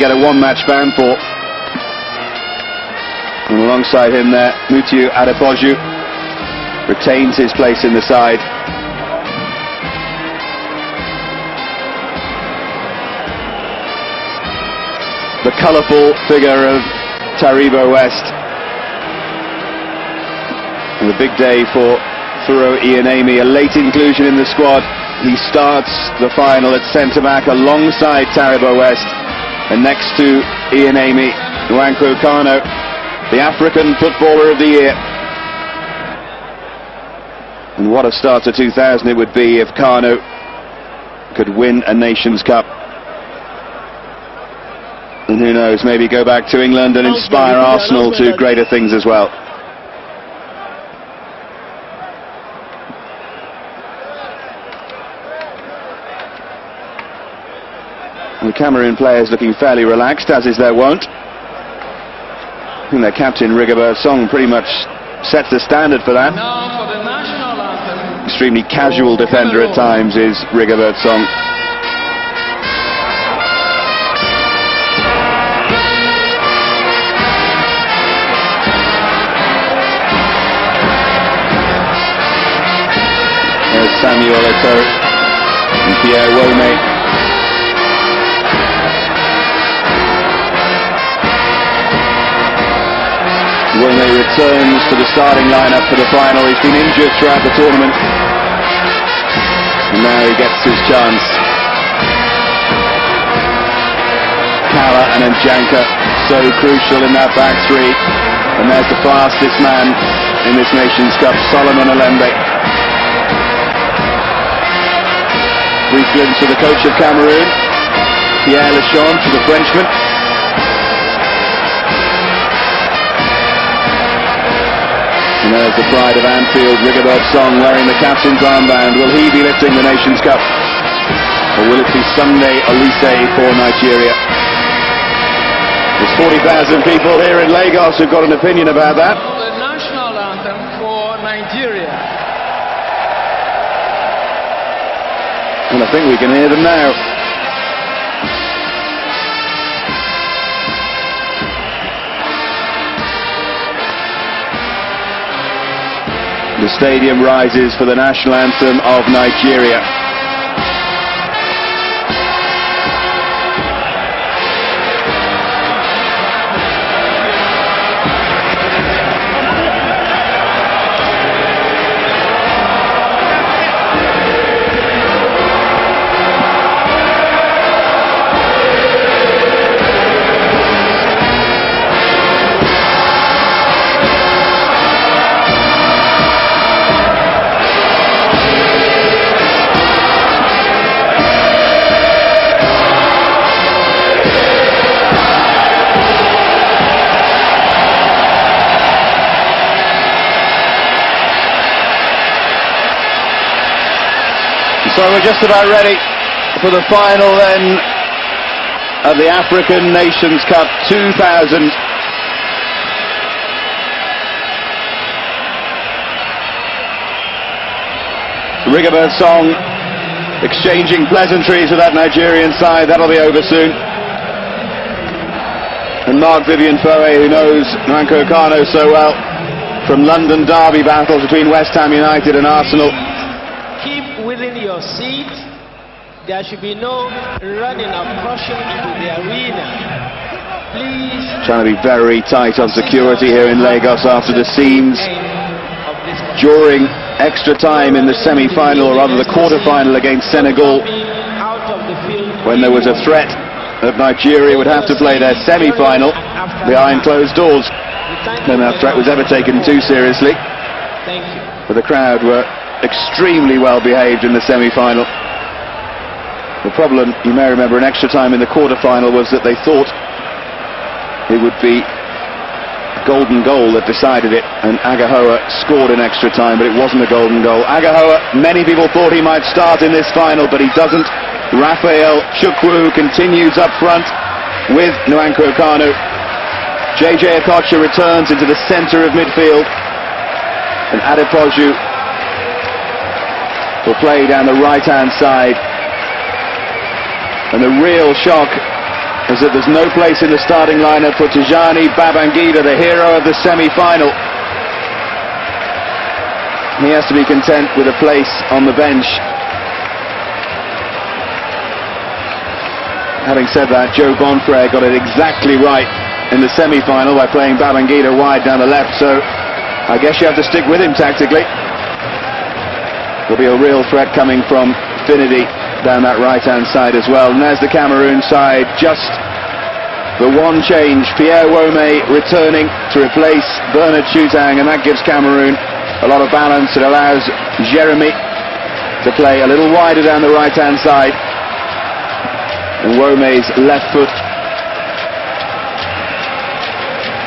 get a one-match ban for. And alongside him there, Mutiu Adepoju retains his place in the side. The colourful figure of Taribo West. And the big day for Furo Ianemi, a late inclusion in the squad. He starts the final at centre-back alongside Taribo West. And next to Ianemi, Nwankwo Kanu, the African Footballer of the Year. And what a start to 2000 it would be if Kanu could win a Nations Cup. And who knows, maybe go back to England and inspire Arsenal to greater things as well. And the Cameroon players looking fairly relaxed, as is their wont. I think their captain, Rigobert Song, pretty much sets the standard for that. Extremely casual defender at times is Rigobert Song. There's Samuel Eto'o and Pierre Wome. Wome returns to the starting lineup for the final. He's been injured throughout the tournament, and now he gets his chance. Kala and Njanka, so crucial in that back three. And there's the fastest man in this Nations Cup, Solomon Alembe. Brief glimpse of the coach of Cameroon, Pierre Lechon, to the Frenchman. And there's the pride of Anfield, Rigobert Song, wearing the captain's armband. Will he be lifting the Nations Cup? Or will it be Sunday Olise for Nigeria? There's 40,000 people here in Lagos who've got an opinion about that. The national anthem for Nigeria. And I think we can hear them now. The stadium rises for the national anthem of Nigeria. So we're just about ready for the final then of the African Nations Cup 2000. Rigobert Song exchanging pleasantries with that Nigerian side. That'll be over soon. And Mark Vivian Foe, who knows Nwankwo Kanu so well from London derby battles between West Ham United and Arsenal. Within your seat, there should be no running or crushing into the arena. Please. Trying to be very tight on security here in Lagos after the scenes during extra time in the semi-final, or rather the quarter-final against Senegal, when there was a threat that Nigeria would have to play their semi-final behind closed doors. And that threat was ever taken too seriously. Thank you. But the crowd were extremely well behaved in the semi-final. The problem, you may remember, in extra time in the quarter-final was that they thought it would be a golden goal that decided it, and Agahoa scored in extra time, but it wasn't a golden goal. Agahoa, many people thought he might start in this final, but he doesn't. Raphael Chukwu continues up front with Nwankwo Kanu. JJ Okocha returns into the centre of midfield, and Adepoju will play down the right-hand side. And the real shock is that there's no place in the starting lineup for Tijani Babangida, the hero of the semi-final. He has to be content with a place on the bench. Having said that, Joe Bonfrere got it exactly right in the semi-final by playing Babangida wide down the left, so I guess you have to stick with him tactically. There'll be a real threat coming from Finidi down that right-hand side as well. And there's the Cameroon side, just the one change. Pierre Wome returning to replace Bernard Chutang, and that gives Cameroon a lot of balance. It allows Jeremy to play a little wider down the right-hand side. And Wome's left foot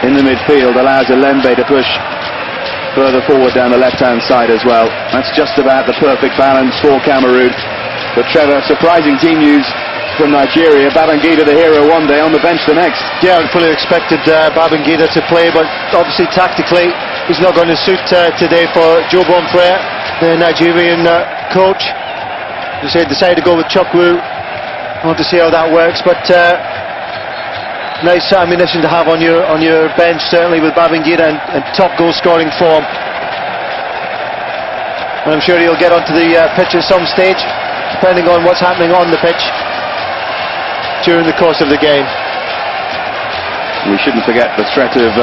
in the midfield allows Alembe to push further forward down the left-hand side as well. That's just about the perfect balance for Cameroon. But Trevor, surprising team news from Nigeria. Babangida, the hero one day, on the bench the next. Yeah, I fully expected Babangida to play, but obviously tactically he's not going to suit today for Joe Bonfrere, the Nigerian coach. As I decided to go with Chukwu. I want to see how that works, but nice ammunition to have on your bench, certainly with Babangida and top goal scoring form. And I'm sure he'll get onto the pitch at some stage, depending on what's happening on the pitch during the course of the game. We shouldn't forget the threat of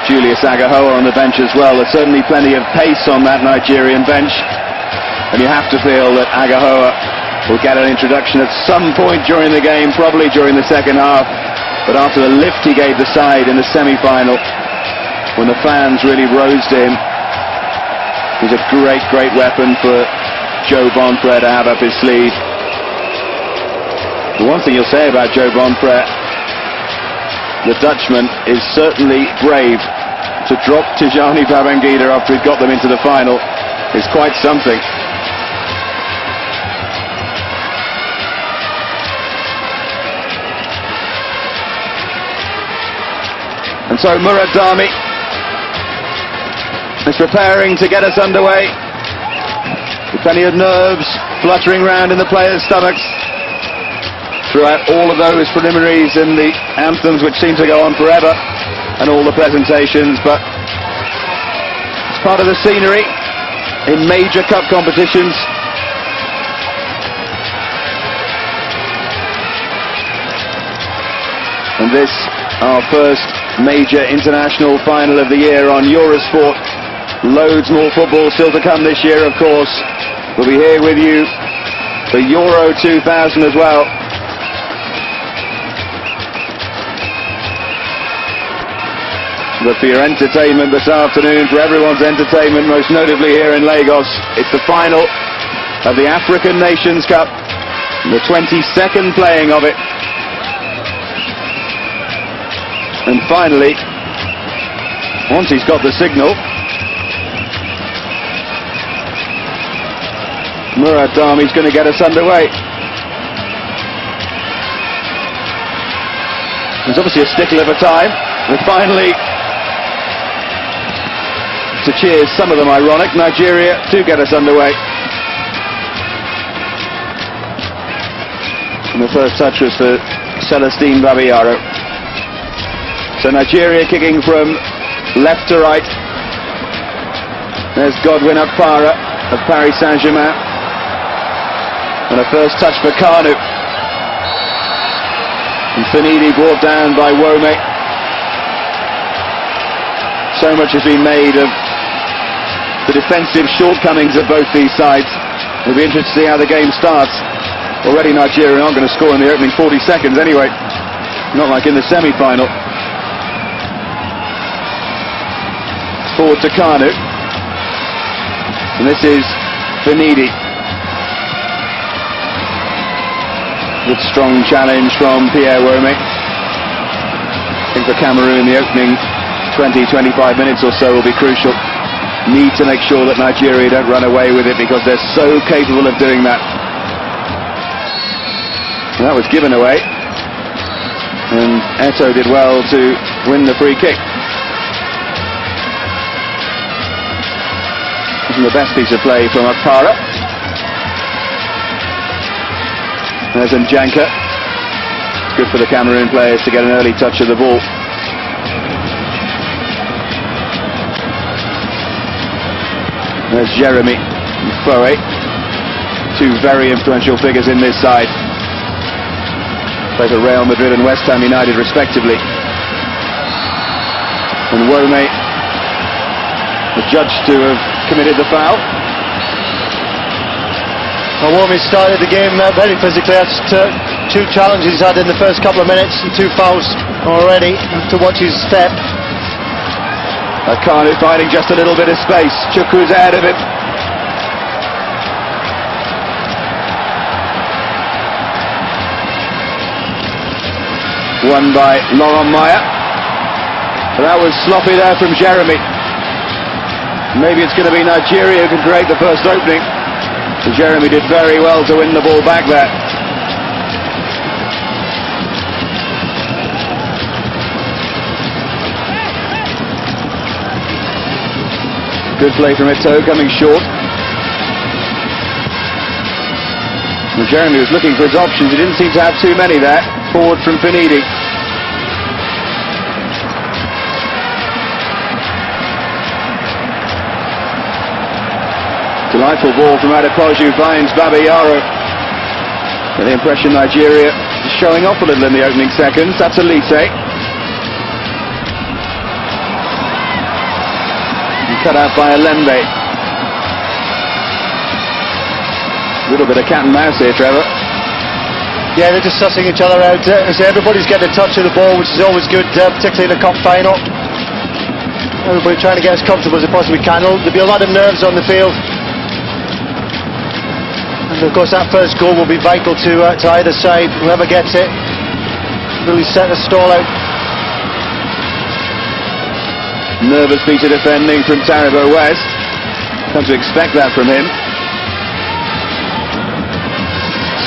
Julius Agahoa on the bench as well. There's certainly plenty of pace on that Nigerian bench, and you have to feel that Agahoa will get an introduction at some point during the game, probably during the second half. But after the lift he gave the side in the semi-final, when the fans really rose to him, he's a great, great weapon for Joe Bonfrere to have up his sleeve. The one thing you'll say about Joe Bonfrere, the Dutchman, is certainly brave. To drop Tijani Babangida after he'd got them into the final is quite something. And so Murad Dami is preparing to get us underway. With plenty of nerves fluttering around in the players' stomachs throughout all of those preliminaries and the anthems which seem to go on forever, and all the presentations, but it's part of the scenery in major cup competitions. And this, our first major international final of the year on Eurosport. Loads more football still to come this year, of course. We'll be here with you for Euro 2000 as well. But for your entertainment this afternoon, for everyone's entertainment, most notably here in Lagos, it's the final of the African Nations Cup, the 22nd playing of it. And finally, once he's got the signal, Murad Dami's going to get us underway. There's obviously a stickle of a time, and finally, to cheers, some of them ironic, Nigeria do get us underway. And the first touch was for Celestine Babayaro. So Nigeria kicking from left to right. There's Godwin Akpara of Paris Saint-Germain. And a first touch for Kanu. And Finidi brought down by Wome. So much has been made of the defensive shortcomings of both these sides. It'll be interesting to see how the game starts. Already Nigeria aren't going to score in the opening 40 seconds anyway. Not like in the semi-final. Forward to Kanu, and this is Finidi. Good strong challenge from Pierre Wome. I think for Cameroon the opening 20-25 minutes or so will be crucial. Need to make sure that Nigeria don't run away with it, because they're so capable of doing that. And that was given away, and Eto'o did well to win the free kick. The best piece of play from Akpara. There's Njanka. It's good for the Cameroon players to get an early touch of the ball. There's Jeremy and Foe, two very influential figures in this side. Play for Real Madrid and West Ham United respectively. And Wome, adjudged to have committed the foul. Well, Wome started the game very physically. That's two challenges he's had in the first couple of minutes and two fouls already. To watch his step. Akanu finding just a little bit of space. Chukwu's ahead of him. Won by Laurent Meyer. That was sloppy there from Jeremy. Maybe it's going to be Nigeria who can create the first opening. But Jeremy did very well to win the ball back there. Good play from Eto'o, coming short. Well, Jeremy was looking for his options. He didn't seem to have too many there. Forward from Finidi. Delightful ball from Adepoju, finds Babayaro. Get the impression Nigeria is showing off a little in the opening seconds. That's Elise. Cut out by Alembe. A little bit of cat and mouse here, Trevor. Yeah, they're just sussing each other out. So everybody's getting a touch of the ball, which is always good, particularly in the cup final. Everybody trying to get as comfortable as they possibly can. There'll be a lot of nerves on the field. And of course that first goal will be vital to either side. Whoever gets it really set the stall out. Nervous piece of defending from Taribo West. Come to expect that from him.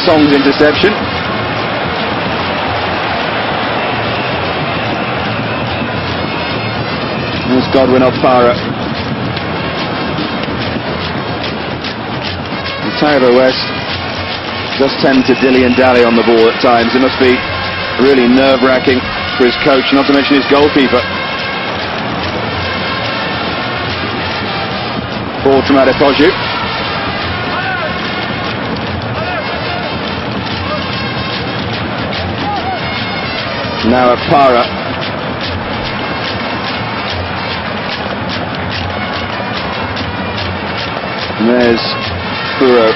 Song's interception. There's Godwin off Para. Taribo West does tend to dilly and dally on the ball at times. It must be really nerve-wracking for his coach, not to mention his goalkeeper. Ball from Adepoju. Now at Para. And there's Furo.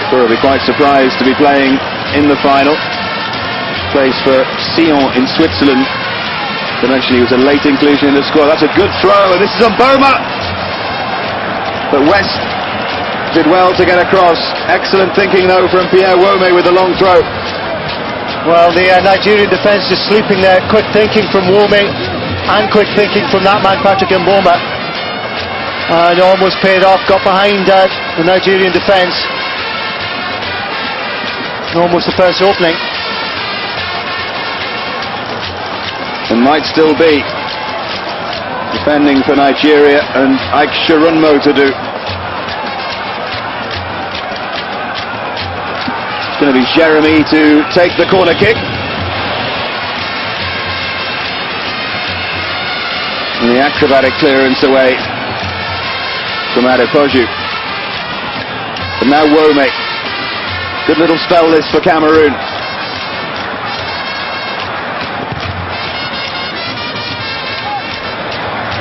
Furo will be quite surprised to be playing in the final. Plays for Sion in Switzerland. Eventually he was a late inclusion in the squad. That's a good throw, and this is on Boma. But West did well to get across. Excellent thinking though from Pierre Wome with the long throw. Well, the Nigerian defence is sleeping there. Quick thinking from Wome and quick thinking from that man Patrick Mboma. And almost paid off. Got behind the Nigerian defence. Almost the first opening. And might still be defending for Nigeria and Ike Shirunmo to do. It's going to be Jeremy to take the corner kick. And the acrobatic clearance away from Adepoju. But now Wome. Good little spell this for Cameroon.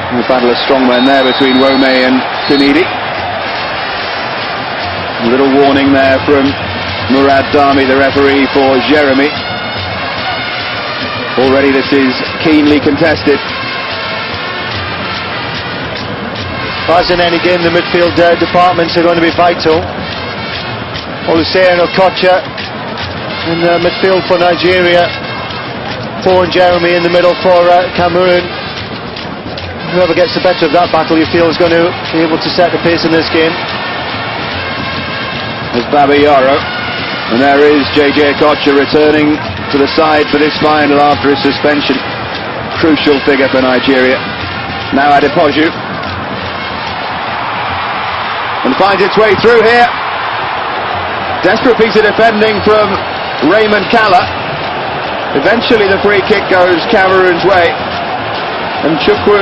A battle of strongmen there between Wome and Finidi. A little warning there from Murad Dami, the referee, for Jeremy. Already this is keenly contested. As in any game, the midfield departments are going to be vital. Olusei and Okocha in the midfield for Nigeria. Four and Jeremy in the middle for Cameroon. Whoever gets the better of that battle, you feel, is going to be able to set the pace in this game. There's Babayaro, and there is JJ Okocha returning to the side for this final after his suspension. Crucial figure for Nigeria. Now Adepoju, and finds its way through here. Desperate piece of defending from Raymond Kalla. Eventually the free kick goes Cameroon's way, and Chukwu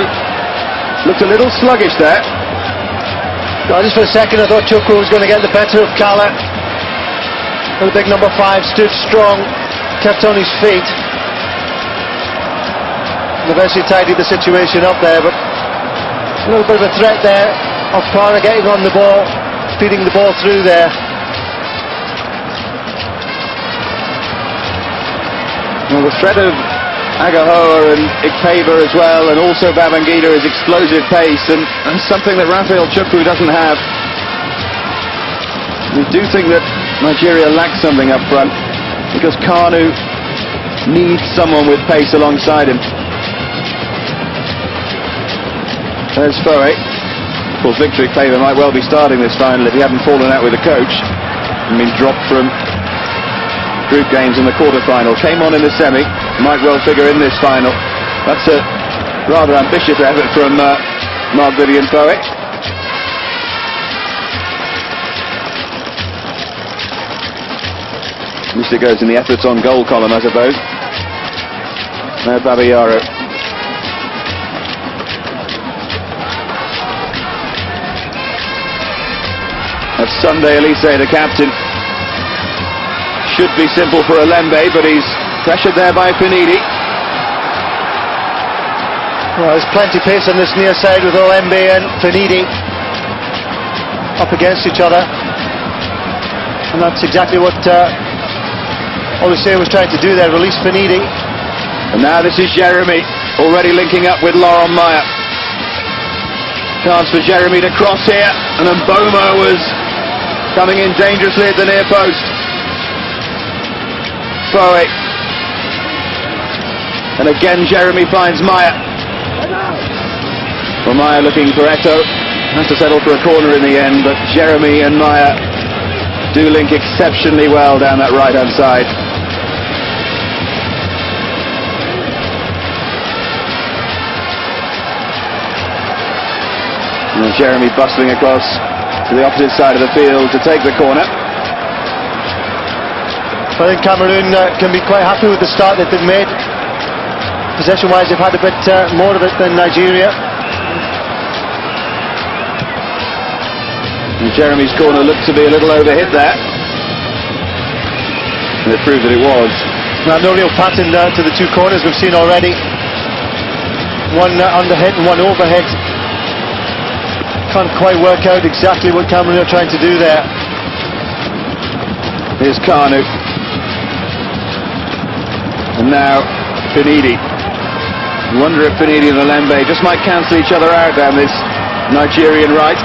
looked a little sluggish there. Well, just for a second I thought Chukwu was going to get the better of Kalla. The big number 5 stood strong, kept on his feet, and eventually tidied the situation up there. But a little bit of a threat there of Kalla getting on the ball, feeding the ball through there. Well, the threat of Agahoa and Ikpeba as well, and also Babangida, is explosive pace, and something that Raphael Chukwu doesn't have. We do think that Nigeria lacks something up front, because Kanu needs someone with pace alongside him. There's Foe. Of course, Victor Ikpeba might well be starting this final if he hadn't fallen out with the coach and been dropped from group games in the quarter-final. Came on in the semi, might well figure in this final. That's a rather ambitious effort from Mark Vivian Foe. At least it goes in the efforts on goal column, I suppose. Now Babayaro. That's Sunday Elise, the captain. Should be simple for Olembe, but he's pressured there by Finidi. Well, there's plenty of pace on this near side with Olembe and Finidi up against each other, and that's exactly what Olise was trying to do there, release Finidi. And now this is Jeremy, already linking up with Laurent Meyer. Chance for Jeremy to cross here, and Mboma was coming in dangerously at the near post. Foe. And again Jeremy finds Meyer. Well, Meyer looking for Eto. Has to settle for a corner in the end, but Jeremy and Meyer do link exceptionally well down that right-hand side. And Jeremy bustling across to the opposite side of the field to take the corner. I think Cameroon can be quite happy with the start that they've made. Possession-wise, they've had a bit more of it than Nigeria. And Jeremy's corner looked to be a little overhit there, and it proved that it was. Now, no real pattern to the two corners we've seen already. One underhit and one overhit. Can't quite work out exactly what Cameroon are trying to do there. Here's Kanu. And now Finidi. You wonder if Finidi and Olembe just might cancel each other out down this Nigerian right.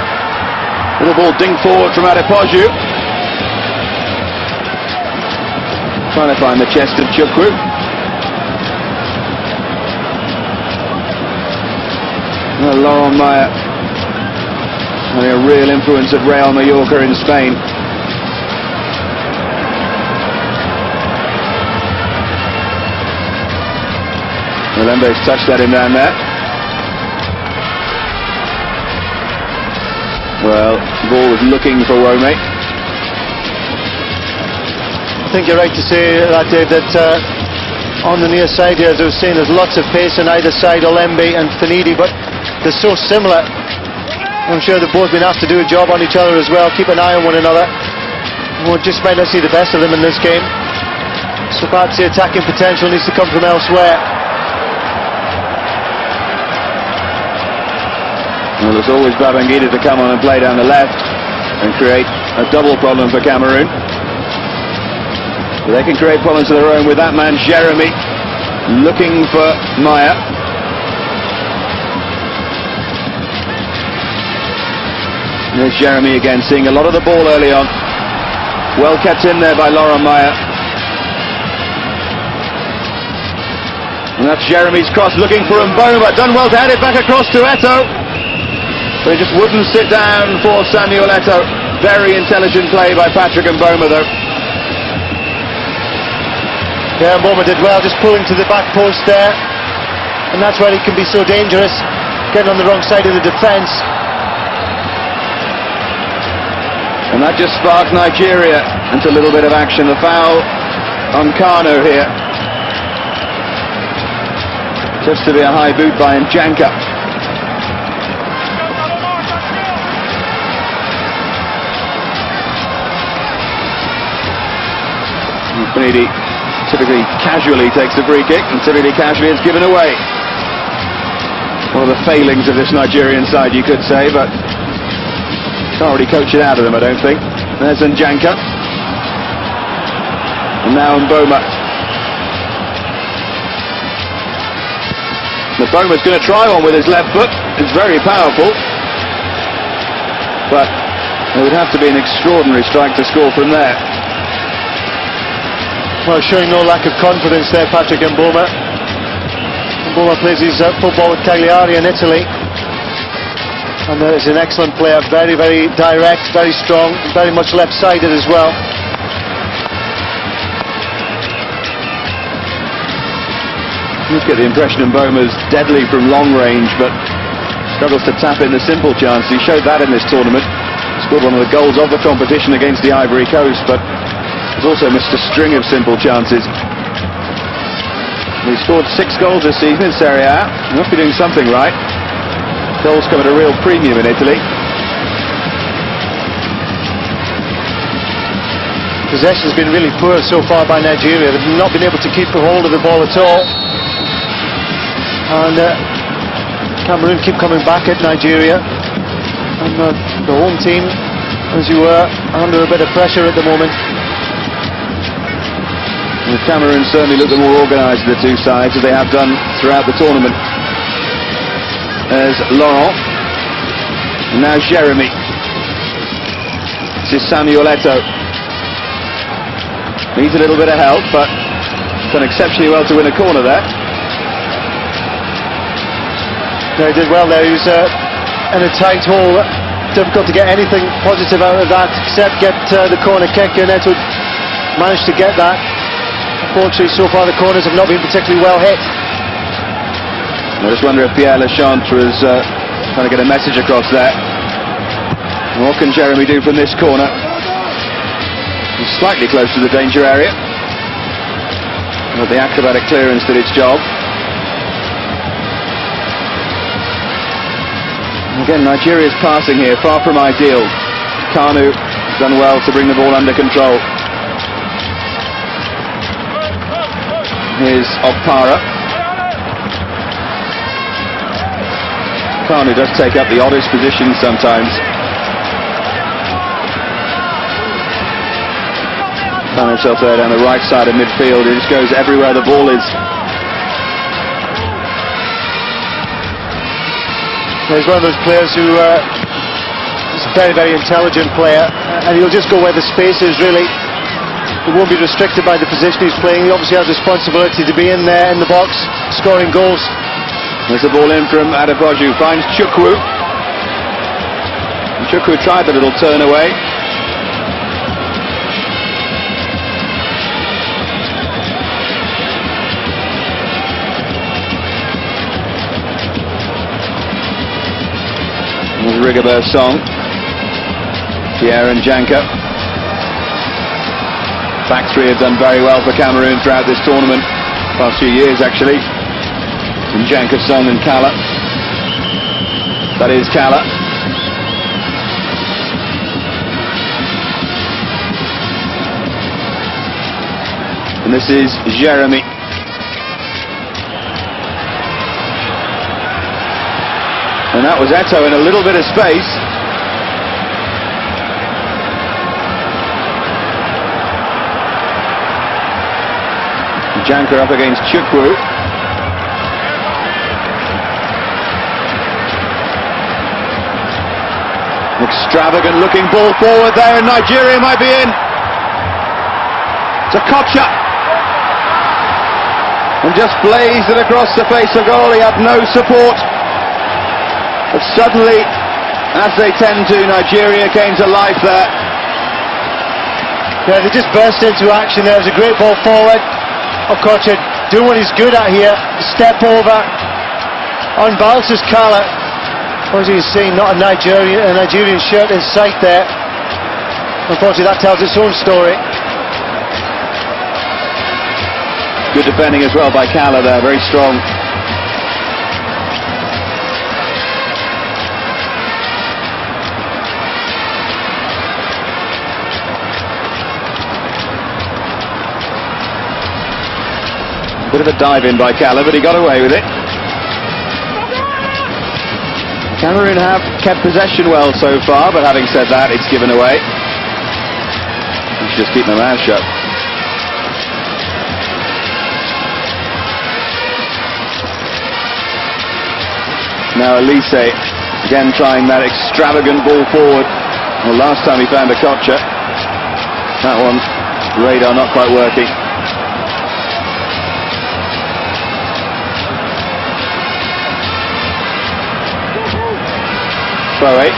Little ball dinged forward from Adepoju. Trying to find the chest of Chukwu. Well, Laurent Meyer having a real influence at Real Mallorca in Spain. Olembe's touched at him down there. Well, the ball was looking for Wome. I think you're right to say that, Dave, that on the near side here, as I was saying, there's lots of pace on either side, Olembe and Finidi, but they're so similar. I'm sure they've both been asked to do a job on each other as well, keep an eye on one another. We just might not see the best of them in this game. So perhaps the attacking potential needs to come from elsewhere. Well, there's always Babangida to come on and play down the left and create a double problem for Cameroon. But they can create problems of their own with that man Jeremy looking for Meyer. There's Jeremy again, seeing a lot of the ball early on. Well kept in there by Laurent Meyer. And that's Jeremy's cross looking for Mboma. Done well to head it back across to Eto. But he just wouldn't sit down for Samuel Eto. Very intelligent play by Patrick Mboma, though. Yeah, Mboma did well, just pulling to the back post there. And that's where he can be so dangerous, getting on the wrong side of the defence. And And that just sparked Nigeria into a little bit of action. The foul on Kano here. Just to be a high boot by Njanka. Finidi typically casually takes the free kick, and typically casually it's given away. One of the failings of this Nigerian side, you could say, but can't really coach it out of them, I don't think. There's Njanka. And now Mboma. Mboma's going to try one with his left foot. It's very powerful. But it would have to be an extraordinary strike to score from there. Well, showing no lack of confidence there, Patrick Mboma. Mboma plays his football with Cagliari in Italy. And is an excellent player, very, very direct, very strong, very much left-sided as well. You get the impression Mboma's deadly from long range, but struggles to tap in the simple chance. He showed that in this tournament. Scored one of the goals of the competition against the Ivory Coast, but he's also missed a string of simple chances. He scored 6 goals this season in Serie A. He must be doing something right. Goals come at a real premium in Italy. Possession's been really poor so far by Nigeria. They've not been able to keep a hold of the ball at all. And Cameroon keep coming back at Nigeria. And the home team, as you were, under a bit of pressure at the moment. And Cameroon certainly look the more organised of the two sides, as they have done throughout the tournament. There's Laurent. And now Jeremy. This is Samuel Eto'o. Needs a little bit of help, but done exceptionally well to win a corner there. No, he did well there. He was in a tight hole. Difficult to get anything positive out of that, except get the corner kick, and Eto'o managed to get that. Unfortunately, so far the corners have not been particularly well hit. I just wonder if Pierre Lechantre is trying to get a message across there. What can Jeremy do from this corner? He's slightly close to the danger area. But the acrobatic clearance did its job. And again, Nigeria's passing here, far from ideal. Kanu done well to bring the ball under control. Here's Okpara. Kanu does take up the oddest position sometimes. Found himself there down the right side of midfield. He just goes everywhere the ball is. He's one of those players who is a very, very intelligent player, and he'll just go where the space is, really. He won't be restricted by the position he's playing. He obviously has responsibility to be in there in the box, scoring goals. There's the ball in from Adepoju, finds Chukwu. And Chukwu tried the little turn away. There's Rigobert's song. Pierre Njanka. Back three have done very well for Cameroon throughout this tournament. Past few years, actually. Njanka, Song and Kala. That is Kala. And this is Jeremy. And that was Eto'o in a little bit of space. Njanka up against Chukwu. Extravagant looking ball forward there, and Nigeria might be in. It's a Kocha. And just blazed it across the face of goal. He had no support. But suddenly, as they tend to, Nigeria came to life there. Yeah, they just burst into action there. It was a great ball forward. Okocha doing what he's good at here. Step over. Unbalances Kala. As you see, not a Nigerian shirt in sight there. unfortunately that tells its own story. Good defending as well by Cala there, very strong. Bit of a dive in by Cala, but he got away with it. Cameroon have kept possession well so far, but having said that, it's given away. You should just keep my mouth shut. Now Elise, again trying that extravagant ball forward. Well, last time he found a Kocha. That one, radar not quite working. Throw it.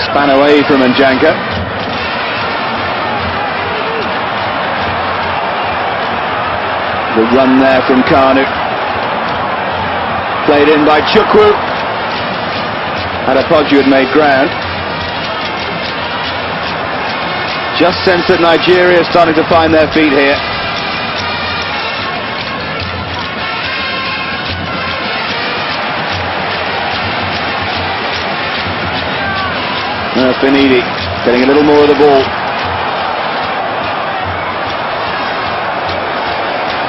Span away from Njanka. The run there from Kanu. Played in by Chukwu. Adepoju had made ground. Just sense that Nigeria is starting to find their feet here. Finidi getting a little more of the ball.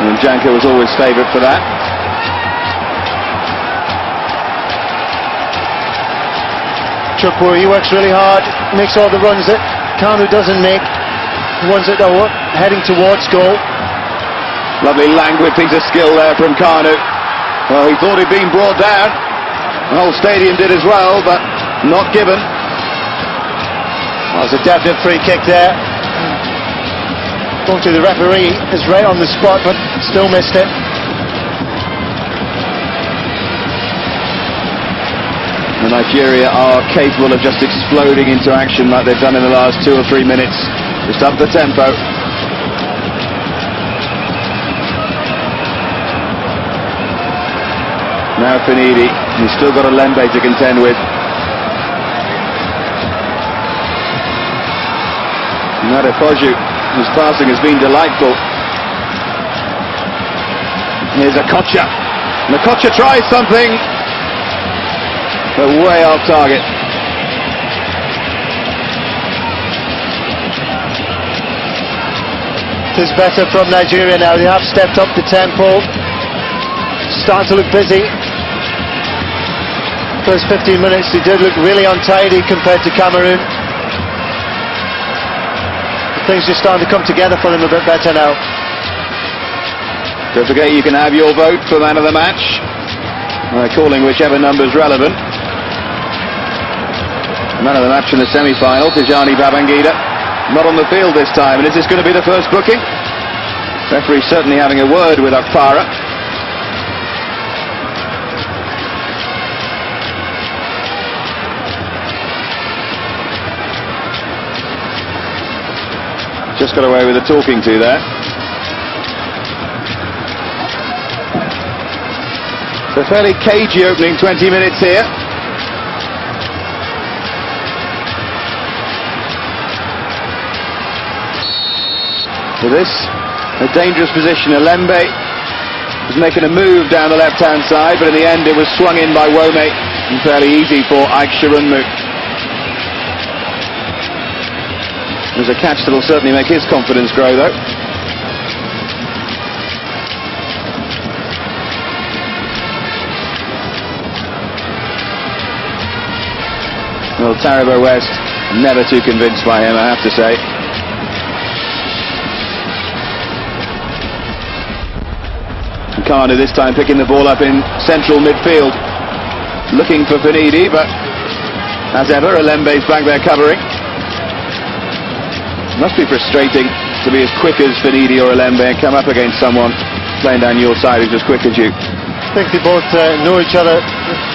And Njanka was always favourite for that. Chukwu, he works really hard, makes all the runs that Kanu doesn't make, the ones that are heading towards goal. Lovely languid piece of skill there from Kanu. Well, he thought he'd been brought down. The whole stadium did as well, but not given. Well, there's a definite free kick there. Going to the referee is right on the spot, but still missed it. And Nigeria are capable of just exploding into action like they've done in the last 2 or 3 minutes. Just up the tempo. Now Finidi, he's still got a Lembe to contend with. Adepoju, whose passing has been delightful. Here's a Kocha. And the Kocha tries something, but way off target. It is better from Nigeria now. They have stepped up the tempo. Starting to look busy. First 15 minutes they did look really untidy compared to Cameroon. Things are starting to come together for them a bit better now. Don't forget you can have your vote for man of the match, calling whichever number is relevant. Man of the match in the semi-final, Tijani Babangida, not on the field this time. And is this going to be the first booking? Referee certainly having a word with Akpara. Just got away with a talking to there. So fairly cagey opening 20 minutes here. For this, a dangerous position. Lembe was making a move down the left-hand side, but in the end it was swung in by Wome, and fairly easy for Ike Shirunmu. There's a catch that'll certainly make his confidence grow, though. Well, Taribo West, never too convinced by him, I have to say. Kanu this time picking the ball up in central midfield, looking for Finidi, but as ever, Alembe's back there covering. Must be frustrating to be as quick as Finidi or Alembe and come up against someone playing down your side who's as quick as you. I think they both know each other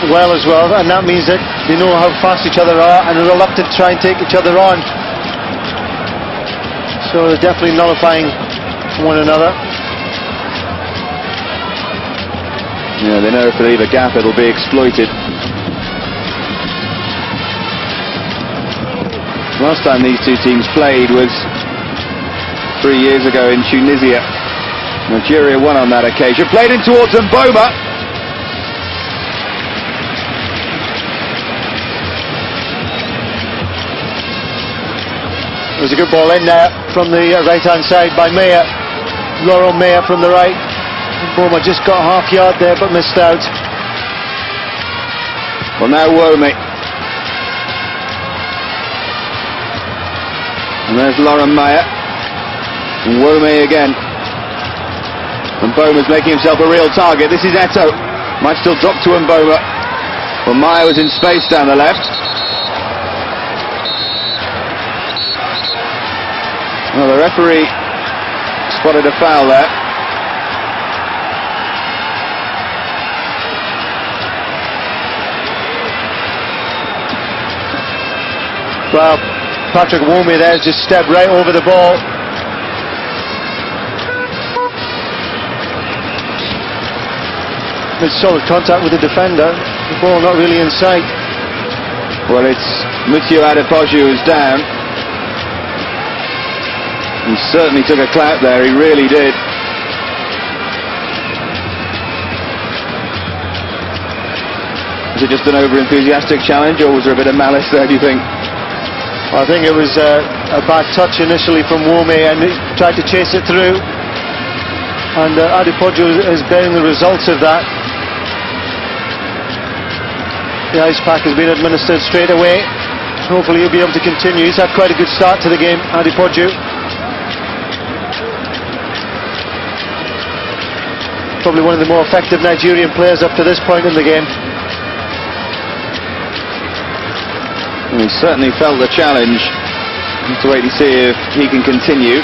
well as well, and that means that they know how fast each other are and are reluctant to try and take each other on. So they're definitely nullifying one another. Yeah, they know if they leave a gap it'll be exploited. Last time these two teams played was 3 years ago in Tunisia. Nigeria won on that occasion. Played in towards Mboma. There's a good ball in there from the right-hand side by Mayer. Laurent Mayer from the right. Mboma just got half yard there but missed out. Well, now Wome. And there's Laurent Mayer. And Wome again. And Mboma's making himself a real target. This is Eto'o. Might still drop to Mboma. Well, Mayer was in space down the left. Well, the referee spotted a foul there. Well, Patrick Wome there just stepped right over the ball. Made solid contact with the defender. The ball not really in sight. Well, it's Monsieur Adepoju who's down. He certainly took a clout there, he really did. Was it just an over-enthusiastic challenge, or was there a bit of malice there, do you think? I think it was a bad touch initially from Wome, and he tried to chase it through. And Adepoju is bearing the results of that. The ice pack has been administered straight away. Hopefully he'll be able to continue. He's had quite a good start to the game, Adepoju. Probably one of the more effective Nigerian players up to this point in the game. Well, he certainly felt the challenge. We'll have to wait and see if he can continue.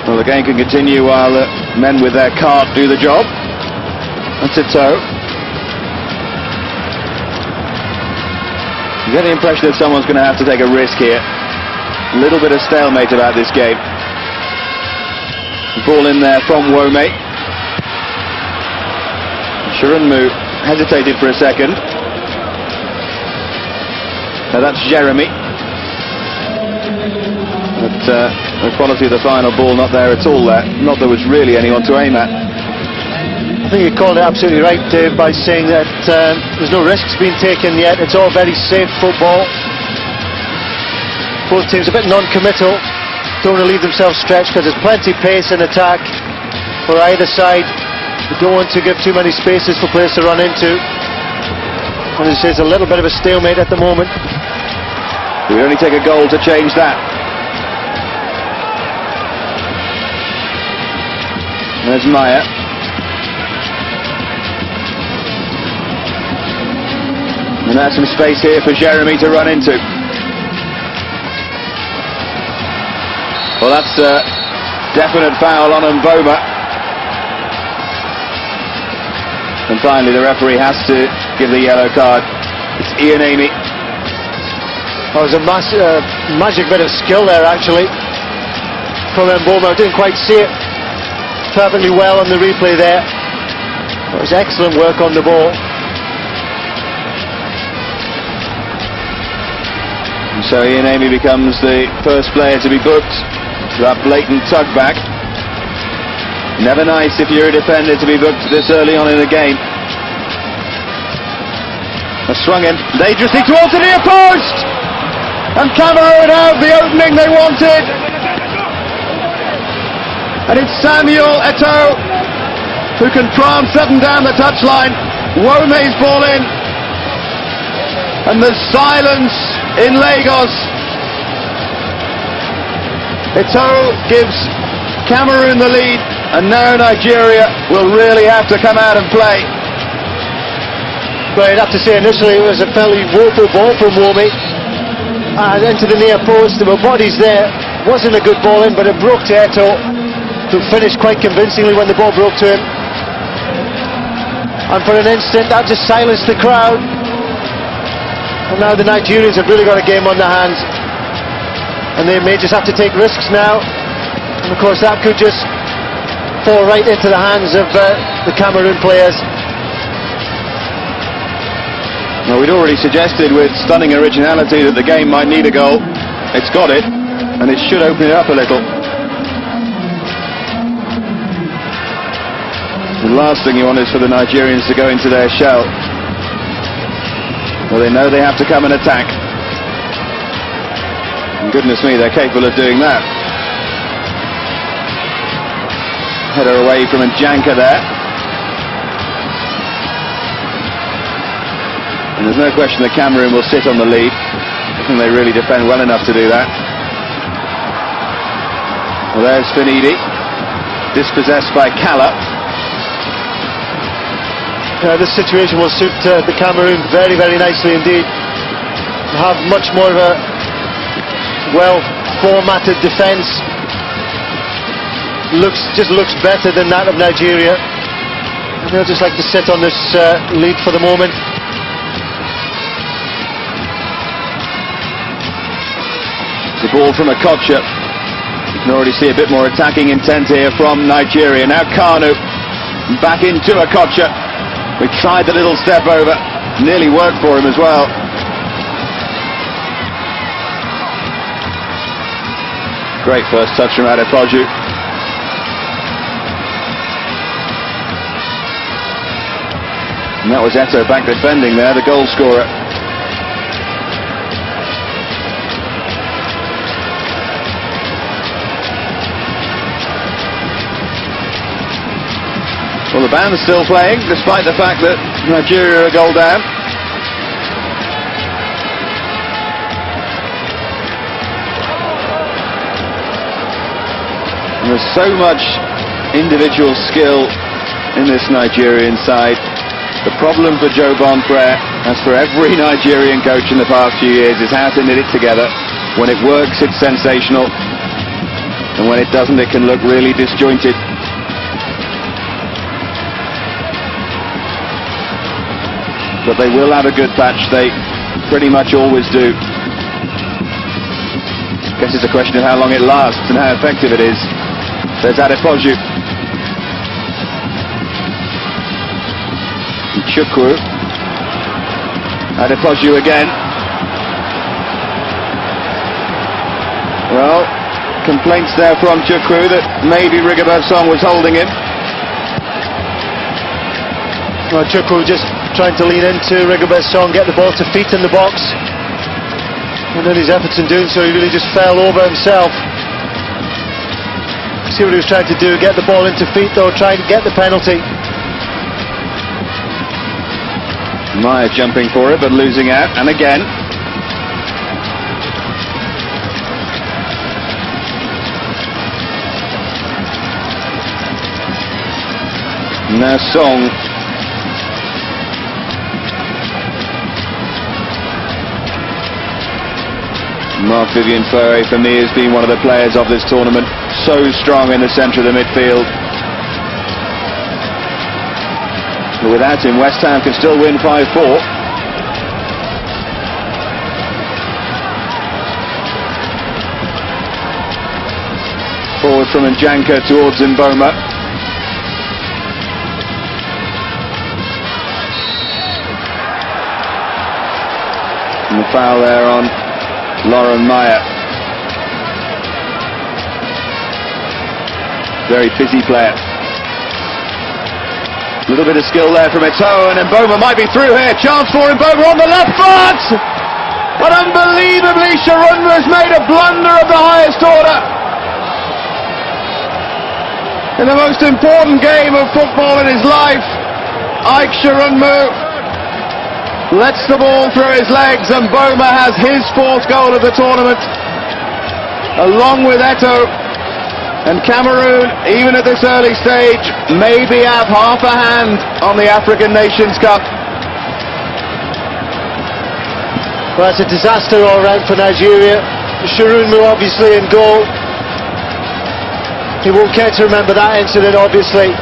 Well, the game can continue while the men with their cart do the job. That's Eto'o. You get the impression that someone's going to have to take a risk here. A little bit of stalemate about this game. The ball in there from Wome. Shirunmu hesitated for a second. Now that's Jeremy. But the quality of the final ball not there at all there. Not there was really anyone to aim at. I think you called it absolutely right, Dave, by saying that there's no risks being taken yet. It's all very safe football. Both teams a bit non-committal. Don't want to leave themselves stretched because there's plenty of pace in attack for either side. They don't want to give too many spaces for players to run into. And as I say, it's a little bit of a stalemate at the moment. It would only take a goal to change that. There's Mayer. And there's some space here for Jeremy to run into. Well, that's a definite foul on Mboma. And finally the referee has to give the yellow card. It's Ian Amy. That was a magic bit of skill there actually from Mboma. I didn't quite see it perfectly well on the replay there. It was excellent work on the ball. And so Ian Amy becomes the first player to be booked. That blatant tug back. Never nice if you're a defender to be booked this early on in the game. A swung in dangerously towards the near post, and Camerún have the opening they wanted. And it's Samuel Eto'o who can prance up and down the touchline. Wome's ball in, and there's silence in Lagos. Eto'o gives Camerún the lead, and now Nigeria will really have to come out and play. Well, I'd have to say initially it was a fairly woeful ball from Wome, and into the near post. There were bodies there. Wasn't a good ball in, but it broke to Eto'o, who finished quite convincingly when the ball broke to him. And for an instant that just silenced the crowd. And now the Nigerians have really got a game on their hands. and they may just have to take risks now. And of course that could just fall right into the hands of the Cameroon players. Well, we'd already suggested with stunning originality that the game might need a goal. It's got it, and it should open it up a little. The last thing you want is for the Nigerians to go into their shell. Well, they know they have to come and attack. And goodness me, they're capable of doing that. Header away from Njanka there. And there's no question that Cameroon will sit on the lead. I think they really defend well enough to do that. Well, there's Finidi, dispossessed by Kala. This situation will suit the Cameroon very, very nicely indeed. Have much more of a well-formatted defence. Just looks better than that of Nigeria. And they'll just like to sit on this lead for the moment. The ball from Okocha. You can already see a bit more attacking intent here from Nigeria. Now Kanu back into Okocha. We tried the little step over, nearly worked for him as well. Great first touch from Adepoju. And that was Eto'o back defending there, the goal scorer. Well, the band's still playing, despite the fact that Nigeria are a goal down. And there's so much individual skill in this Nigerian side. The problem for Joe Bonfrere, as for every Nigerian coach in the past few years, is how to knit it together. When it works, it's sensational. And when it doesn't, it can look really disjointed. But they will have a good patch, they pretty much always do. I guess it's a question of how long it lasts and how effective it is. There's Adepoju. Chukwu. Adepoju again. Well, complaints there from Chukwu that maybe Rigobert Song was holding him. Well, Chukwu just trying to lean into Rigobert Song, get the ball to feet in the box. And in his efforts in doing so, he really just fell over himself. See what he was trying to do, get the ball into feet though, trying to get the penalty. Maya jumping for it, but losing out, and again. Now Song. Marc-Vivien Foé, for me, has been one of the players of this tournament. So strong in the centre of the midfield. But without him, West Ham can still win 5-4. Forward from Njanka towards Mboma. And the foul there on Lauren Meyer. Very busy player. A little bit of skill there from Eto'o, and Mboma might be through here. Chance for Mboma on the left foot! But unbelievably, Sharunma's made a blunder of the highest order. In the most important game of football in his life, Ike Sharunma lets the ball through his legs, and Mboma has his fourth goal of the tournament, along with Eto'o. And Cameroon, even at this early stage, maybe have half a hand on the African Nations Cup. Well, it's a disaster all round for Nigeria. Sharunma obviously in goal. He won't care to remember that incident, obviously.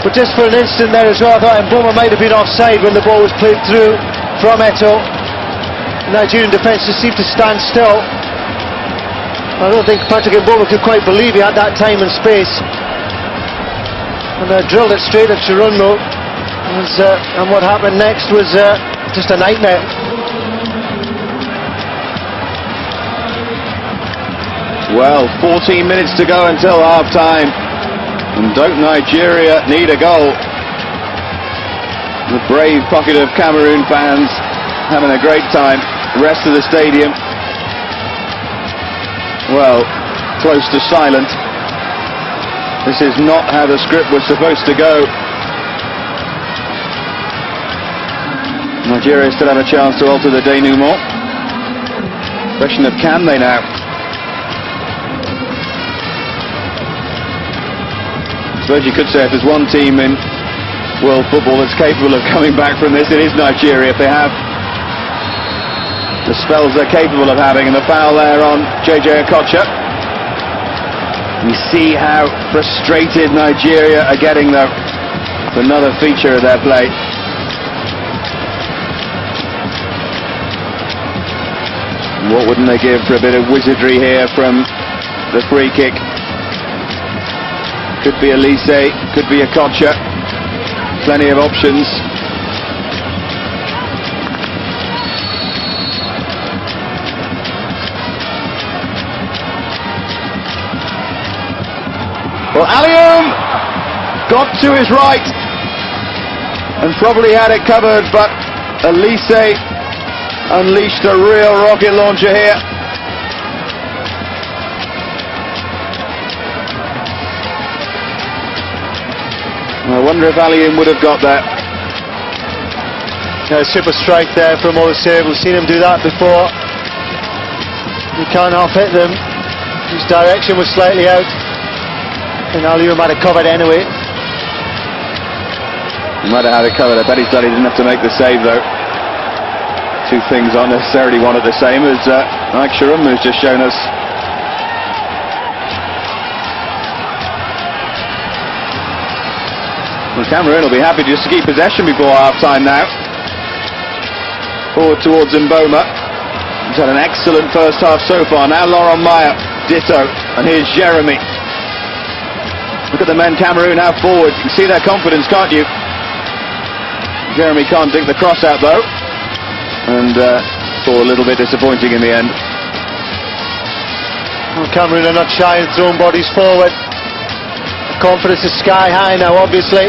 But just for an instant there as well, I thought Mboma might have been offside when the ball was played through from Eto'o. The Nigerian defence just seemed to stand still. I don't think Patrick Mboma could quite believe he had that time and space. And drilled it straight at Chirunmo. And what happened next was just a nightmare. Well, 14 minutes to go until half-time. And don't Nigeria need a goal? The brave pocket of Cameroon fans having a great time. The rest of the stadium, well, close to silent. This is not how the script was supposed to go. Nigeria still have a chance to alter the denouement. Question of can they now? I suppose you could say if there's one team in world football that's capable of coming back from this, it is Nigeria. If they have the spells they're capable of having, and the foul there on JJ Okocha. You see how frustrated Nigeria are getting, though. It's another feature of their play. What wouldn't they give for a bit of wizardry here from the free kick? Could be Elise, could be Okocha. Plenty of options. Well, Alium got to his right and probably had it covered, but Elise unleashed a real rocket launcher here. I wonder if Alium would have got that. Yeah, super strike there from Oliseh. We've seen him do that before. You can't half-hit them. His direction was slightly out. And Alium had it covered anyway. He might have had it covered. I bet he thought he didn't have to make the save, though. Two things aren't necessarily one at the same, as Mike Chirunmo's just shown us. Well, Cameroon will be happy just to keep possession before half-time now. Forward towards Mboma. He's had an excellent first half so far. Now Laurent Meyer, ditto. And here's Jeremy. Look at the men Cameroon have forward. You can see their confidence, can't you? Jeremy can't dig the cross out, though. And it's all a little bit disappointing in the end. Well, Cameroon are not shy in throwing bodies forward. Confidence is sky high now, obviously.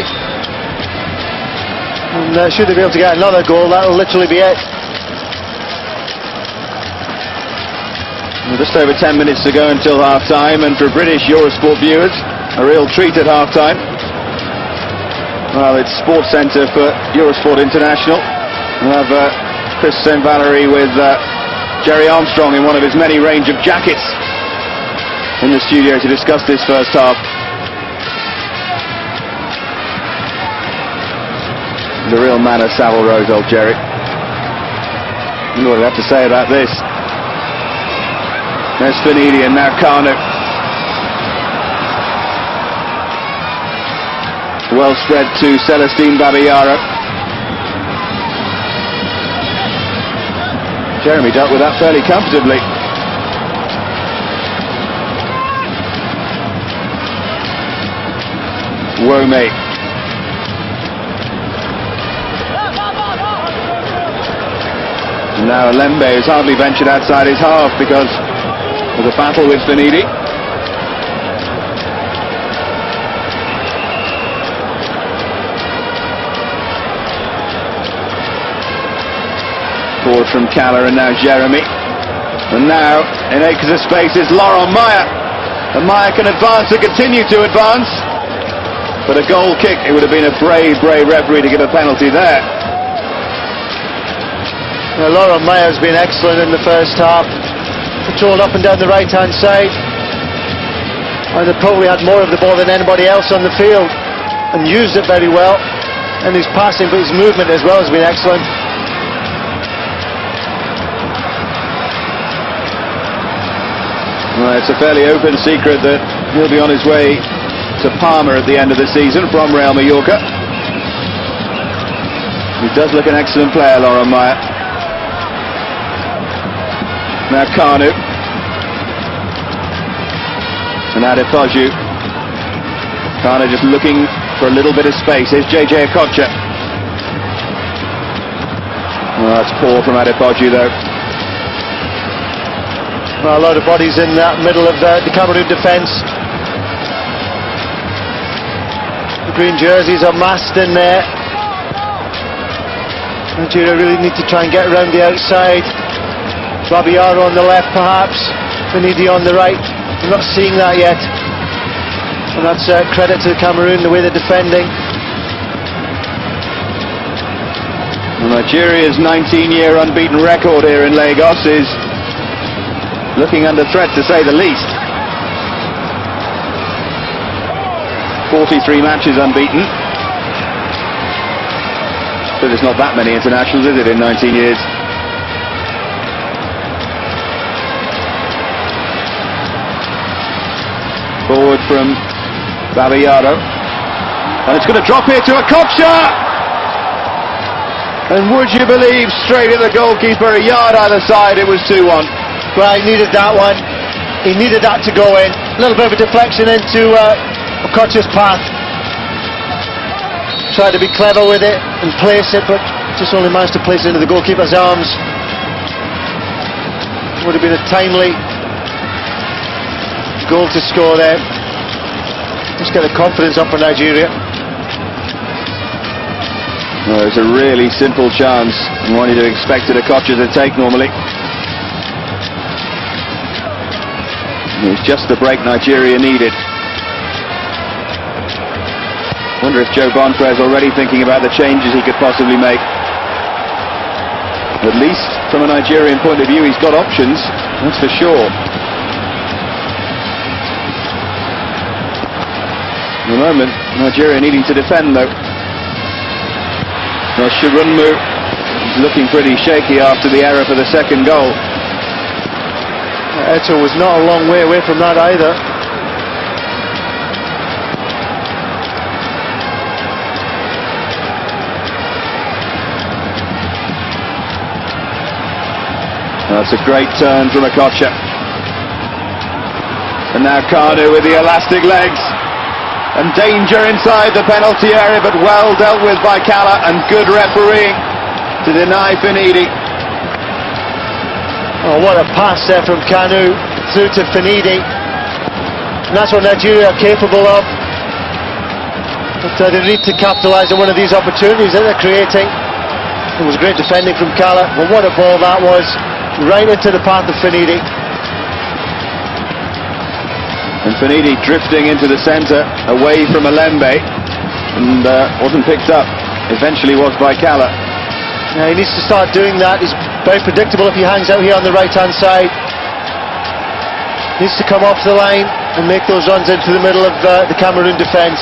And should they be able to get another goal, that'll literally be it. Well, just over 10 minutes to go until half-time, and for British Eurosport viewers, a real treat at half-time. Well, it's Sports Centre for Eurosport International. We'll have Chris St. Valerie with Jerry Armstrong in one of his many range of jackets in the studio to discuss this first half. The real man of Savile Row, old Jerry. You know what I have to say about this. There's Finidi and now Kanu. Well spread to Celestine Babayaro. Jeremy dealt with that fairly comfortably. Wome. Now Lembe has hardly ventured outside his half because of the battle with Finidi. Forward from Kaller and now Jeremy. And now in acres of space is Laurent Meyer. And Meyer can advance and continue to advance. But a goal kick, it would have been a brave referee to give a penalty there. Well, Laurent Meyer has been excellent in the first half. Controlled up and down the right-hand side. And they probably had more of the ball than anybody else on the field. And used it very well. And his passing, but his movement as well has been excellent. Well, it's a fairly open secret that he'll be on his way to Parma at the end of the season from Real Mallorca. He does look an excellent player, Laurent Meyer. Now Kanu. And Adepoju. Ghana just looking for a little bit of space. Here's JJ Okocha. Well, that's poor from Adepoju though. Well, a lot of bodies in that middle of the Cameroon defence. The green jerseys are massed in there. Nigeria really need to try and get around the outside. Babayaro on the left perhaps, Finidi on the right. I'm not seeing that yet. And that's credit to Cameroon, the way they're defending. Well, Nigeria's 19-year unbeaten record here in Lagos is looking under threat, to say the least. 43 matches unbeaten. But there's not that many internationals, is it, in 19 years? Forward from Babayaro. And it's going to drop here to Okocha! And would you believe, straight at the goalkeeper, a yard either side, it was 2-1. Well, he needed that one. He needed that to go in. A little bit of a deflection into Okocha's path. Tried to be clever with it and place it, but just only managed to place it into the goalkeeper's arms. Would have been a timely goal to score there. Just get the confidence up for Nigeria. Well, it's a really simple chance, and one you'd have expected Okocha to take normally. It was just the break Nigeria needed. Wonder if Joe Bonfer is already thinking about the changes he could possibly make. At least from a Nigerian point of view, he's got options, that's for sure. At the moment, Nigeria needing to defend though. Well, Shirunmu is looking pretty shaky after the error for the second goal. Eto was not a long way away from that either. That's a great turn from Okocha. And now Kanu with the elastic legs. And danger inside the penalty area, but well dealt with by Kala, and good refereeing to deny Finidi. Oh, what a pass there from Kanu through to Finidi. And that's what Nigeria are capable of. But they need to capitalise on one of these opportunities that they're creating. It was great defending from Kala, but what a ball that was. Right into the path of Finidi. And Finidi drifting into the centre, away from Alembe, and wasn't picked up. Eventually was by Kala. Yeah, he needs to start doing that. He's very predictable if he hangs out here on the right-hand side. Needs to come off the line and make those runs into the middle of the Cameroon defence.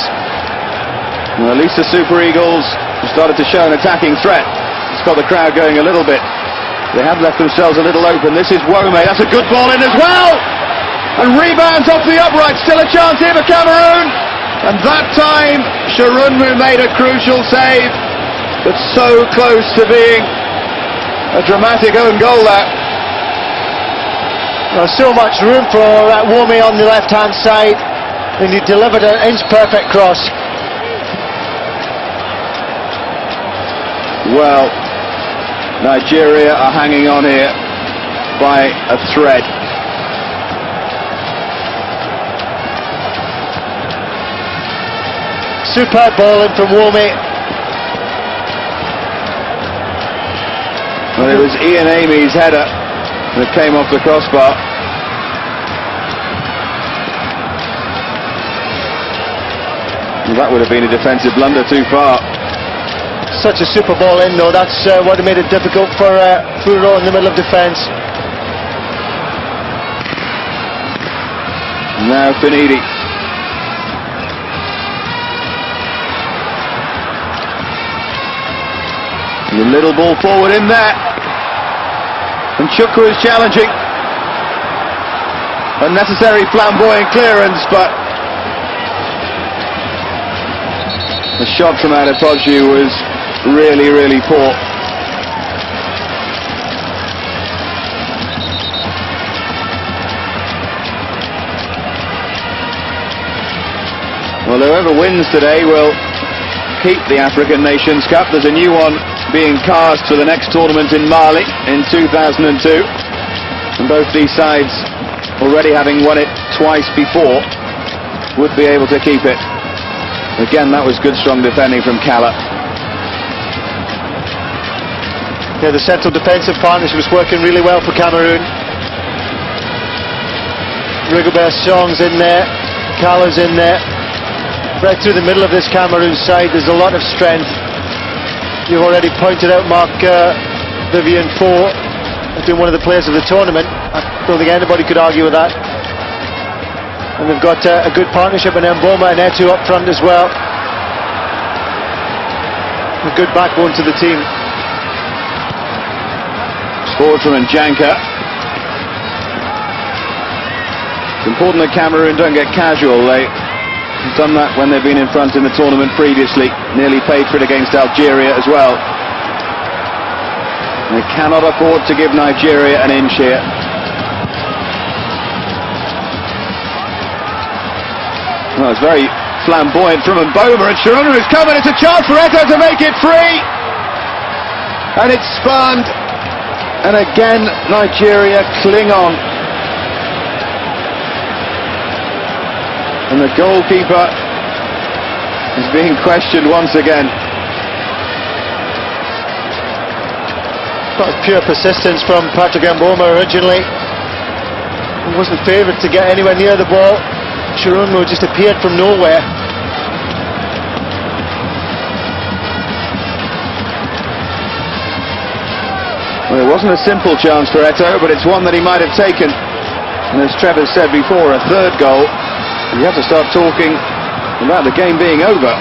Well, at least the Super Eagles have started to show an attacking threat. It's got the crowd going a little bit. They have left themselves a little open. This is Wome. That's a good ball in as well. And rebounds off the upright. Still a chance here for Cameroon. And that time, Shirunmu made a crucial save. But so close to being a dramatic own goal there. Well, so much room for Wome on the left-hand side. And he delivered an inch-perfect cross. Well, Nigeria are hanging on here by a thread. Superb ball in from Wome. Well, it was Ian Amy's header that came off the crossbar. Well, that would have been a defensive blunder too far. Such a super ball in though, that's what made it difficult for Furo in the middle of defence. Now Finidi. The little ball forward in there. And Chukwu is challenging. Unnecessary flamboyant clearance, but the shot from Adepoju was really, really poor. Well, whoever wins today will keep the African Nations Cup. There's a new one being cast for the next tournament in Mali in 2002. And both these sides, already having won it twice before, would be able to keep it. Again, that was good, strong defending from Kala. Yeah, the central defensive partnership was working really well for Cameroon. Rigobert Song's in there, Kala's in there. Right through the middle of this Cameroon side, there's a lot of strength. You've already pointed out Mark Vivian Four as being one of the players of the tournament. I don't think anybody could argue with that. And we've got a good partnership in Mboma and Etu up front as well. A good backbone to the team. Forward from Njanka. It's important that Cameroon don't get casual. They've done that when they've been in front in the tournament previously. Nearly paid for it against Algeria as well. They cannot afford to give Nigeria an inch here. Well, it's very flamboyant from Mboma, and Sharona is coming. It's a chance for Eto to make it free. And it's spurned. And again, Nigeria cling on. And the goalkeeper is being questioned once again. That was pure persistence from Patrick Mboma originally. He wasn't favoured to get anywhere near the ball. Chironmo just appeared from nowhere. Well, it wasn't a simple chance for Eto, but it's one that he might have taken. And as Trevor said before, a third goal, you have to start talking about the game being over.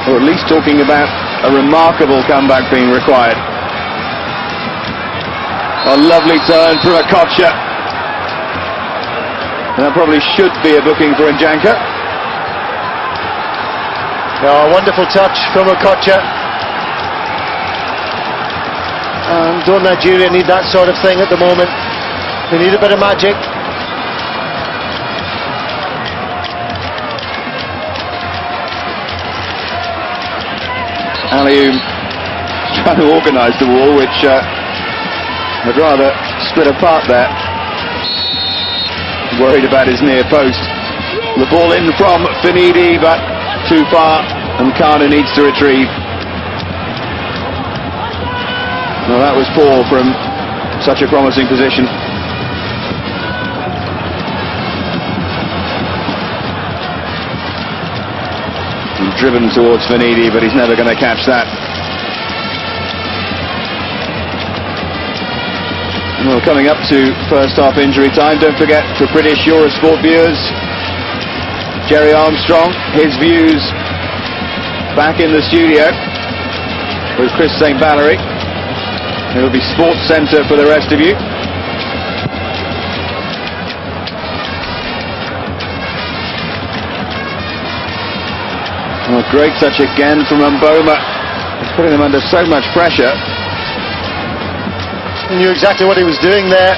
Or at least talking about a remarkable comeback being required. A lovely turn from Okocha. And that probably should be a booking for Njanka. A wonderful touch from Okocha. And don't Nigeria need that sort of thing at the moment? They need a bit of magic. Aliou trying to organise the wall, which would rather split apart there. Worried about his near post. The ball in from Finidi, but too far, and Kanu needs to retrieve. Well, that was poor from such a promising position. He's driven towards Finidi, but he's never going to catch that. Well, coming up to first half injury time, don't forget, for British Eurosport viewers, Jerry Armstrong, his views back in the studio with Chris St. Valerie. It will be Sports Centre for the rest of you. Well, great touch again from Mboma. He's putting them under so much pressure. He knew exactly what he was doing there.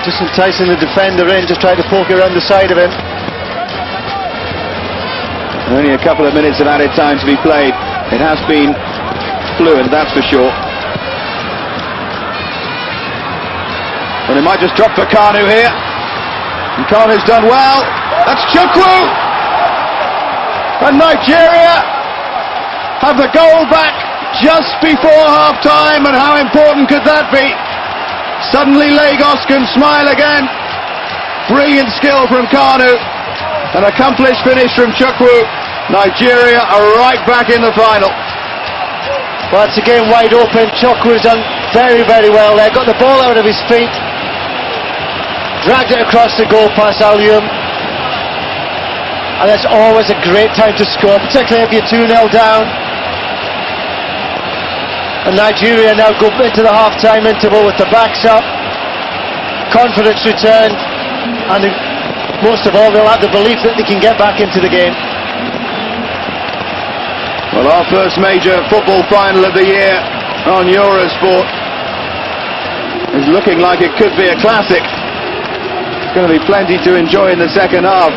Just enticing the defender in, just trying to poke around the side of him. Only a couple of minutes of added time to be played. It has been fluent, that's for sure. And it might just drop for Kanu here. And Kanu's done well. That's Chukwu! And Nigeria have the goal back just before half-time, and how important could that be? Suddenly Lagos can smile again. Brilliant skill from Kanu. An accomplished finish from Chukwu. Nigeria are right back in the final. Well, it's again wide open. Chukwu's done very, very well there. Got the ball out of his feet. Dragged it across the goal past Alium. And that's always a great time to score, particularly if you're 2-0 down. And Nigeria now go into the half-time interval with the backs up. Confidence returned. And most of all, they'll have the belief that they can get back into the game. Well, our first major football final of the year on Eurosport is looking like it could be a classic. going to be plenty to enjoy in the second half.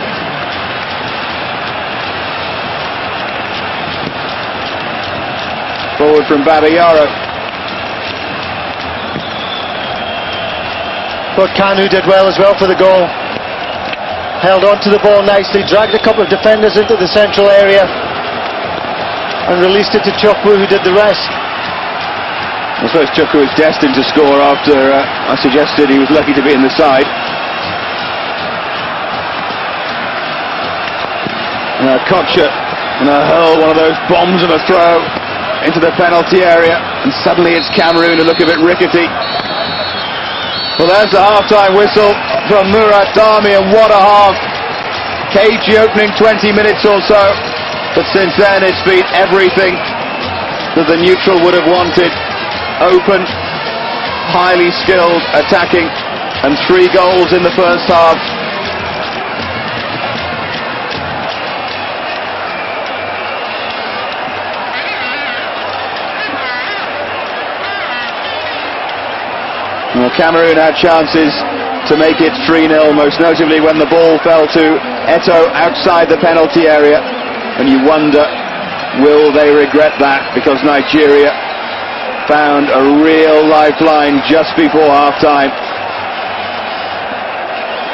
Forward from Babayaro. But Kanu did well as well for the goal. Held on to the ball nicely, dragged a couple of defenders into the central area and released it to Chukwu, who did the rest. I suppose Chukwu was destined to score after I suggested he was lucky to be in the side. Kocha hurl one of those bombs of a throw into the penalty area, and suddenly it's Cameroon, a look a bit rickety. Well, there's the half-time whistle from Murat Dami, and what a half. Cagey opening 20 minutes or so, but since then it's been everything that the neutral would have wanted. Open, highly skilled, attacking, and 3 goals in the first half. Well, Cameroon had chances to make it 3-0, most notably when the ball fell to Eto'o outside the penalty area, and you wonder, will they regret that? Because Nigeria found a real lifeline just before half-time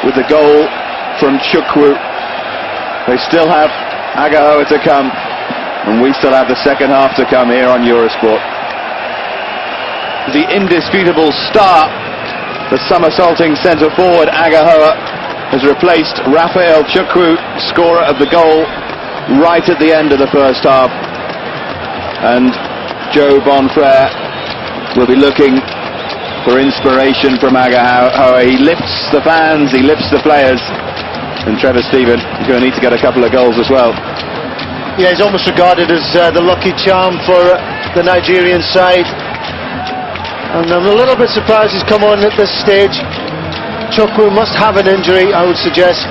with the goal from Chukwu. They still have Agahoa to come, and we still have the second half to come here on Eurosport. The indisputable star, the somersaulting centre-forward Agahoa, has replaced Raphael Chukwu, scorer of the goal, right at the end of the first half. And Joe Bonfrere will be looking for inspiration from Agahoa. He lifts the fans, he lifts the players, and Trevor Stephen is going to need to get a couple of goals as well. Yeah, he's almost regarded as the lucky charm for the Nigerian side. And I'm a little bit surprised he's come on at this stage. Chukwu must have an injury, I would suggest.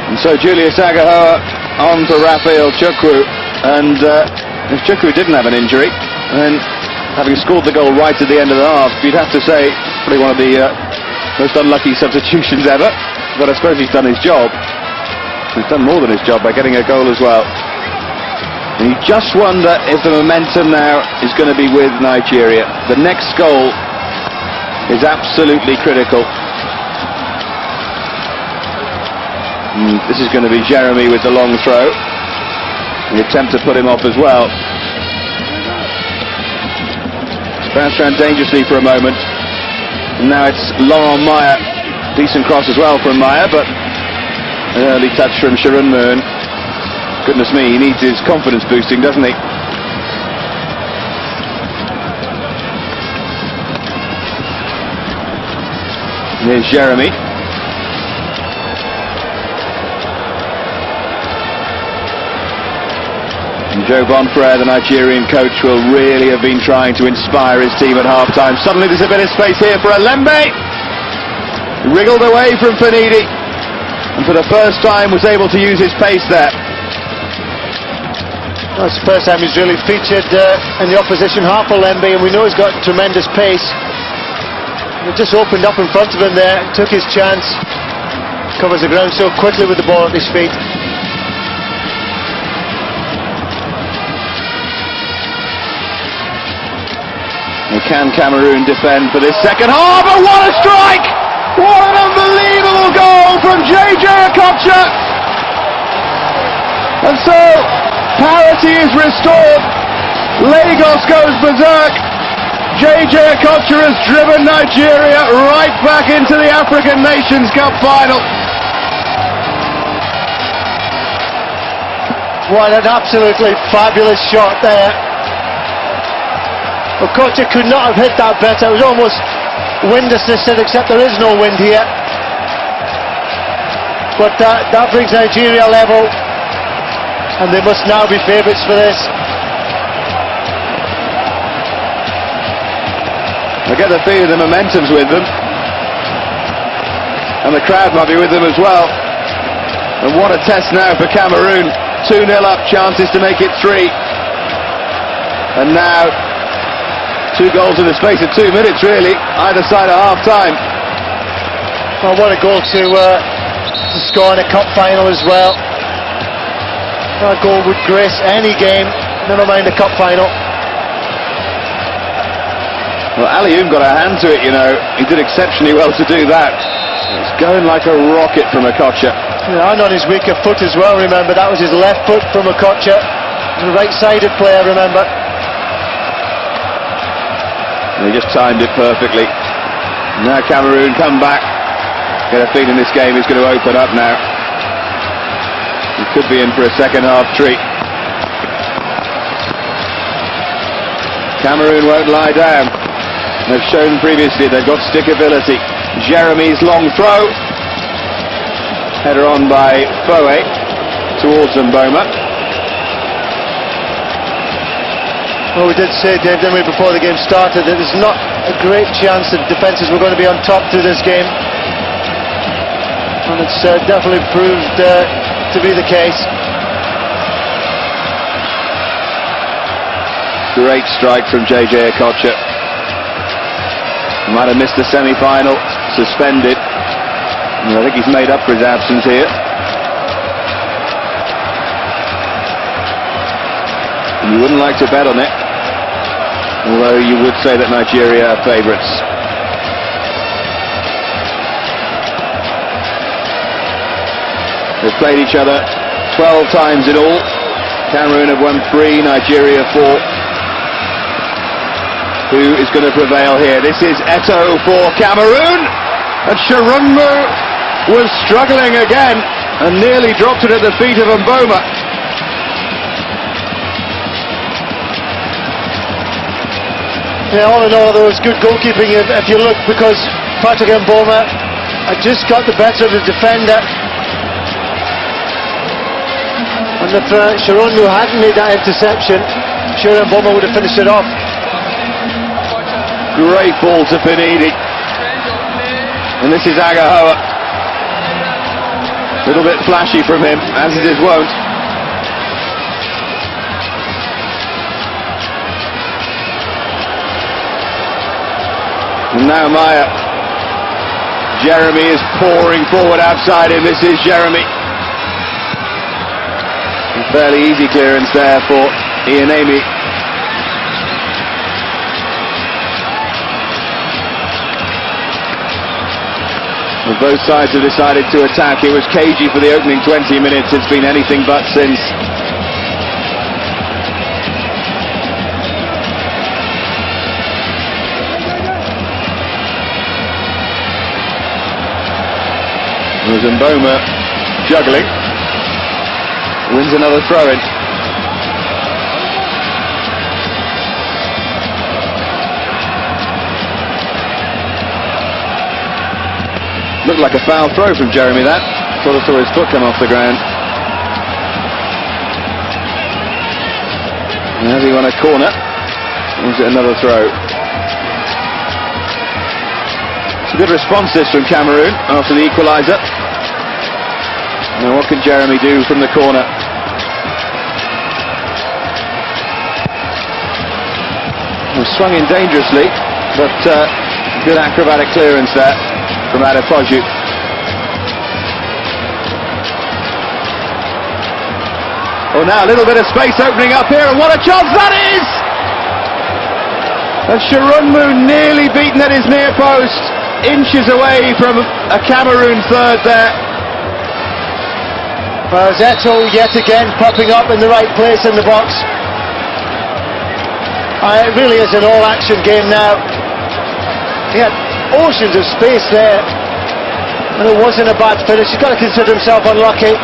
And so Julius Agahoa on for Raphael Chukwu. And if Chukwu didn't have an injury, then having scored the goal right at the end of the half, you'd have to say probably one of the most unlucky substitutions ever. But I suppose he's done his job. He's done more than his job by getting a goal as well. And you just wonder if the momentum now is going to be with Nigeria. The next goal is absolutely critical. And this is going to be Jeremy with the long throw. The attempt to put him off as well. Bounced around dangerously for a moment. And now it's Laurent Meyer. Decent cross as well from Meyer, but an early touch from Sharon Moon. Goodness me, he needs his confidence boosting, doesn't he? Here's Jeremy. And Joe Bonfrere, the Nigerian coach, will really have been trying to inspire his team at half-time. Suddenly there's a bit of space here for Alembe. Wriggled away from Finidi, and for the first time was able to use his pace there. Well, it's the first time he's really featured in the opposition half, Alembe, and we know he's got tremendous pace. It just opened up in front of him there, took his chance, covers the ground so quickly with the ball at his feet. And can Cameroon defend for this second half? But what a strike! What an unbelievable goal from JJ Okocha! And so parity is restored. Lagos goes berserk. JJ Okocha has driven Nigeria right back into the African Nations Cup final. What an absolutely fabulous shot there. Okocha could not have hit that better. It was almost wind assisted, except there is no wind here. But that brings Nigeria level, and they must now be favourites for this. I get the feeling the momentum's with them, and the crowd might be with them as well. And what a test now for Cameroon. 2-0 up, chances to make it 3. And now 2 goals in the space of 2 minutes, really, either side of half-time. Well, what a goal to score in a cup final as well. That goal would grace any game, never mind a cup final. Well, Alioum got a hand to it, you know. He did exceptionally well to do that. It's going like a rocket from Okocha. Yeah, and on his weaker foot as well, remember. That was his left foot from Okocha. The right-sided player, remember. And he just timed it perfectly. Now Cameroon come back. Get a feeling this game is going to open up now. He could be in for a second half treat. Cameroon won't lie down. They've shown previously they've got stickability. Jeremy's long throw. Header on by Foe towards Mboma. Well, we did say, Dave, didn't we, before the game started, that there's not a great chance that defences were going to be on top through this game. And it's definitely proved to be the case. Great strike from JJ Okocha. He might have missed the semi-final, suspended. And I think he's made up for his absence here. And you wouldn't like to bet on it, although you would say that Nigeria are favourites. They've played each other 12 times in all. Cameroon have won 3, Nigeria 4. Who is going to prevail here? This is Eto'o for Cameroon, and Shirunmu was struggling again and nearly dropped it at the feet of Mboma. Yeah, all in all, there was good goalkeeping if you look, because Patrick Mboma had just got the better of the defender, and if Shirunmu hadn't made that interception, sure Mboma would have finished it off. Great ball to Finidi. And this is Agahoa. A little bit flashy from him, as it is wont. And now Maya. Jeremy is pouring forward outside him. This is Jeremy. A fairly easy clearance there for Ianemi. Both sides have decided to attack. It was cagey for the opening 20 minutes. It's been anything but since. There's Mboma juggling. Wins another throw-in. Looked like a foul throw from Jeremy, that. Sort of saw his foot come off the ground. And has he won a corner? Or is it another throw? It's a good response this from Cameroon after the equaliser. Now what can Jeremy do from the corner? Well, swung in dangerously, but good acrobatic clearance there from Adepoju. Oh, now a little bit of space opening up here, and what a chance that is! And Shirunmu nearly beaten at his near post, inches away from a Cameroon third there. Well, Eto'o yet again popping up in the right place in the box. It really is an all-action game now. He had oceans of space there, and it wasn't a bad finish. He's got to consider himself unlucky,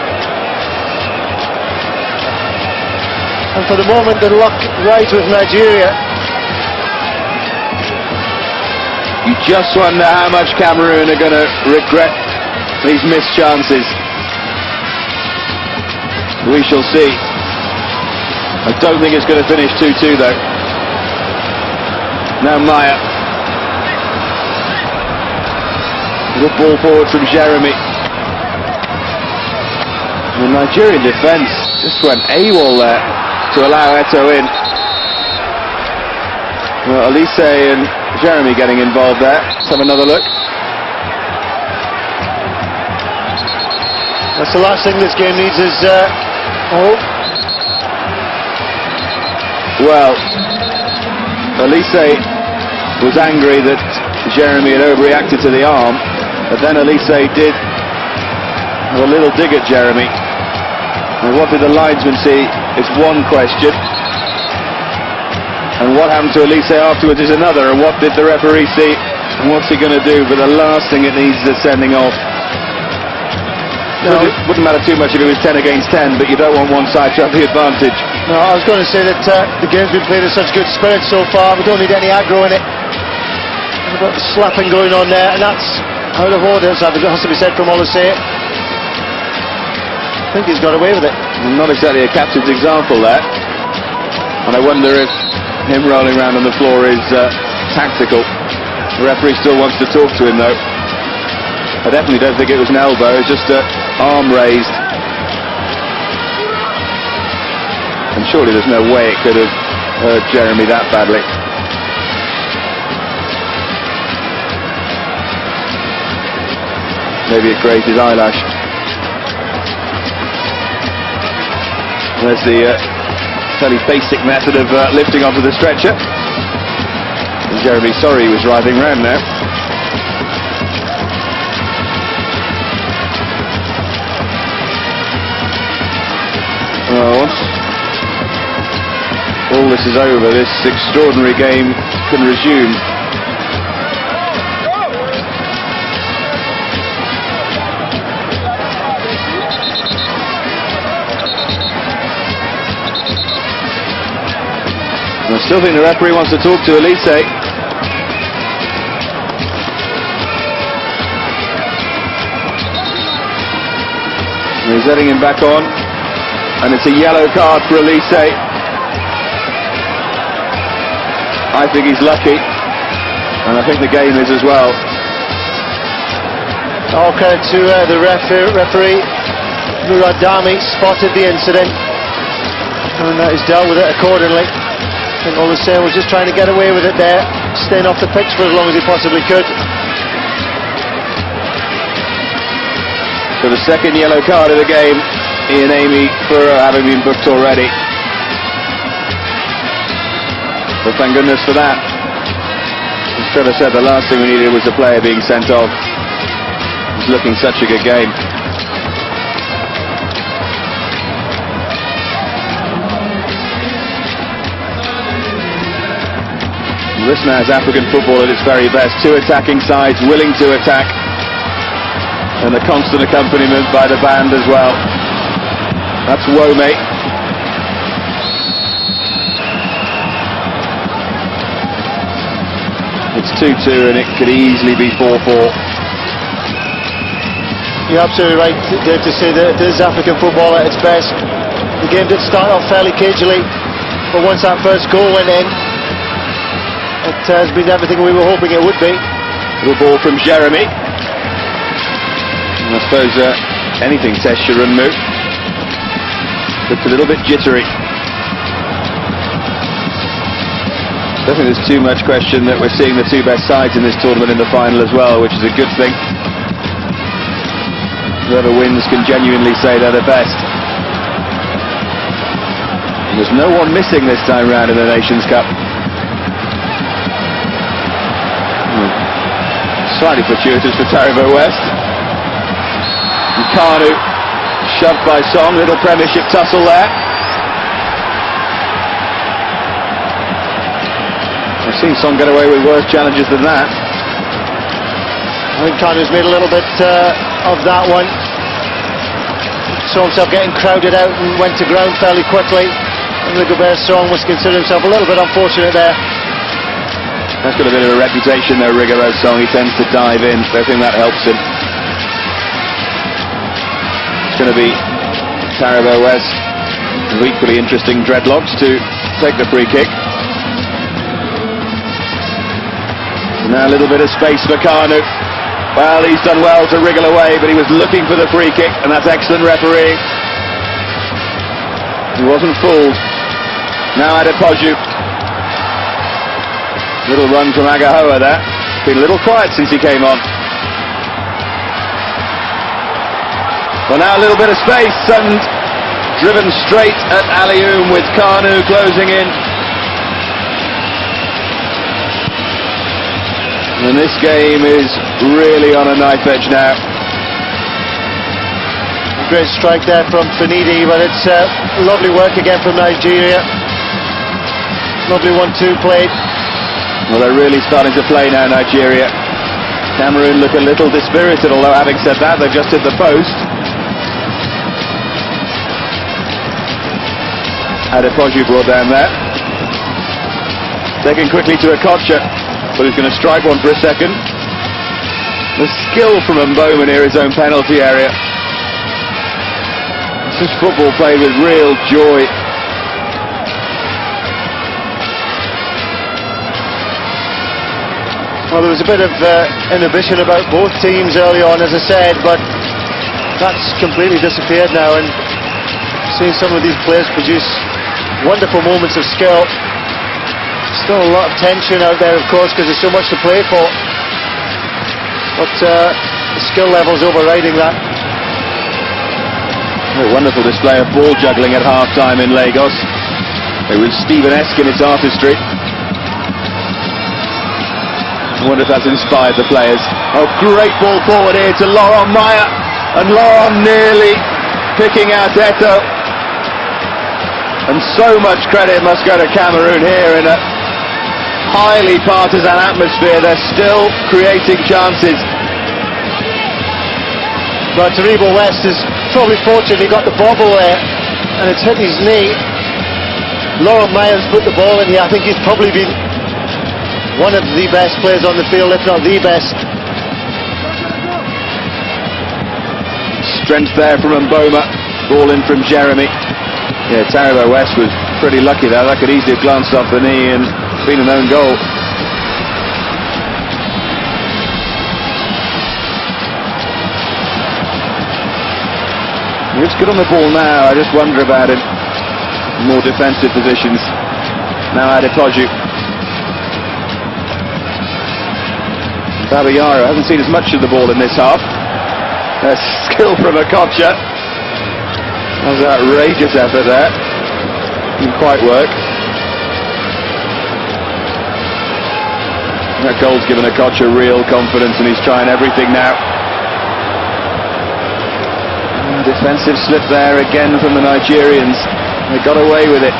and for the moment the luck rides with Nigeria. You just wonder how much Cameroon are going to regret these missed chances. We shall see. I don't think it's going to finish 2-2 though. Now Maya. Good ball forward from Jeremy. The Nigerian defence just went AWOL there to allow Eto'o in. Well, Elise and Jeremy getting involved there. Let's have another look. That's the last thing this game needs is Well, Elise was angry that Jeremy had overreacted to the arm, but then Elise did a little dig at Jeremy. And what did the linesman see is one question, and what happened to Elise afterwards is another, and what did the referee see, and what's he going to do? But the last thing it needs is sending off. No, it wouldn't matter too much if it was 10 against 10, but you don't want one side to have the advantage. No, I was going to say that the game's been played in such good spirit so far. We don't need any aggro in it. There's a bit of slapping going on there, and that's out of order, so it has to be said from Elise. I think he's got away with it. Not exactly a captain's example there. And I wonder if him rolling around on the floor is tactical. The referee still wants to talk to him though. I definitely don't think it was an elbow, it was just an arm raised. And surely there's no way it could have hurt Jeremy that badly. Maybe it grazed his eyelash. There's the fairly basic method of lifting onto the stretcher. And Jeremy's sorry he was writhing round now. Well, once all this is over, this extraordinary game can resume. I still think the referee wants to talk to Elise. He's letting him back on, and it's a yellow card for Elise. I think he's lucky, and I think the game is as well. All credit to the referee. Muradami spotted the incident, and he's dealt with it accordingly. I think Elise was just trying to get away with it there, staying off the pitch for as long as he possibly could. So the second yellow card of the game, Ian Amy for having been booked already. But thank goodness for that. As Trevor said, the last thing we needed was a player being sent off. It was looking such a good game. This now is African football at its very best. Two attacking sides willing to attack, and the constant accompaniment by the band as well. That's Wome. It's 2-2 and it could easily be 4-4. You're absolutely right, Dave, to say that it is African football at its best. The game did start off fairly cagily, but once that first goal went in, it has been everything we were hoping it would be. The ball from Jeremy. And I suppose anything tests your run move. It's a little bit jittery. I don't think there's too much question that we're seeing the two best sides in this tournament in the final as well, which is a good thing. Whoever wins can genuinely say they're the best. And there's no one missing this time round in the Nations Cup. Slightly fortuitous for Taribo West. Kanu shoved by Song, little Premiership tussle there. I've seen Song get away with worse challenges than that. I think Kanu's made a little bit of that one. Saw himself getting crowded out and went to ground fairly quickly. And Rigobert Song must consider himself a little bit unfortunate there. That's got a bit of a reputation though, Rigobert Song. He tends to dive in, so I think that helps him. It's going to be Taribo West with equally interesting dreadlocks to take the free kick. Now a little bit of space for Kanu. Well, he's done well to wriggle away, but he was looking for the free kick, and that's excellent refereeing. He wasn't fooled. Now Adepoju. Little run from Agahoa there. Been a little quiet since he came on. Well, now a little bit of space and driven straight at Alioum with Kanu closing in. And this game is really on a knife edge now. A great strike there from Finidi, but it's lovely work again from Nigeria. Lovely 1-2 played. Well, they're really starting to play now, Nigeria. Cameroon look a little dispirited, although having said that, they've just hit the post. Adepoju brought down there. Taken quickly to Okocha, but he's going to strike one for a second. The skill from Mboma near his own penalty area. This is football played with real joy. Well, there was a bit of inhibition about both teams early on, as I said, but that's completely disappeared now, and seeing some of these players produce wonderful moments of skill. Still a lot of tension out there, of course, because there's so much to play for, but the skill level's overriding that. A wonderful display of ball juggling at half-time in Lagos. It was Stephen-esque in its artistry. I wonder if that's inspired the players. Oh, great ball forward here to Laurent Maya, and Laurent nearly picking out Eto. And so much credit must go to Cameroon here in a highly partisan atmosphere. They're still creating chances. But Taribo West is probably fortunate he got the bobble there, and it's hit his knee. Laurent Maya's put the ball in here. I think he's probably been one of the best players on the field, if not the best. Strength there from Mboma. Ball in from Jeremy. Yeah, Taribo West was pretty lucky there. That could easily have glanced off the knee and been an own goal. It's good on the ball now. I just wonder about him. More defensive positions. Now Adepoju. Babayaro hasn't seen as much of the ball in this half. There's skill from Okocha. That was an outrageous effort there. Didn't quite work. That goal's given Okocha real confidence, and he's trying everything now. Defensive slip there again from the Nigerians. They got away with it.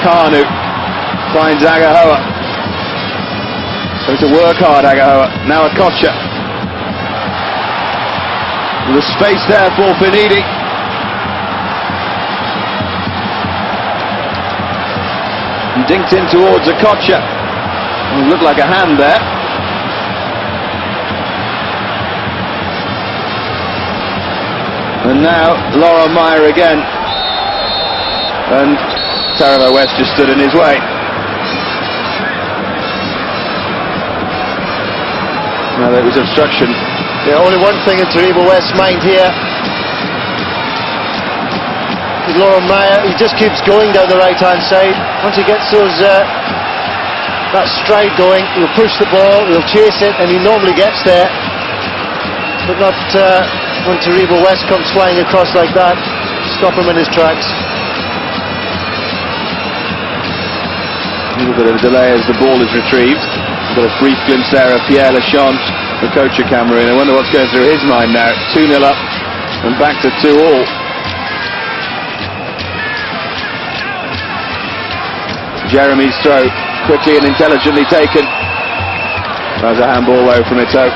Kanu finds Agahoa. So to work hard, Agahoa. Now Okocha. With a space there for Finidi. And dinked in towards Okocha. It looked like a hand there. And now Laurent Maya again, and Taribo West just stood in his way. Now there was obstruction. Yeah, only one thing in Taribo West's mind here is Laurent Maya. He just keeps going down the right-hand side. Once he gets those that stride going, he'll push the ball, he'll chase it, and he normally gets there, but not when Taribo West comes flying across like that. Stop him in his tracks. A little bit of a delay as the ball is retrieved. We've got a brief glimpse there of Pierre Lachante, the coach of Cameroon. I wonder what's going through his mind now. 2-0 up and back to 2-all. Jeremy's throw, quickly and intelligently taken. That was a handball though from Ito.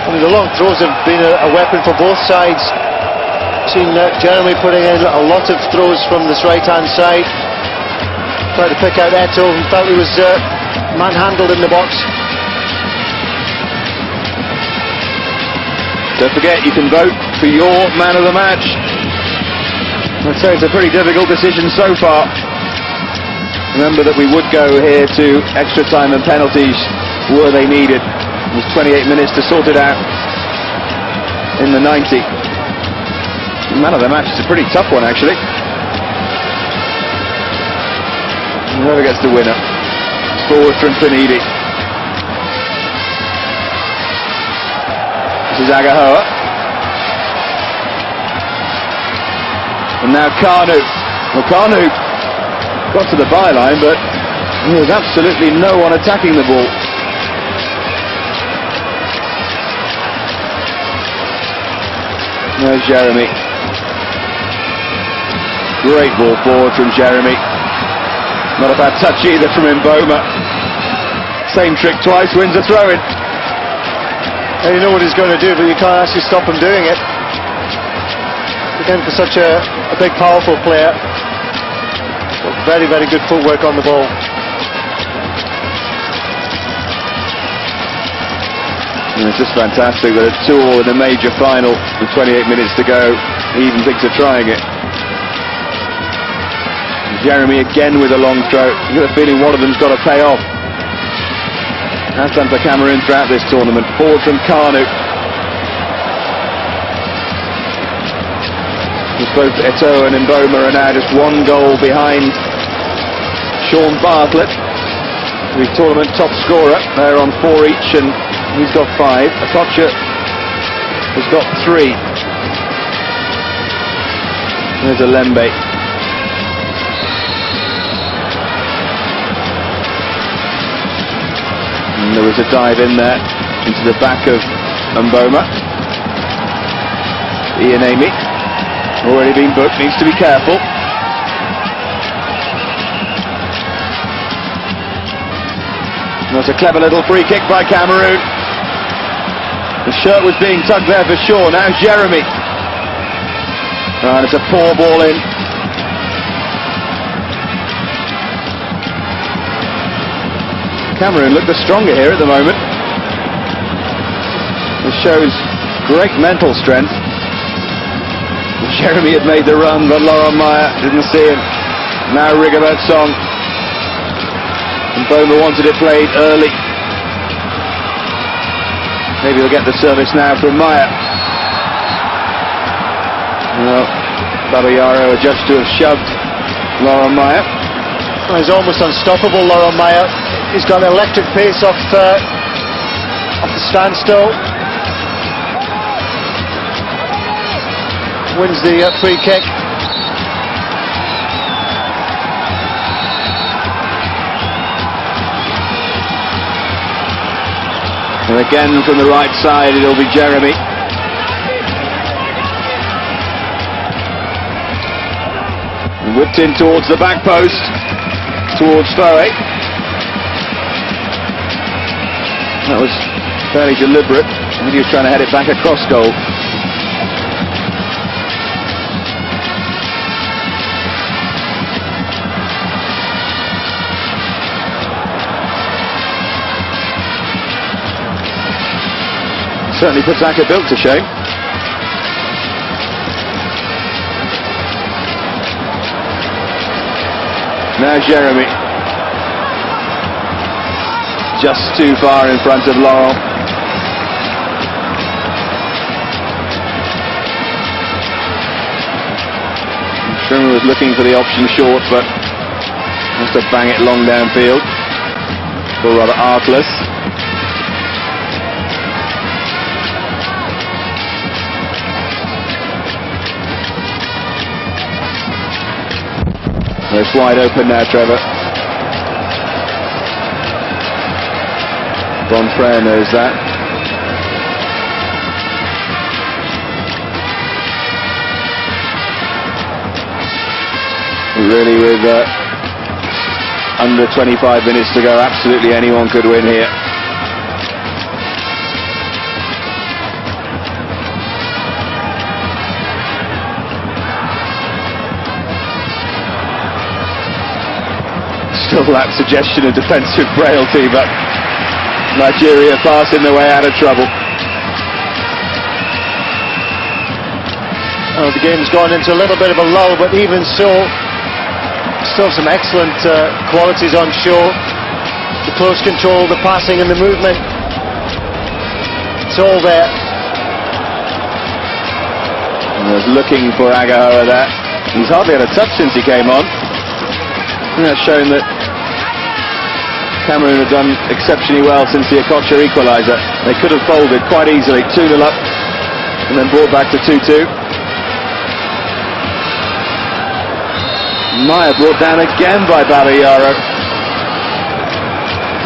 I mean, the long throws have been a weapon for both sides. Seen Jeremy putting in a lot of throws from this right-hand side. Tried to pick out Eto, who felt he was manhandled in the box. Don't forget, you can vote for your man of the match. I'd say it's a pretty difficult decision so far. Remember that we would go here to extra time and penalties were they needed. It was 28 minutes to sort it out in the 90. Man of the match is a pretty tough one, actually. Whoever gets the winner. Forward from Finidi. This is Agahoa. And now Kanu. Well, Kanu got to the byline, but there was absolutely no one attacking the ball. There's Jeremy. Great ball forward from Jeremy. Not a bad touch either from Mboma. Same trick twice, wins a throw-in. And you know what he's going to do, but you can't actually stop him doing it. Again, for such a big, powerful player. Very, very good footwork on the ball. And it's just fantastic that at 2-2 in a major final with 28 minutes to go, he even thinks of trying it. Jeremy again with a long throw. You get a feeling one of them's got to pay off. That's done for Cameroon throughout this tournament. Forward from Kanu. Both Eto'o and Mboma are now just one goal behind Sean Bartlett, the tournament top scorer. They're on 4 each and he's got 5. Akocha has got 3. There's Alembe. And there was a dive in there into the back of Mboma. Ian Amy, already been booked, needs to be careful. That's a clever little free kick by Cameroon. The shirt was being tugged there for sure. Now Jeremy. And it's a poor ball in. Cameroon look the stronger here at the moment. This shows great mental strength. Jeremy had made the run, but Laurent Meyer didn't see him. Now Rigobert Song. And Mboma wanted it played early. Maybe he'll get the service now from Meyer. Well, Babayaro adjudged to have shoved Laurent Meyer. Well, he's almost unstoppable, Laurent Meyer. He's got an electric pace off the standstill. Wins the free kick. And again from the right side it'll be Jeremy. And whipped in towards the back post, towards Foe. That was fairly deliberate. I think he was trying to head it back across goal. Certainly puts Akabil to shame. Now Jeremy. Just too far in front of Laurent. Sherman was looking for the option short, but wants to bang it long downfield. Or rather artless. It's wide open now, Trevor. Bonfrere knows that. Really, with under 25 minutes to go, absolutely anyone could win here. Still that suggestion of defensive frailty, but Nigeria passing their way out of trouble. The game's gone into a little bit of a lull, but even so, still some excellent qualities on show. The close control, the passing and the movement. It's all there. And I was looking for Agahoa there. He's hardly had a touch since he came on. I think that's showing that Cameroon have done exceptionally well since the Okocha equaliser. They could have folded quite easily, 2-0 up, and then brought back to 2-2. Maya brought down again by Babayaro.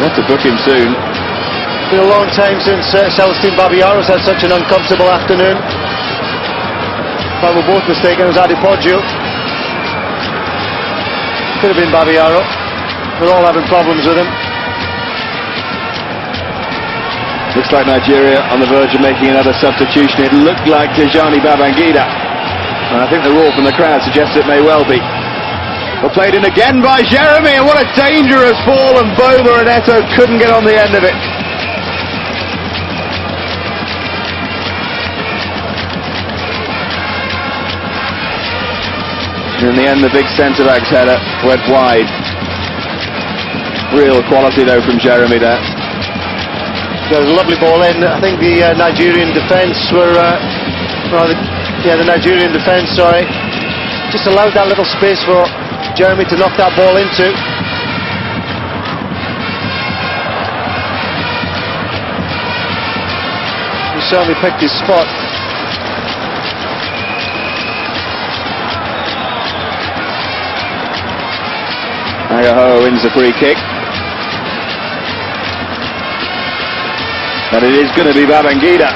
We'll have to book him soon. It's been a long time since Celestine Babayaro's had such an uncomfortable afternoon. If I were both mistaken, it was Adepoju. Could have been Babayaro. We're all having problems with him. Looks like Nigeria on the verge of making another substitution. It looked like Tijani Babangida, and I think the roar from the crowd suggests it may well be. Well, played in again by Jeremy, and what a dangerous ball, and Boma and Eto'o couldn't get on the end of it. In the end, the big centre-back's header went wide. Real quality, though, from Jeremy there. There was a lovely ball in. I think the Nigerian defence were... the Nigerian defence, sorry, just allowed that little space for Jeremy to knock that ball into. He certainly picked his spot. Agaho wins the free kick. But it is going to be Babangida.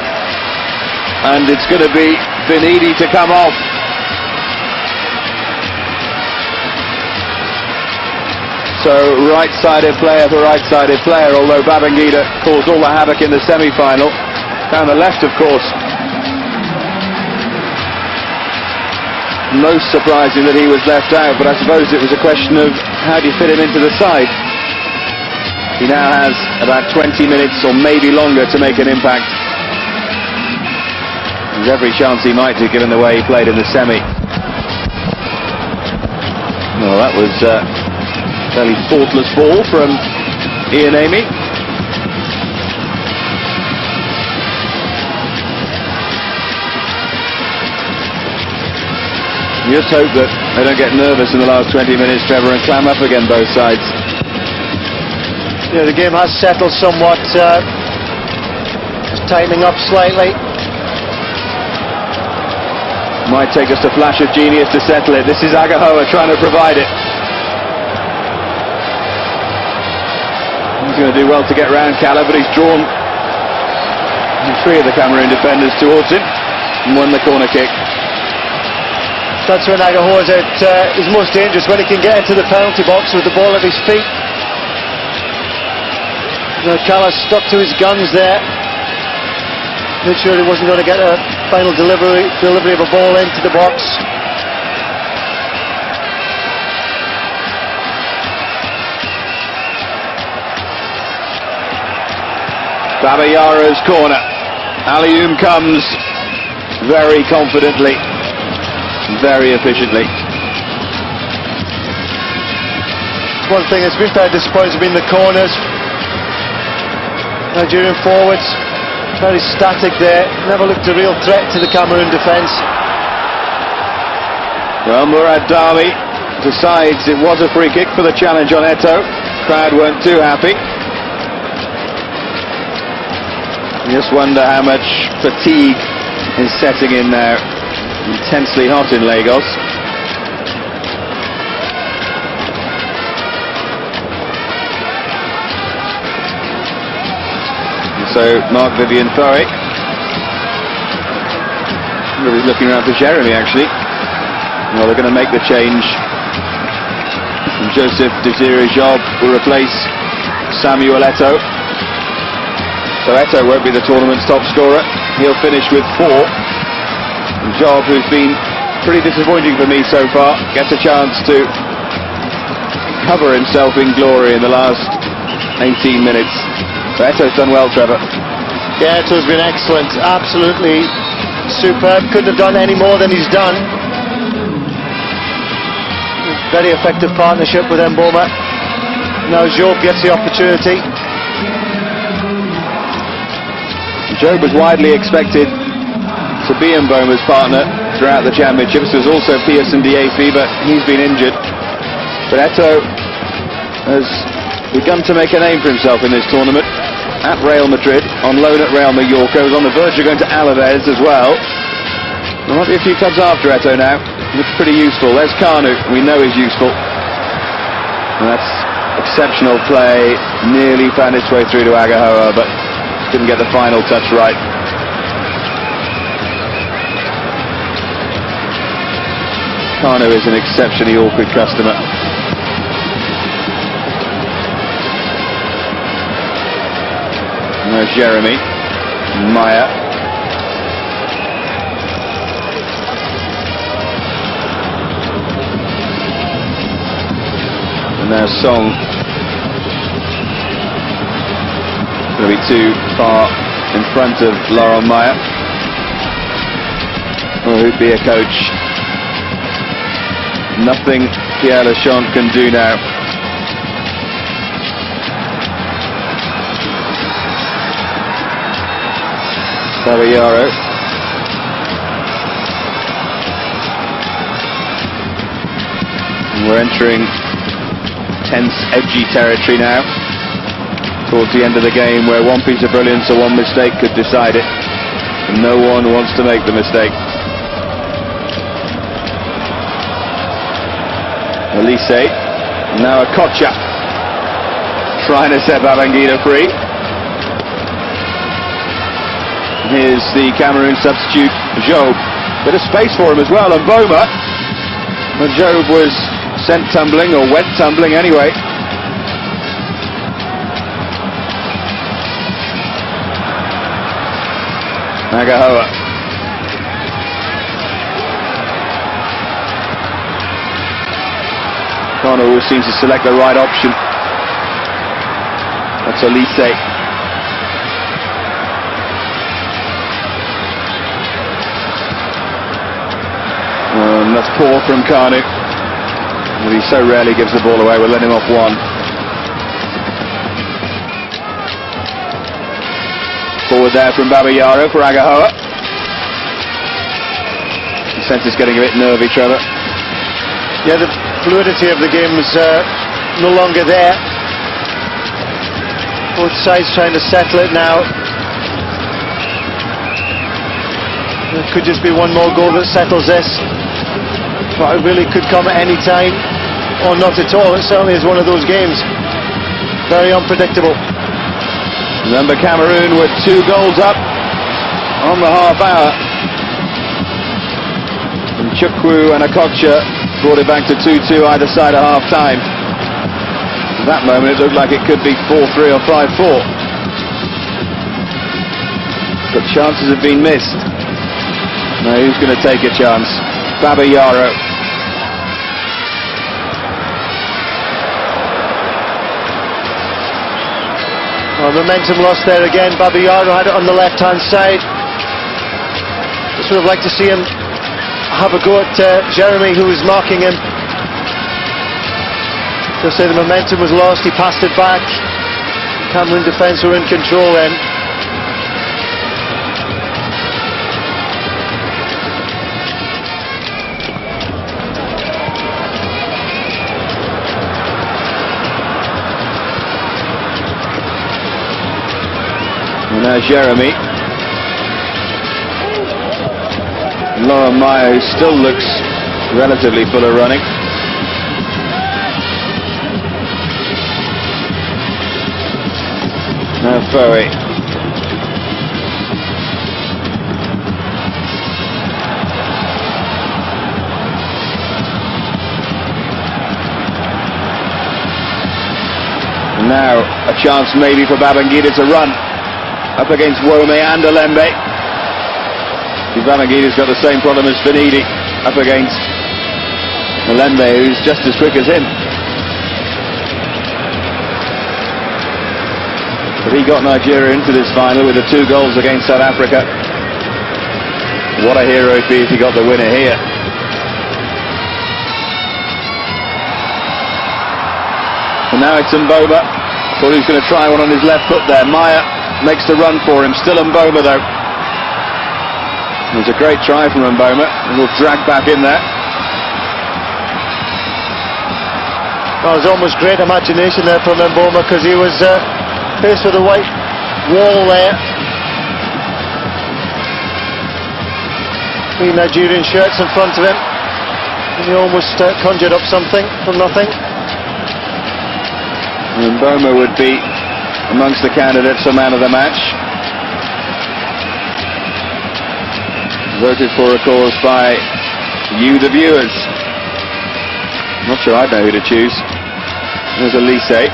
And it's going to be Benidi to come off. So right-sided player for right-sided player, although Babangida caused all the havoc in the semi-final. Down the left, of course. Most surprising that he was left out, but I suppose it was a question of how do you fit him into the side. He now has about 20 minutes or maybe longer to make an impact. There's every chance he might do, given the way he played in the semi. Well, that was a fairly thoughtless ball from Ian Amy. You just hope that they don't get nervous in the last 20 minutes, Trevor, and clam up again both sides. Yeah, the game has settled somewhat, just tightening up slightly. Might take just a flash of genius to settle it. This is Agahoa trying to provide it. He's going to do well to get round Kala, but he's drawn three of the Cameroon defenders towards him and won the corner kick. That's when Agahoa is at his most dangerous, when he can get into the penalty box with the ball at his feet. Kala stuck to his guns there. Made sure he wasn't going to get a final delivery of a ball into the box. Babayaro's corner. Alioum comes very confidently, very efficiently. One thing that's been very disappointing has been the corners. Nigerian forwards very static there, never looked a real threat to the Cameroon defence. Well, Murad Dami decides it was a free kick for the challenge on Eto'o. Crowd weren't too happy. You just wonder how much fatigue is setting in now. Intensely hot in Lagos. So Mark Vivian Thorick really looking around for Jeremy, actually. Well, they're going to make the change. And Joseph Desire Job will replace Samuel Eto'o. So Eto'o won't be the tournament's top scorer. He'll finish with 4. And Job, who's been pretty disappointing for me so far, gets a chance to cover himself in glory in the last 18 minutes. So Eto'o's done well, Trevor. Yeah, Eto'o's been excellent, absolutely superb. Couldn't have done any more than he's done. Very effective partnership with Mboma. Now Job gets the opportunity. Job was widely expected to be Mboma's partner throughout the championships. There was also Pearson Diafi, but he's been injured. But Eto'o has begun to make a name for himself in this tournament. At Real Madrid, on loan at Real Mallorca, was on the verge of going to Alaves as well. There might be a few clubs after Eto'o now. Looks pretty useful. There's Kanu, we know he's useful. And that's exceptional play. Nearly found its way through to Agahoa, but didn't get the final touch right. Kanu is an exceptionally awkward customer. And there's Jeremy, Maya. And there's Song. Going to be too far in front of Laurent Maya. Or who'd be a coach. Nothing Pierre Lachant can do now. Caballero. We're entering tense, edgy territory now. Towards the end of the game, where one piece of brilliance or one mistake could decide it. And no one wants to make the mistake. Elise. Now a Kocha. Trying to set Babangida free. Here's the Cameroon substitute, Job. Bit of space for him as well, and Boma. But Job was sent tumbling, or went tumbling anyway. Agahoa. Connor seems to select the right option. That's Elise. And that's poor from Kanu. But he so rarely gives the ball away, we'll let him off one. Forward there from Babayaro for Agahoa. The sense is getting a bit nervy, Trevor. Yeah, the fluidity of the game is no longer there. Both sides trying to settle it now. It could just be one more goal that settles this. But it really could come at any time, or not at all. It certainly is one of those games. Very unpredictable. Remember, Cameroon were 2 goals up on the half hour. And Chukwu and Akocha brought it back to 2-2 either side at half time. At that moment it looked like it could be 4-3 or 5-4. But chances have been missed. Now who's going to take a chance? Babayaro. Well, momentum lost there again. Babayaro had it on the left-hand side. Just would have liked to see him have a go at Jeremy, who was marking him. Just say the momentum was lost. He passed it back. Cameroon defence were in control then. And now Jeremy. Laurent Maya, who still looks relatively full of running. Now Foe. And now a chance maybe for Babangida to run. Up against Wome and Alembe. Babangida's got the same problem as Finidi. Up against Alembe, who's just as quick as him. But he got Nigeria into this final with the 2 goals against South Africa. What a hero he'd be if he got the winner here. And now it's Mboma. Thought he was going to try one on his left foot there. Maya makes the run for him. Still Mboma though. It was a great try from Mboma. And we'll drag back in there. Well, it was almost great imagination there from Mboma, because he was faced with a white wall there. 3 Nigerian shirts in front of him, and he almost conjured up something from nothing. Mboma would be amongst the candidates for man of the match. Voted for, of course, by you, the viewers. Not sure I'd know who to choose. There's Elise.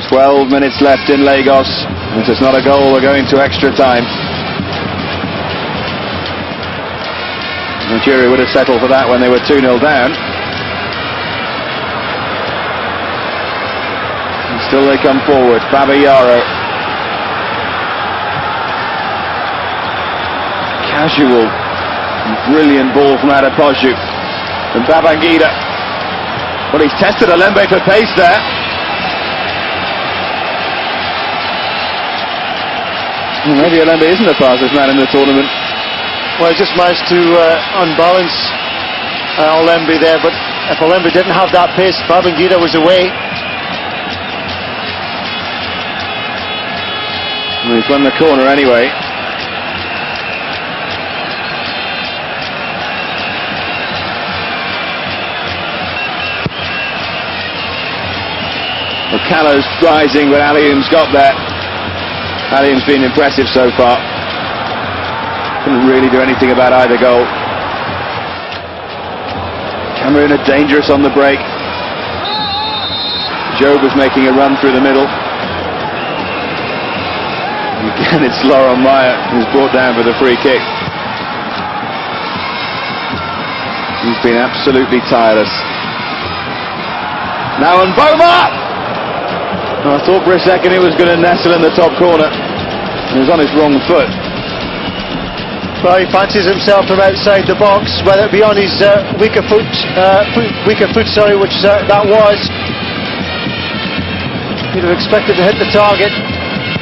12 minutes left in Lagos. If there's not a goal, we're going to extra time. Nigeria would have settled for that when they were 2-0 down. And still they come forward. Babayaro. Casual, brilliant ball from Adepoju. And Babangida. Well, he's tested Alembe for pace there. Well, maybe Alembe isn't the fastest man in the tournament. Well, he just managed to unbalance Alembe there, but if Alembe didn't have that pace, Babangida was away. Well, he's won the corner anyway. Well, Callow's rising, but Alioum's got there. Alioum's been impressive so far. Couldn't really do anything about either goal. Cameroon are dangerous on the break. Job was making a run through the middle. And again, it's Laurent Meyer who's brought down for the free kick. He's been absolutely tireless. Now Mboma! I thought for a second he was going to nestle in the top corner. He was on his wrong foot. Well, he fancies himself from outside the box, whether it be on his weaker foot, which that was. You'd have expected to hit the target.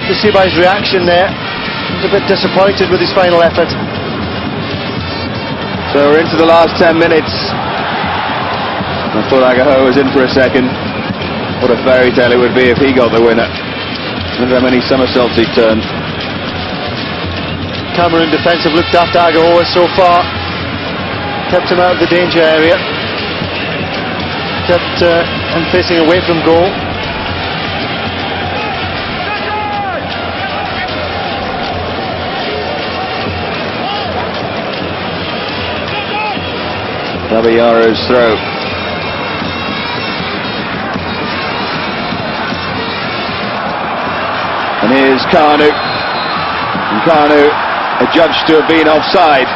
To see by his reaction there, he was a bit disappointed with his final effort. So we're into the last 10 minutes. I thought Agaho was in for a second. What a fairy tale it would be if he got the winner. Wonder how many somersaults he turned. Cameroon defence have looked after Agaho so far, kept him out of the danger area, kept him facing away from goal. Babayaro's throw. And here's Kanu. And Kanu adjudged to have been offside.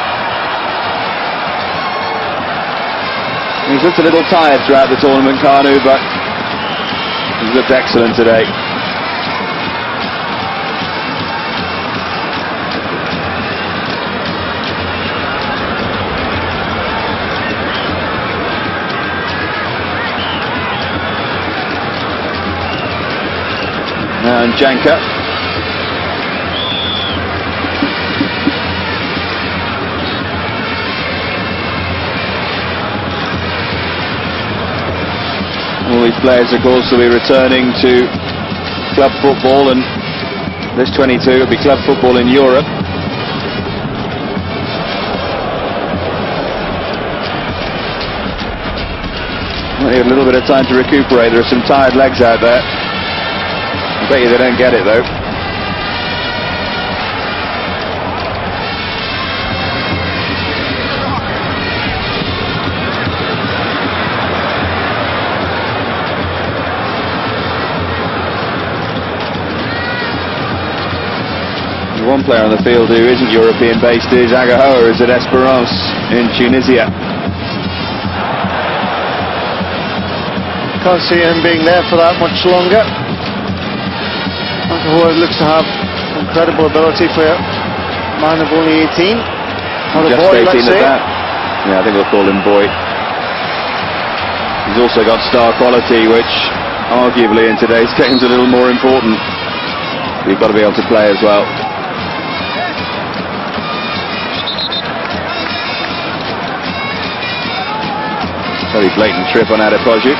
He's looked a little tired throughout the tournament, Kanu, but he's looked excellent today. Now Janka. All these players, of course, will be returning to club football, and this 22 will be club football in Europe. Well, you have a little bit of time to recuperate. There are some tired legs out there. I bet you they don't get it, though. One player on the field who isn't European based is Agaho, who's at Esperance in Tunisia. Can't see him being there for that much longer. Agaho looks to have incredible ability for a man of only 18. Or a Just boy, 18 let's say. at that. Yeah, I think we'll call him boy. He's also got star quality, which arguably in today's game is a little more important. You've got to be able to play as well. Very blatant trip on Adepoju.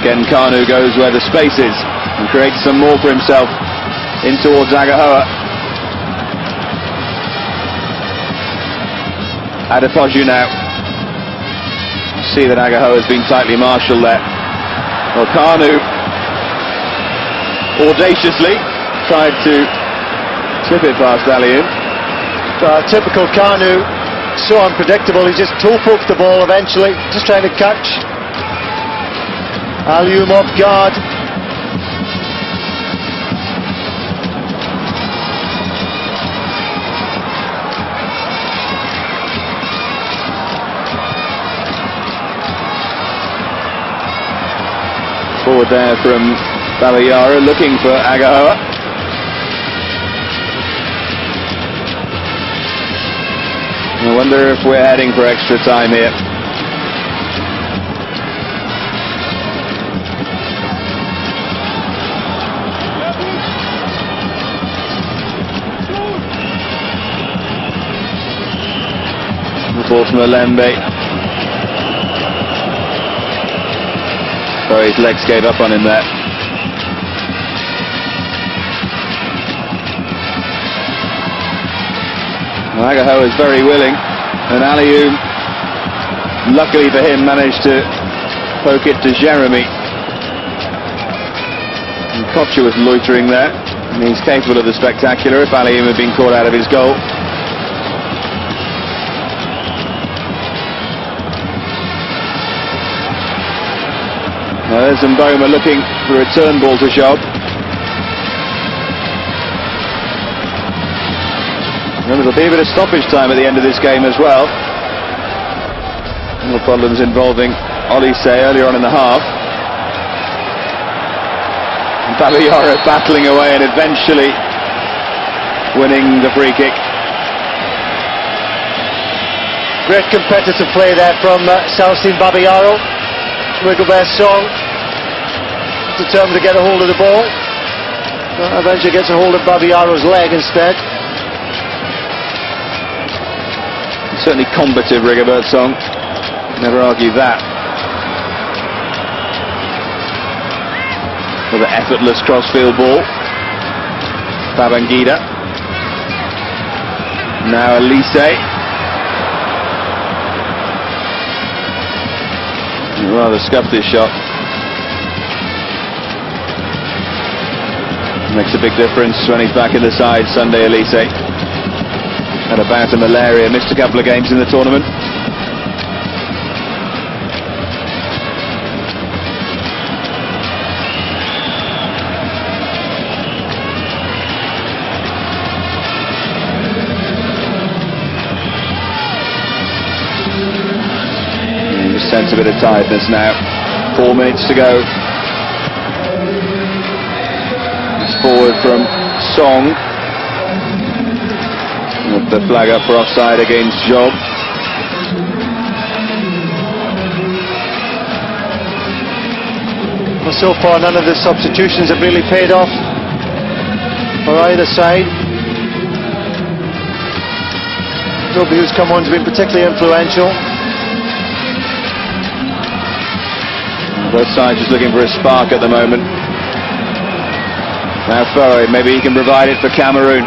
Again, Kanu goes where the space is and creates some more for himself in towards Agahoa. Adepoju now. See that Agahoa has been tightly marshalled there. Well, Kanu audaciously tried to slip it past Aliyu. Typical Kanu, so unpredictable. He just toe poked the ball eventually, just trying to catch Aliyu off guard. Forward there from Babayara, looking for Agahoa. I wonder if we're heading for extra time here. The ball from Alembe. Sorry, his legs gave up on him there. Agahoa is very willing, and Aliyu, luckily for him, managed to poke it to Jeremy. And Kocha was loitering there, and he's capable of the spectacular if Aliyu had been caught out of his goal. Now there's Mboma looking for a turn ball to Job. Remember, there'll be a bit of stoppage time at the end of this game as well. No problems involving Olise earlier on in the half. Babayara battling away and eventually winning the free kick. Great competitive play there from Celestine Babayaro. Rigobert's song, determined to get a hold of the ball. Eventually gets a hold of Babayaro's leg instead. Certainly combative, Rigobert song. Never argue that. For the effortless crossfield ball. Babangida. Now Elise. Rather scuffed this shot. Makes a big difference when he's back in the side. Sunday Elise had a bout of malaria, missed a couple of games in the tournament. Sense a bit of tiredness now. 4 minutes to go. It's forward from Song. With the flag up for offside against Job. Well, so far none of the substitutions have really paid off for either side. Nobody who's come on has been particularly influential. Both sides just looking for a spark at the moment. Now Furroy, maybe he can provide it for Cameroon.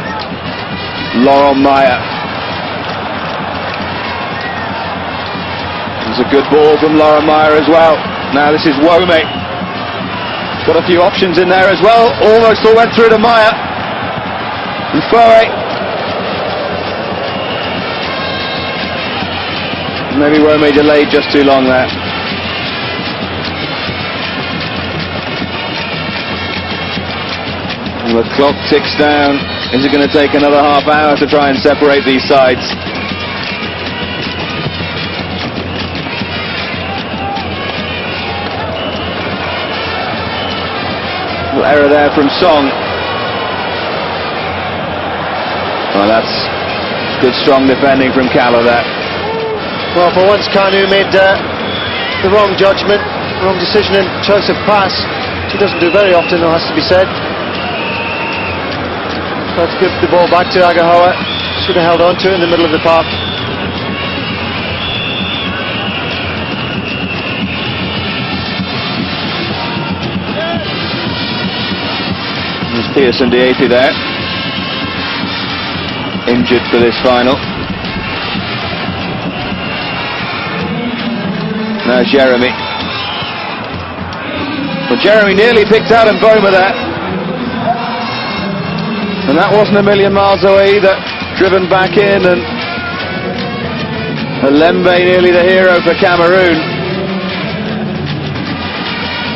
Laurent Meyer. There's a good ball from Laurent Meyer as well. Now this is Wome. Got a few options in there as well. Almost all went through to Meyer. And Furroy. Maybe Wome delayed just too long there. The clock ticks down. Is it going to take another half hour to try and separate these sides? Little error there from Song. Well, that's good strong defending from Kala there. Well, for once Kanu made the wrong judgment, wrong decision in choice of pass. She doesn't do very often, though, has to be said. Tried to give the ball back to Agahoa. Should have held on to it in the middle of the park. There's Pearson Diapi there, injured for this final. Now Jeremy. Well, Jeremy nearly picked out Mboma there. And that wasn't a million miles away either. Driven back in, and Lembe nearly the hero for Cameroon.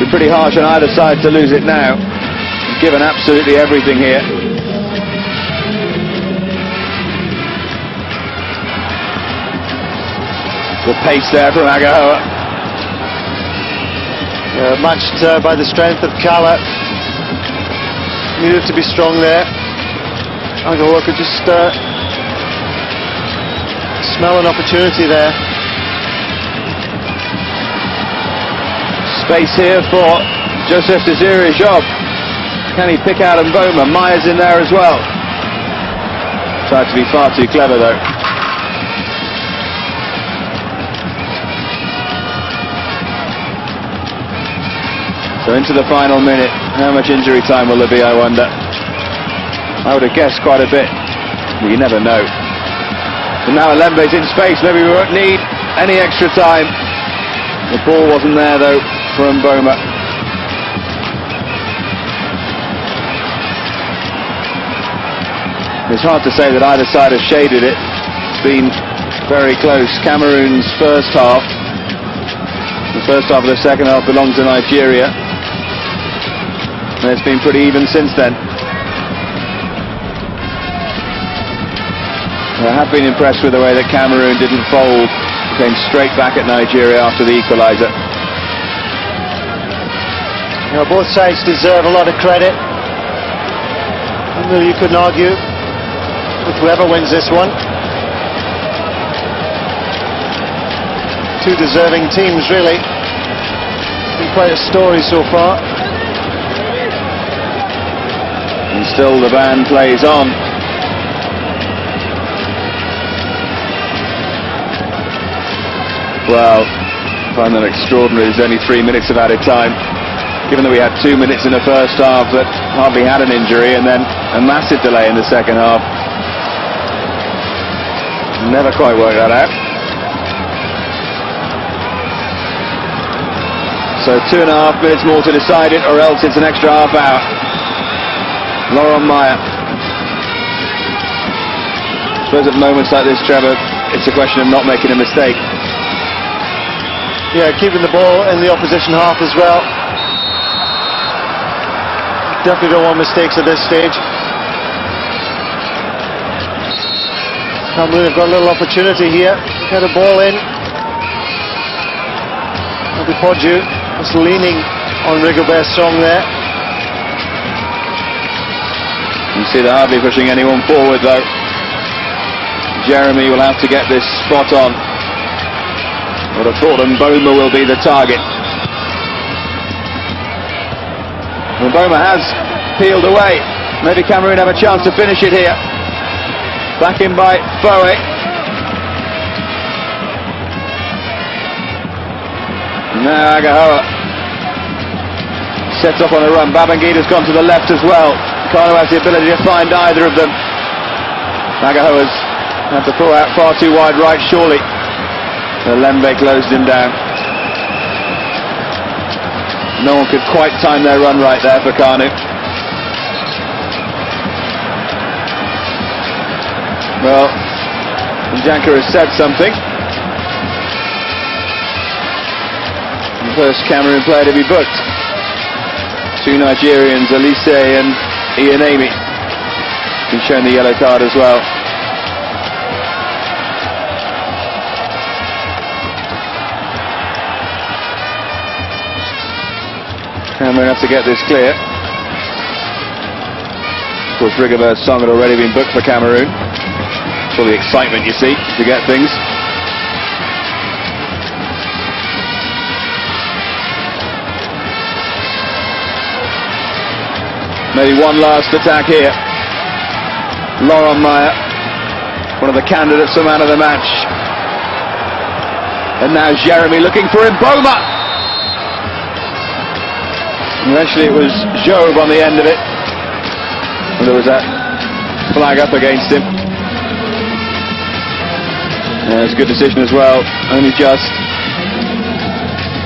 It'd be pretty harsh on either side to lose it now. He's given absolutely everything here. The pace there from Agahoa. Matched by the strength of Kala. Needed to be strong there. Agahoa could just smell an opportunity there. Space here for Joseph Desire Job. Can he pick out Mboma? Myers in there as well. Tried to be far too clever though. So into the final minute. How much injury time will there be, I wonder? I would have guessed quite a bit. Well, you never know. And now Lembe's in space. Maybe we won't need any extra time. The ball wasn't there though for Mboma. It's hard to say that either side has shaded it. It's been very close. Cameroon's first half. The first half of the second half belonged to Nigeria. And it's been pretty even since then. I have been impressed with the way that Cameroon didn't fold, came straight back at Nigeria after the equaliser. You know, both sides deserve a lot of credit. And really you couldn't argue with whoever wins this one. Two deserving teams really. It's been quite a story so far. And still the band plays on. Well, I find that extraordinary. There's only 3 minutes of added time. Given that we had 2 minutes in the first half that hardly had an injury, and then a massive delay in the second half. Never quite worked that out. So 2.5 minutes more to decide it, or else it's an extra half hour. Laurent Meyer. I suppose at moments like this, Trevor, it's a question of not making a mistake. Yeah, keeping the ball in the opposition half as well. Definitely don't want mistakes at this stage. Cameroon have got a little opportunity here. Get a ball in. Podju was leaning on Rigobert Song there. You see they're hardly pushing anyone forward though. Jeremy will have to get this spot on. I would have thought Mboma will be the target. Mboma has peeled away. Maybe Cameroon have a chance to finish it here. Back in by Boe. Now Agahoa sets off on a run. Babangida's gone to the left as well. Kano has the ability to find either of them. Agahoa's had to throw out far too wide right, surely. Lembe closed him down. No one could quite time their run right there for Kanu. Well, Njanka has said something. The first Cameroon player to be booked. Two Nigerians, Elise and Ian Amy, been shown the yellow card as well. Cameroon have to get this clear. Of course, Rigobert Song had already been booked for Cameroon. It's all the excitement you see to get things. Maybe one last attack here. Laurent Meyer, one of the candidates for man of the match. And now Jeremy looking for Mboma. Eventually it was Job on the end of it. And there was that flag up against him. Yeah, it's a good decision as well, only just.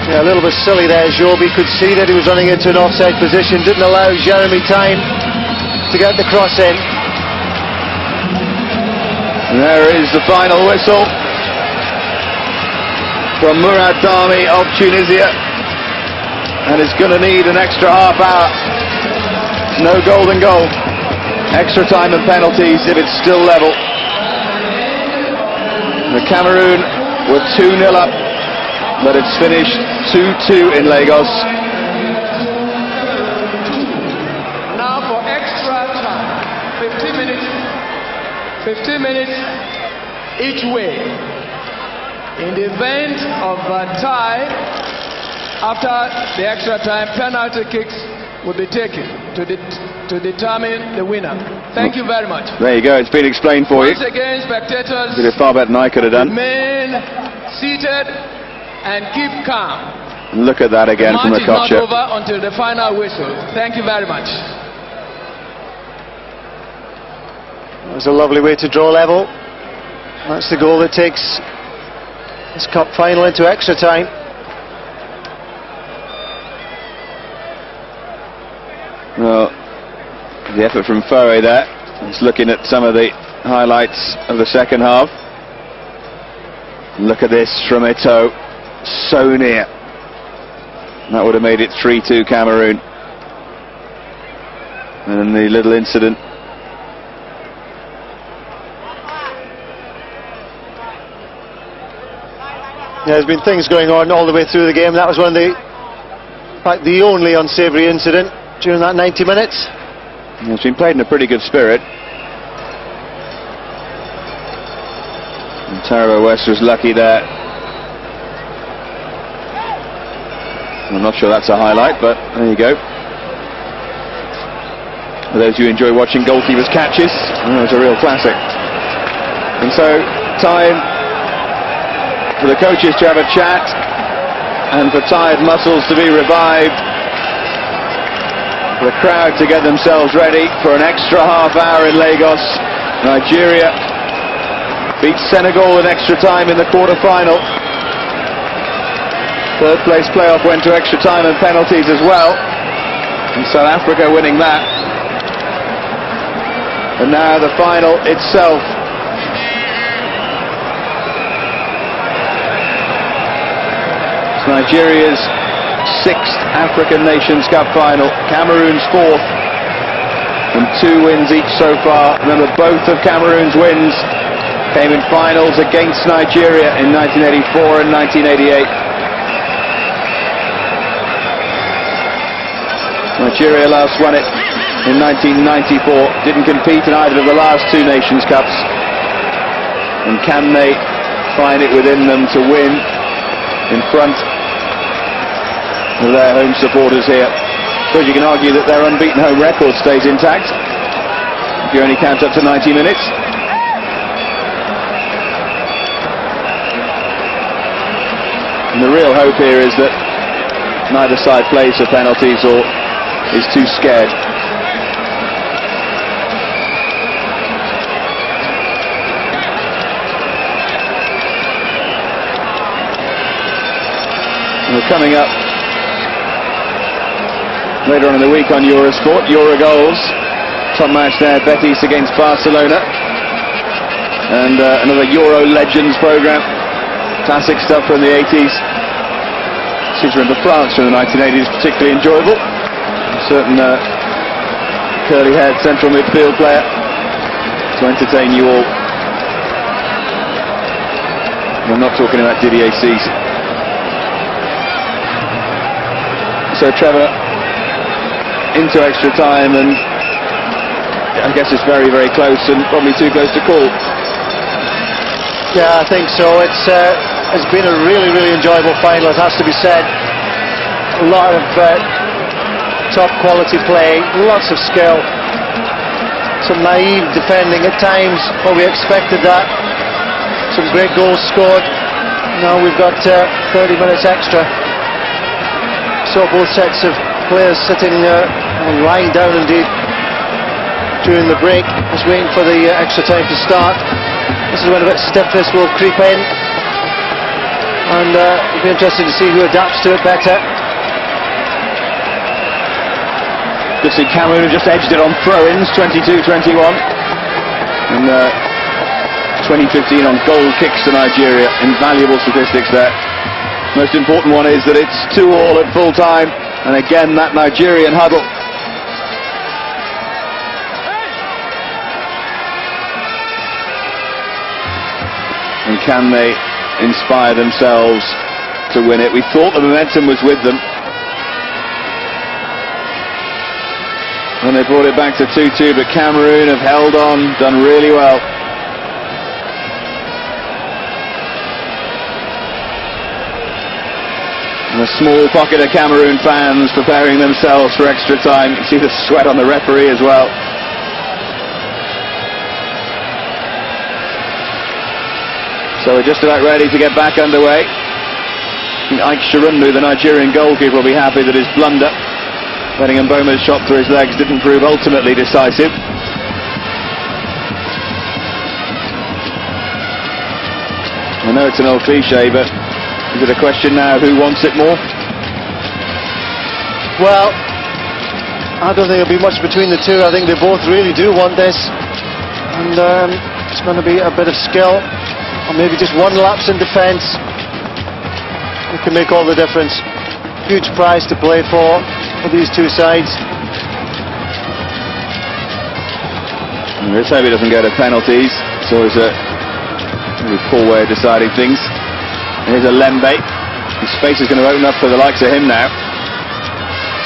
Yeah, a little bit silly there. Joby could see that he was running into an offside position, didn't allow Jeremy time to get the cross in. And there is the final whistle from Murad Dami of Tunisia, and it's going to need an extra half hour. No golden goal, extra time and penalties if it's still level. The Cameroon were 2-0 up, but it's finished 2-2 in Lagos. Now for extra time, 15 minutes. 15 minutes each way. In the event of a tie, after the extra time, penalty kicks will be taken to determine the winner. Thank you very much. There you go, it's been explained for Once you. again, spectators, You did it far better than I could have done. remain seated and keep calm. Look at that again from The match is Okocha. not over until the final whistle. Thank you very much. It was a lovely way to draw level. That's the goal that takes this cup final into extra time. Well, the effort from Foe there. He's looking at some of the highlights of the second half. Look at this from Eto'o. So near. That would have made it 3-2 Cameroon. And then the little incident. Yeah, there's been things going on all the way through the game. That was one of the, in fact, the only unsavoury incident during that 90 minutes. It's been played in a pretty good spirit. And Tara West was lucky there. I'm not sure that's a highlight, but there you go. For those of you who enjoy watching goalkeepers' catches, it's a real classic. And so, time for the coaches to have a chat and for tired muscles to be revived, for the crowd to get themselves ready for an extra half hour in Lagos. Nigeria beat Senegal in extra time in the quarter-final. Third place playoff went to extra time and penalties as well, and South Africa winning that. And now the final itself. It's Nigeria's 6th African Nations Cup final, Cameroon's 4th, and 2 wins each so far. Remember, both of Cameroon's wins came in finals against Nigeria in 1984 and 1988. Nigeria last won it in 1994, didn't compete in either of the last 2 Nations Cups. And can they find it within them to win in front of their home supporters here? I suppose you can argue that their unbeaten home record stays intact if you only count up to 90 minutes. And the real hope here is that neither side plays for penalties or is too scared. We're coming up later on in the week on Eurosport. Eurogoals, top match there, Betis against Barcelona, and another Euro Legends program, classic stuff from the 80s. Seems to remember France from the 1980s, particularly enjoyable. A certain curly-haired central midfield player to entertain you all. I'm not talking about Didier Cisse. So Trevor, into extra time, and I guess it's very, very close, and probably too close to call. Yeah, I think so. It's been a really, really enjoyable final, it has to be said. A lot of top quality play, lots of skill. some naive defending at times, but we expected that. Some great goals scored. Now we've got 30 minutes extra. So both sets of players sitting and lying down indeed during the break, just waiting for the extra time to start. This is when a bit of stiffness will creep in, and it'll be interesting to see who adapts to it better. Just see Cameroon have just edged it on throw-ins, 22-21, and 2015 on goal kicks to Nigeria. Invaluable statistics there. Most important one is that it's 2-2 at full time, and again that Nigerian huddle. And can they inspire themselves to win it? We thought the momentum was with them, and they brought it back to 2-2, but Cameroon have held on, done really well. And a small pocket of Cameroon fans preparing themselves for extra time. You can see the sweat on the referee as well. So we're just about ready to get back underway. I think Ike Shirundu, the Nigerian goalkeeper, will be happy that his blunder, letting Mboma's shot through his legs, didn't prove ultimately decisive. I know it's an old cliche, but is it a question now of who wants it more? Well, I don't think there'll be much between the two. I think they both really do want this, and it's going to be a bit of skill, or maybe just one lapse in defence. It can make all the difference. Huge prize to play for these two sides. Let's hope he doesn't go to penalties. It's always a really poor way of deciding things. Here's a Lembe. His space is going to open up for the likes of him now.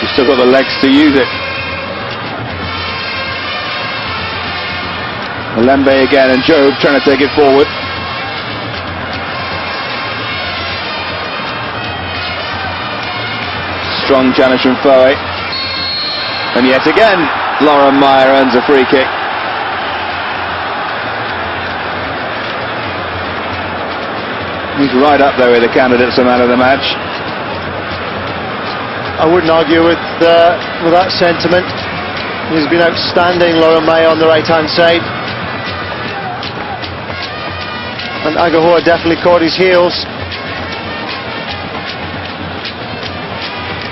He's still got the legs to use it. Lembe again, and Job trying to take it forward. Strong challenge from Foe. And yet again, Lauren Meyer earns a free kick. He's right up there with the candidates for man of the match. I wouldn't argue with that sentiment. He's been outstanding, Lauren Meyer, on the right-hand side. And Agahoa definitely caught his heels.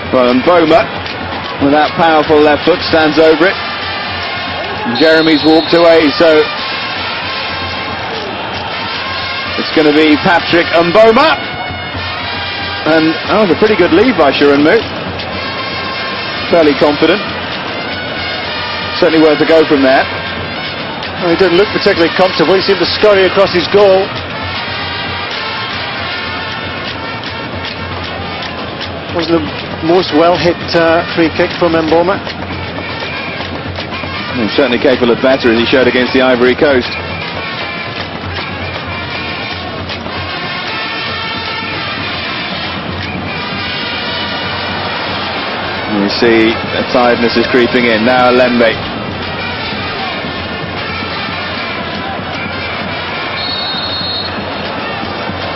Well, and Boma, with that powerful left foot, stands over it. And Jeremy's walked away, so it's going to be Patrick Mboma. And that was a pretty good lead by Shirunmu. Fairly confident. Certainly worth a go from there. Well, he didn't look particularly comfortable. He seemed to scurry across his goal. Wasn't the most well-hit free kick from Mboma. He's certainly capable of better, as he showed against the Ivory Coast. And you see the tiredness is creeping in. Now Lembe.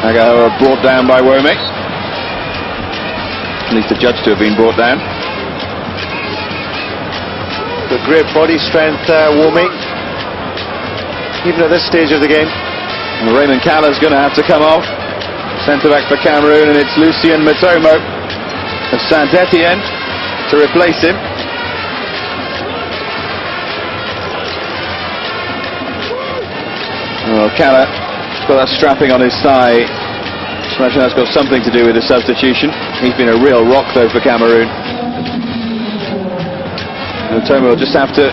Agahoa brought down by Wome. At least adjudged to have been brought down. But great body strength, Wome, even at this stage of the game. And Raymond Caller's going to have to come off. Centre back for Cameroon, and it's Lucien Matomo of Saint-Etienne to replace him. Well, Caller got that strapping on his thigh. I imagine that's got something to do with the substitution. He's been a real rock though for Cameroon. And Tomo will just have to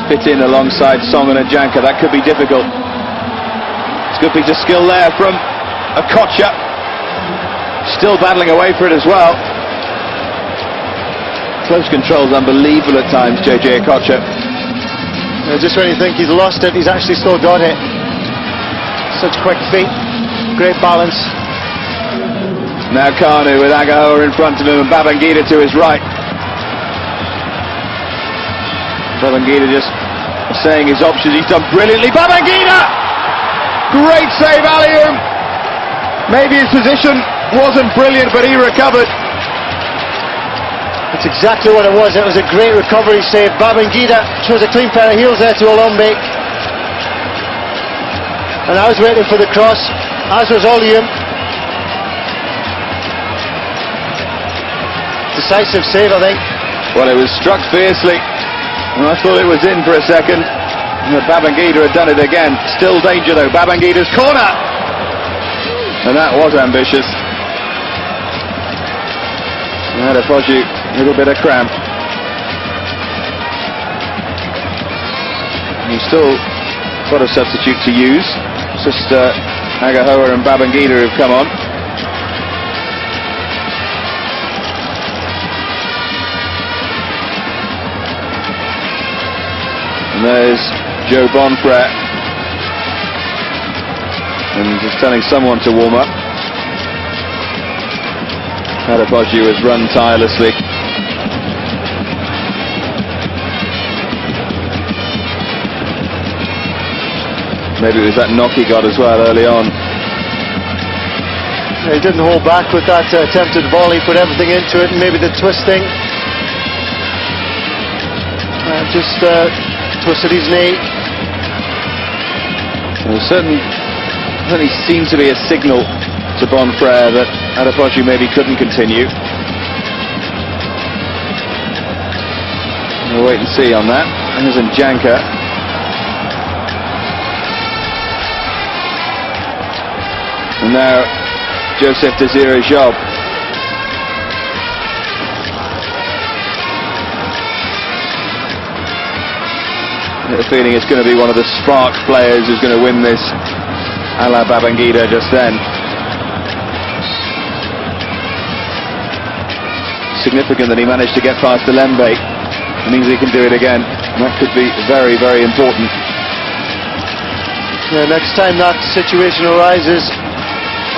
fit in alongside Song and Ajanka. That could be difficult. It's a good piece of skill there from Okocha. Still battling away for it as well. Close control's unbelievable at times, JJ Okocha. Just when you think he's lost it, he's actually still got it. Such quick feet. Great balance. Now Kanu with Agahoa in front of him and Babangida to his right. Babangida just saying his options. He's done brilliantly. Babangida! Great save, alley-oop. Maybe his position wasn't brilliant, but he recovered. That's exactly what it was. It was a great recovery save. Babangida shows a clean pair of heels there to Olombe. And I was waiting for the cross, as was Olium. Decisive save, I think. Well, it was struck fiercely, and I thought it was in for a second. But Babangida had done it again. Still danger though. Babangida's corner, and that was ambitious. Had a little bit of cramp. He's still got a substitute to use. It's just Agahoa and Babangida have come on. And there's Joe Bonfret, and just telling someone to warm up. Adepoju has run tirelessly. Maybe it was that knock he got as well early on. He didn't hold back with that attempted volley, put everything into it, and maybe the twisting. Just twisted his knee. There certainly seemed to be a signal to Bonfrere that Adepoju maybe couldn't continue. We'll wait and see on that. There's Njanka. And now Joseph Desire Job. I have a feeling it's going to be one of the spark players who's going to win this, a la Babangida just then. Significant that he managed to get past Olembe. It means he can do it again. And that could be very, very important. Yeah, next time that situation arises,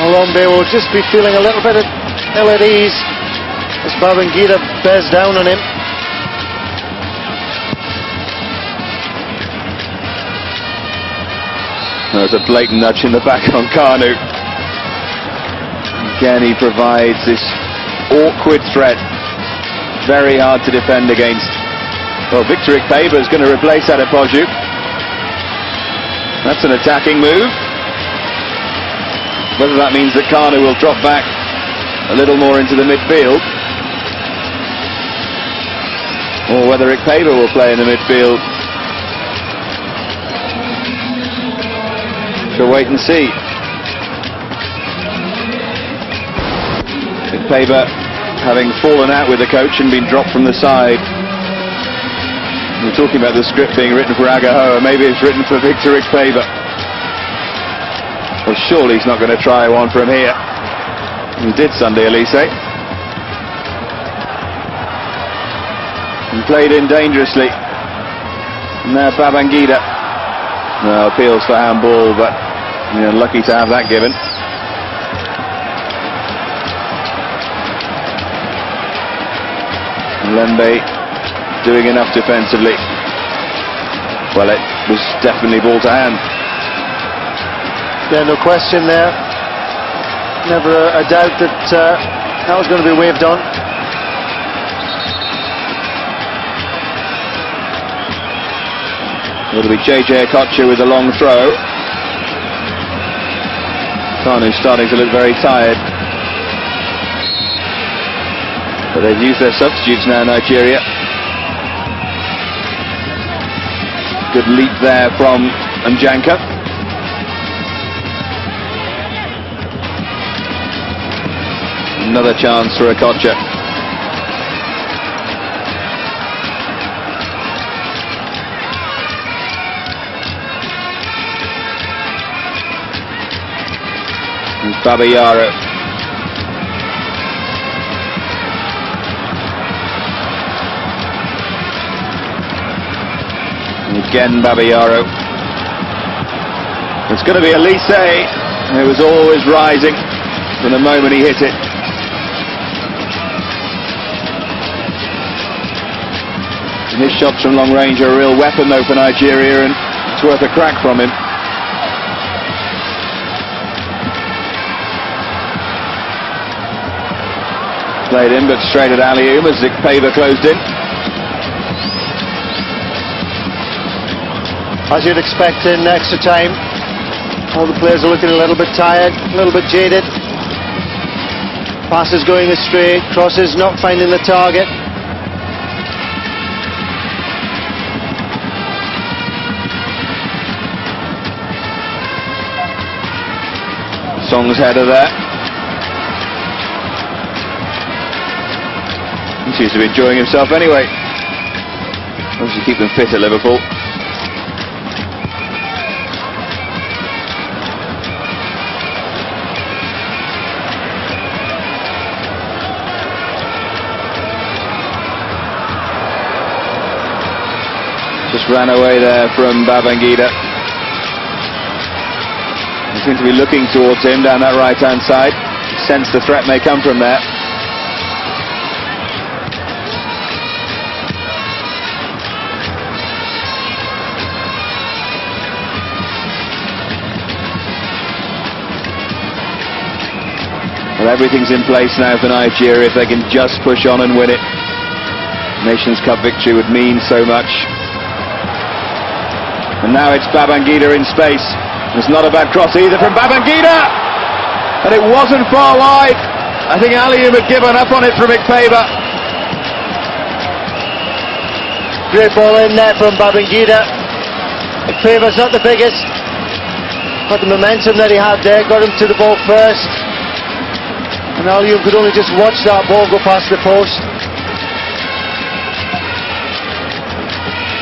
Olembe will just be feeling a little bit ill at ease as Babangida bears down on him. There's a blatant nudge in the back on Kanu. Again, he provides this awkward threat. Very hard to defend against. Well, Victor Ikpeba is going to replace Adepoju. That's an attacking move. Whether that means that Kanu will drop back a little more into the midfield, or whether Ikpeba will play in the midfield, we'll wait and see. Ikpeba having fallen out with the coach and been dropped from the side. We're talking about the script being written for Agahoa. Maybe it's written for Victor Ikpeba. Well, surely he's not going to try one from here. He did Sunday, Elise. And played in dangerously. And now Babangida. No, appeals for handball, but lucky to have that given. Lembe doing enough defensively. Well, it was definitely ball to hand. Yeah, no question there. Never a doubt that that was going to be waved on. It'll be JJ Okocha with a long throw. Kanu's starting to look very tired. But they've used their substitutes now, Nigeria. Good leap there from Njanka. Another chance for Okocha. And Babayaro. Again, Babayaro. It's going to be Elise. It was always rising from the moment he hit it. His shots from long range are a real weapon though for Nigeria, and it's worth a crack from him. Played in, but straight at alley-oop as Ikpeba closed in. As you'd expect in extra time, all the players are looking a little bit tired, a little bit jaded. Passes going astray, crosses not finding the target. Song's header there. He seems to be enjoying himself anyway. Obviously keep them fit at Liverpool. Just ran away there from Babangida. They seem to be looking towards him down that right-hand side. Sense the threat may come from there. Well, everything's in place now for Nigeria if they can just push on and win it. Nations Cup victory would mean so much. And now it's Babangida in space. It's not a bad cross either from Babangida! And it wasn't far wide. I think Alium had given up on it from Ikpeba. Great ball in there from Babangida. Ikpeba's not the biggest, but the momentum that he had there got him to the ball first. And Alium could only just watch that ball go past the post.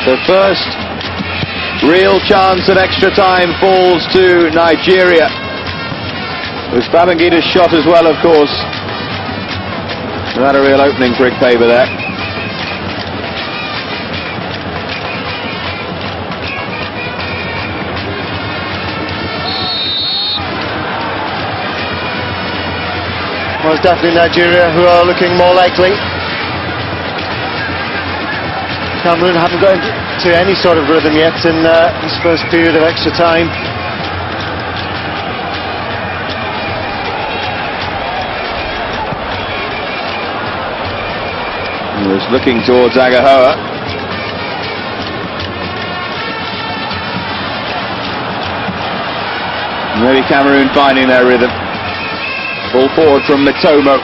The first real chance at extra time falls to Nigeria. It was Babangida's shot as well, of course. Not a real opening for Ikpeba there. Well, it's definitely Nigeria who are looking more likely. Cameroon haven't got into any sort of rhythm yet in this first period of extra time. He was looking towards Agahoa. Maybe Cameroon finding their rhythm. Ball forward from Mitomo.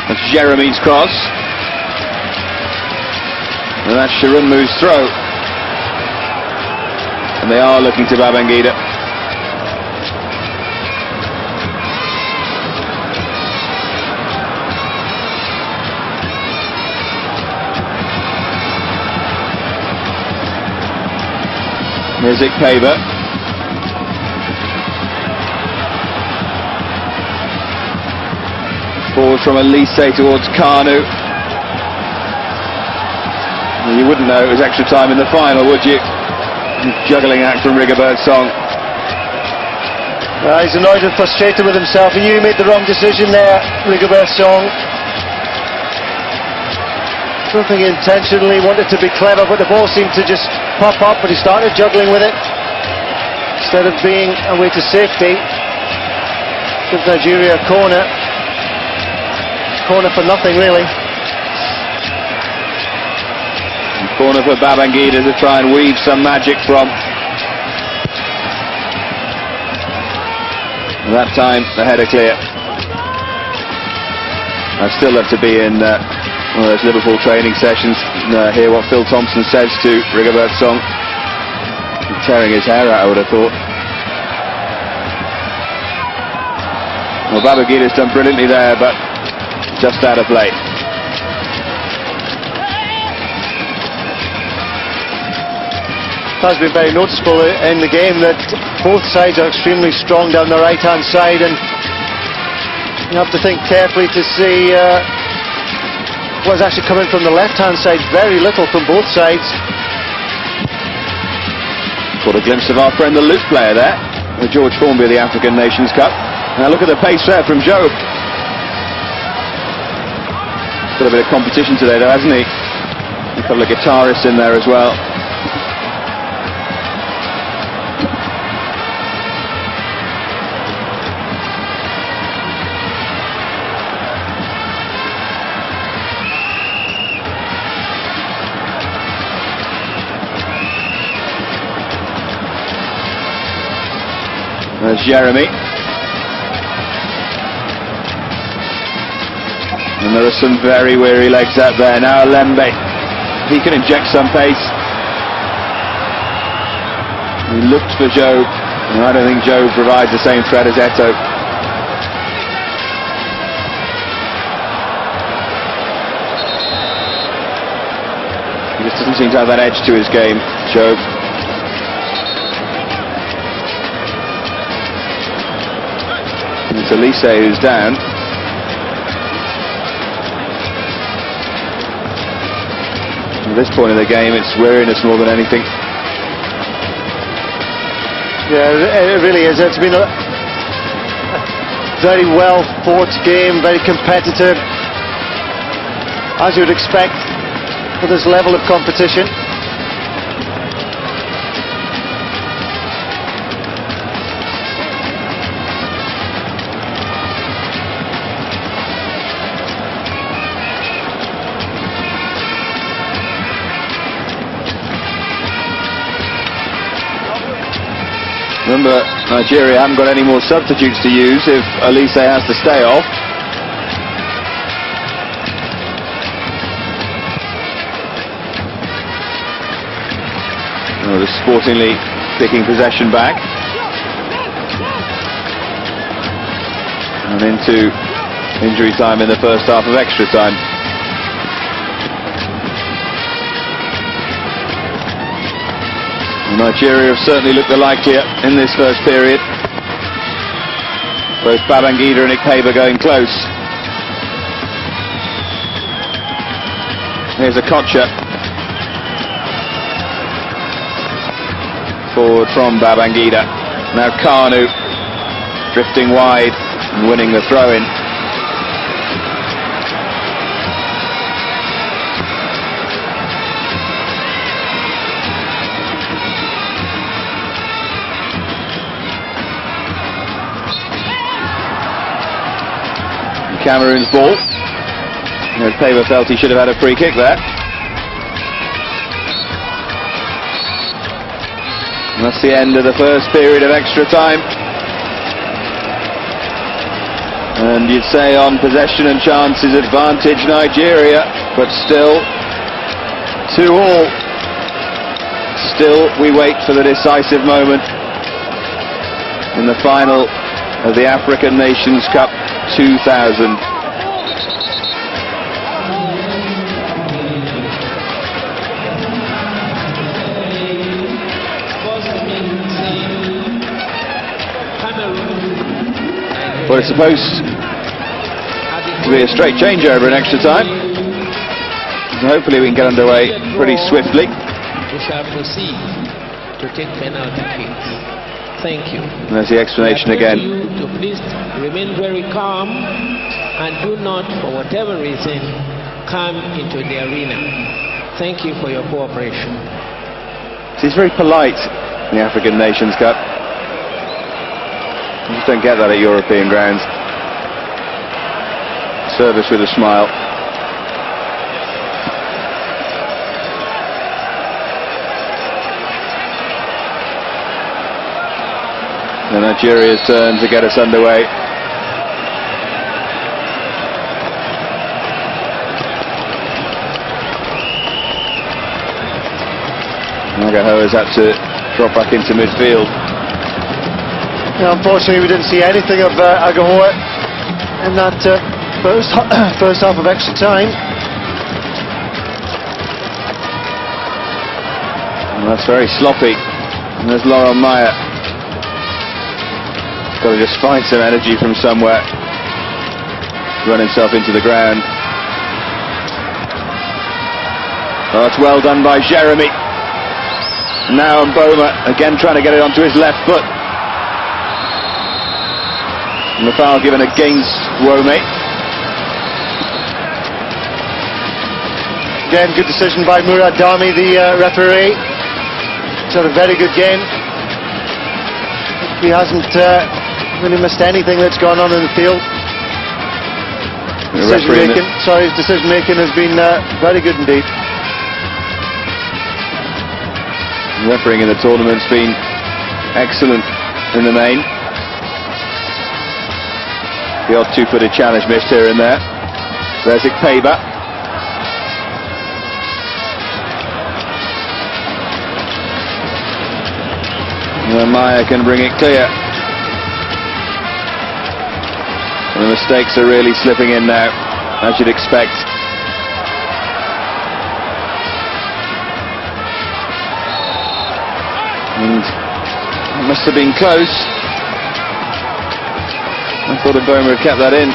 That's Jeremy's cross. And that's Shirunmu's throw. And they are looking to Babangida. Here's Ikpeba. Forward from Elise towards Kanu. You wouldn't know it was extra time in the final, would you? Juggling act from Rigobert Song. He's annoyed and frustrated with himself. He knew he made the wrong decision there, Rigobert Song. I don't think he intentionally wanted to be clever, but the ball seemed to just pop up, but he started juggling with it. Instead of being away to safety, gives Nigeria a corner. Corner for nothing, really. Corner for Babangida to try and weave some magic from. That time the header clear. I'd still love to be in one of those Liverpool training sessions and hear what Phil Thompson says to Rigobert Song. He's tearing his hair out, I would have thought. Well, Babangida's done brilliantly there, but just out of play. It has been very noticeable in the game that both sides are extremely strong down the right-hand side, and you have to think carefully to see what's actually coming from the left-hand side. Very little from both sides. Caught a glimpse of our friend the loop player there, George Formby of the African Nations Cup. Now look at the pace there from Joe. Got a bit of competition today though, hasn't he? A couple of guitarists in there as well. There's Jeremy. And there are some very weary legs out there. Now Lembe. He can inject some pace. He looked for Joe. And I don't think Joe provides the same threat as Eto. He just doesn't seem to have that edge to his game, Joe. It's Elise who's down. At this point in the game, it's weariness more than anything. Yeah, it really is. It's been a very well fought game, very competitive, as you would expect for this level of competition. Remember, Nigeria haven't got any more substitutes to use if Elise has to stay off. Oh, they're sportingly picking possession back. And into injury time in the first half of extra time. Nigeria have certainly looked the likelier in this first period. Both Babangida and Ikpeba going close. Here's a Kocha. Forward from Babangida. Now Kanu drifting wide and winning the throw-in. Cameroon's ball. Ikpeba felt he should have had a free kick there. And that's the end of the first period of extra time. And you'd say on possession and chances advantage Nigeria, but still 2-2. Still we wait for the decisive moment in the final of the African Nations Cup 2000. Well, it's supposed to be a straight changeover in extra time, so hopefully we can get underway pretty swiftly. We shall proceed to take penalty kicks. Thank you. And there's the explanation again. You to please remain very calm and do not, for whatever reason, come into the arena. Thank you for your cooperation. He's very polite in the African Nations Cup. You just don't get that at European grounds. Service with a smile. And Nigeria's turn to get us underway. Nagaho has had to drop back into midfield. Yeah, unfortunately, we didn't see anything of Agahoa in that first half of extra time. And that's very sloppy. And there's Laurent Meyer. Got to just find some energy from somewhere. Run himself into the ground. Oh, that's well done by Jeremy. Now Mboma again trying to get it onto his left foot. And the foul given against Wome. Again, good decision by Murad Dami, the referee. He's had a very good game. He hasn't really missed anything that's gone on in the field. His decision making has been very good indeed. Refereeing in the tournament's been excellent in the main. The odd two-footed challenge missed here and there. Rezik Peba. And Maya can bring it clear. And the mistakes are really slipping in now, as you'd expect. And it must have been close. I thought Mboma had kept that in.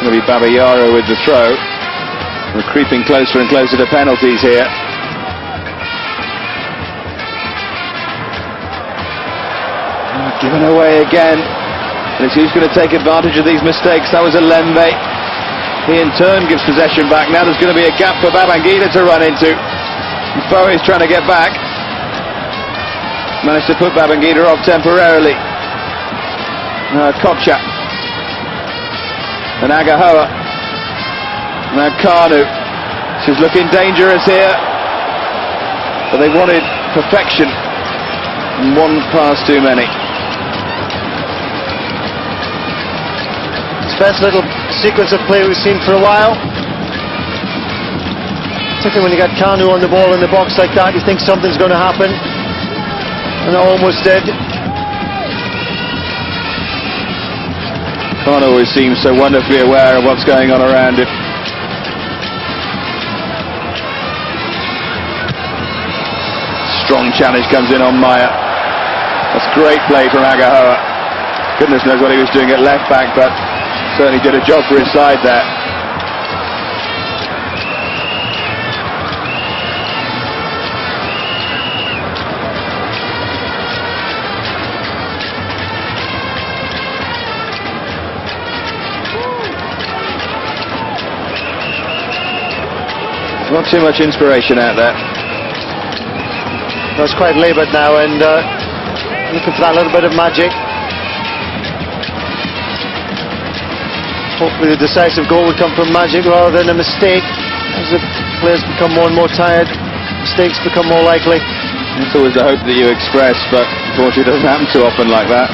It's going to be Babayaro with the throw. We're creeping closer and closer to penalties here. Given away again. And it's who's going to take advantage of these mistakes. That was Alembe. He in turn gives possession back. Now there's going to be a gap for Babangida to run into. Bowe's trying to get back. Managed to put Babangida off temporarily. Kopcha. And Agahoa. Now Kanu. This is looking dangerous here. But they wanted perfection. And one pass too many. Best little sequence of play we've seen for a while. Particularly when you got Kanu on the ball in the box like that, you think something's going to happen, and it almost did. Kanu always seems so wonderfully aware of what's going on around him. Strong challenge comes in on Maya. That's great play from Agahoa. Goodness knows what he was doing at left back, but certainly did a job for his side there. Not too much inspiration out there. That's quite laboured now, and looking for that little bit of magic. Hopefully the decisive goal would come from magic rather than a mistake. As the players become more and more tired, mistakes become more likely. It's always the hope that you express, but unfortunately it doesn't happen too often like that.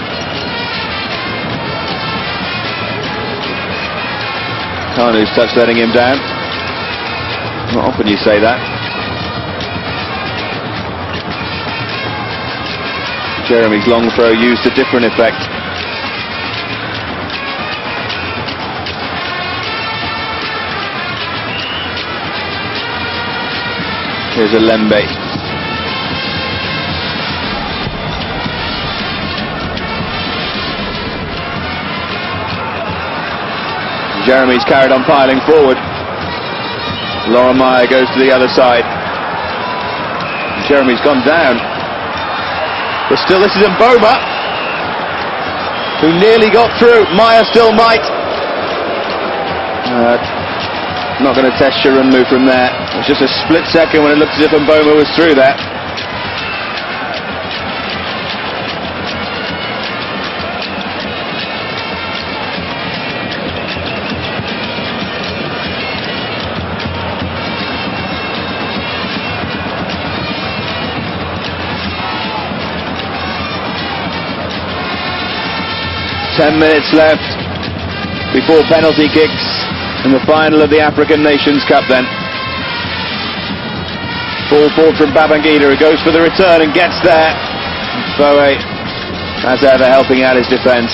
Kanu's touch letting him down. Not often you say that. Jeremy's long throw used to different effect. Here's Alembe. Jeremy's carried on piling forward. Laura Meyer goes to the other side. Jeremy's gone down. But still, this is Mboma, who nearly got through. Meyer still might. Not going to test Sharun move from there. It was just a split second when it looked as if Mboma was through that. Ten minutes left before penalty kicks in the final of the African Nations Cup then. Ball forward from Babangida, who goes for the return and gets there. Bowe, as ever, helping out his defence.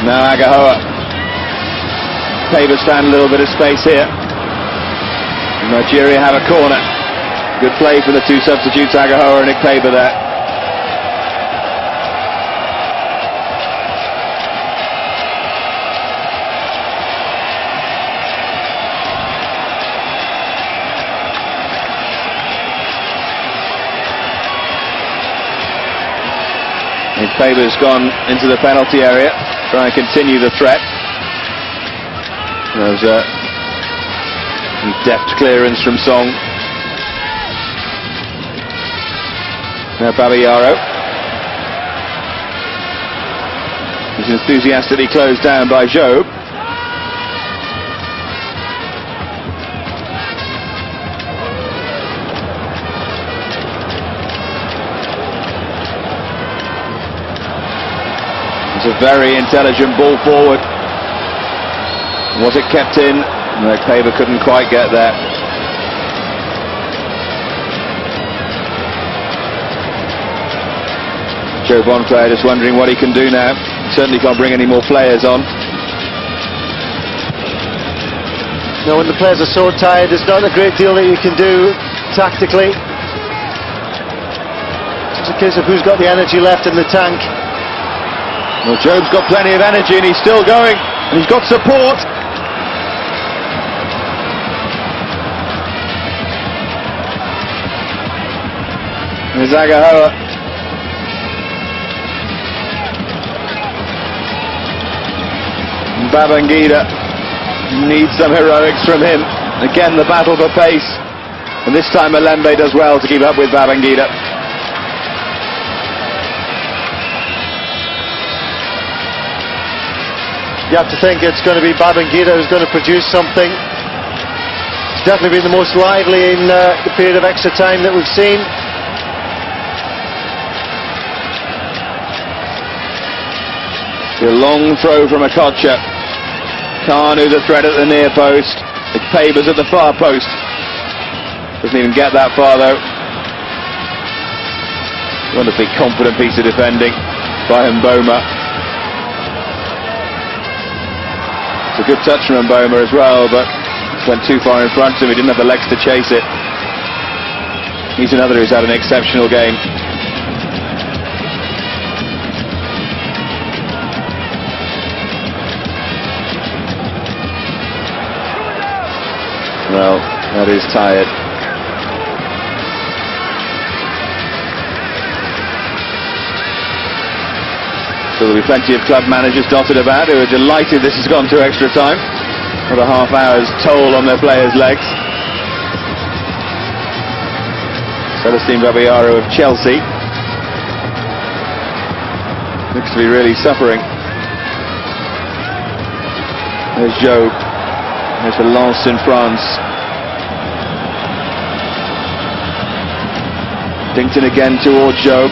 Now Agahoa. Paver's found a little bit of space here. Nigeria have a corner. Good play for the two substitutes, Agahoa and Ikpeba there. Faber's gone into the penalty area, try and continue the threat. There was a deft clearance from Song. Now Babayaro. He's enthusiastically closed down by Job. It's a very intelligent ball forward. Was it kept in? No, Faber couldn't quite get there. Joe Bonplayer just wondering what he can do now. Certainly can't bring any more players on. No, when the players are so tired, there's not a great deal that you can do tactically. It's a case of who's got the energy left in the tank. Well, Job's got plenty of energy and he's still going, and he's got support. There's Agahoa. Babangida needs some heroics from him. Again, the battle for pace, and this time Malembe does well to keep up with Babangida. You have to think it's going to be Babangida who's going to produce something. It's definitely been the most lively in the period of extra time that we've seen. A long throw from Okocha. Kanu the threat at the near post. Faber's at the far post. Doesn't even get that far though. Wonderfully confident piece of defending by Mboma. It's a good touch from Mboma as well, but just went too far in front of him. He didn't have the legs to chase it. He's another who's had an exceptional game. Well, that is tired. So there'll be plenty of club managers dotted about who are delighted this has gone to extra time. What a half hour's toll on their players' legs. Celestine Babayaro of Chelsea looks to be really suffering. There's Job. There's the Lens in France. Dinkton again towards Job.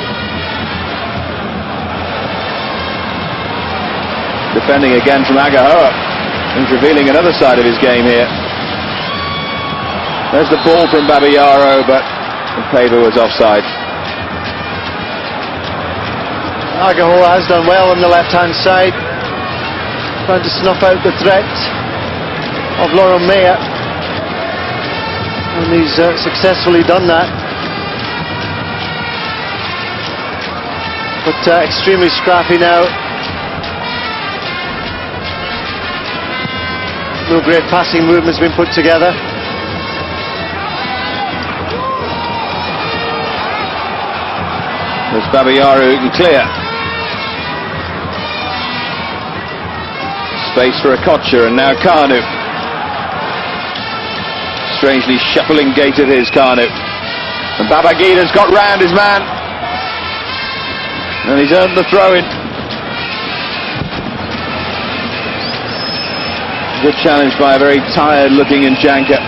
Defending again from Agahoa. He's revealing another side of his game here. There's the ball from Babayaro, but Faber was offside. Agahoa has done well on the left-hand side, trying to snuff out the threat of Laurent Meyer, and he's successfully done that. But extremely scrappy now. No great passing movement's been put together. There's Babayaro who can clear. Space for Okocha, and now Kanu. Strangely shuffling gait of his, Kanu. And Babangida's got round his man. And he's earned the throw-in. Good challenge by a very tired-looking Njanka.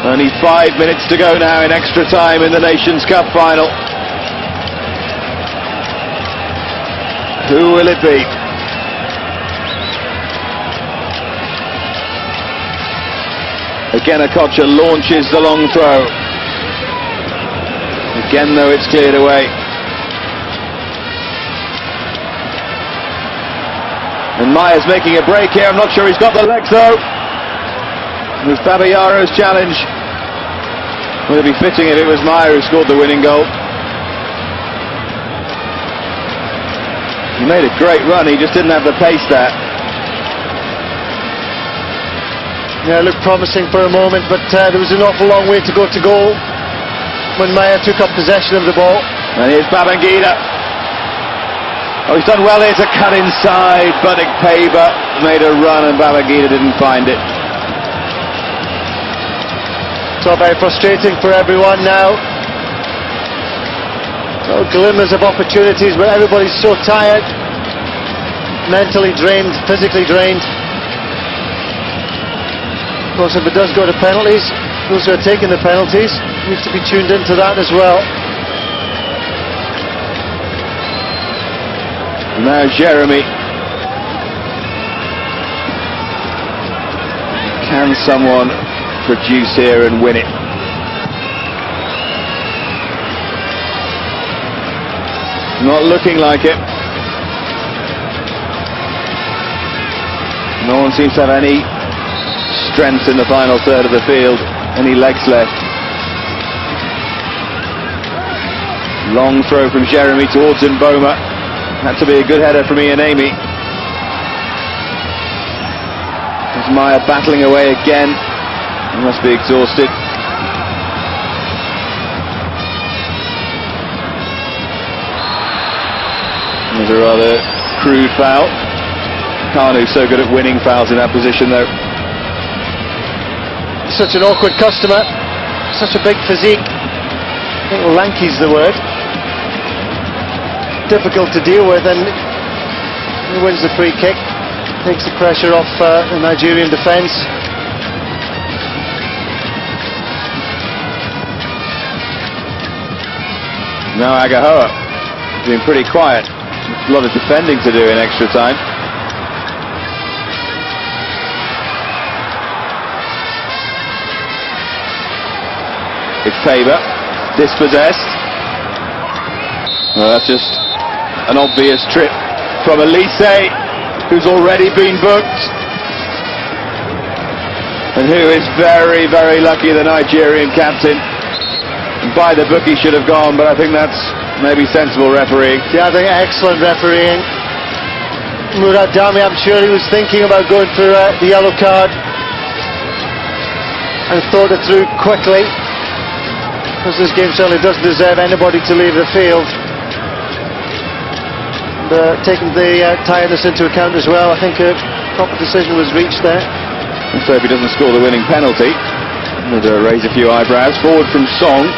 Only 5 minutes to go now in extra time in the Nations Cup final. Who will it be? Again, Okocha launches the long throw. Again, though, it's cleared away. And Maya's making a break here. I'm not sure he's got the legs, though. It was Babayaro's challenge. Would it be fitting if it was Maya who scored the winning goal? He made a great run, he just didn't have the pace there. Yeah, it looked promising for a moment, but there was an awful long way to go to goal when Maya took up possession of the ball. And here's Babangida. Oh, he's done well here to cut inside, but Ikpeba made a run and Babangida didn't find it. So very frustrating for everyone now. No glimmers of opportunities, but everybody's so tired, mentally drained, physically drained. Of course, if it does go to penalties, those who are taking the penalties need to be tuned into that as well. Now Jeremy. Can someone produce here and win it? Not looking like it. No one seems to have any strength in the final third of the field, any legs left. Long throw from Jeremy towards Mboma. Had to be a good header from Ian Amy. There's Maya battling away again. He must be exhausted. There's a rather crude foul. Kanu's so good at winning fouls in that position though. Such an awkward customer, such a big physique. I think lanky's the word. Difficult to deal with, and he wins the free kick, takes the pressure off the Nigerian defence. Now Agahoa being pretty quiet. A lot of defending to do in extra time. Ikpeba, dispossessed. Well, that's just an obvious trip from Elise, who's already been booked. And who is very, very lucky, the Nigerian captain. By the book he should have gone, but I think that's maybe sensible refereeing. Yeah, I think excellent refereeing. Murad Dami, I'm sure he was thinking about going for the yellow card and thought it through quickly, because this game certainly doesn't deserve anybody to leave the field. Taking the tiredness into account as well, I think a proper decision was reached there. And so if he doesn't score the winning penalty, we'll raise a few eyebrows. Forward from Song.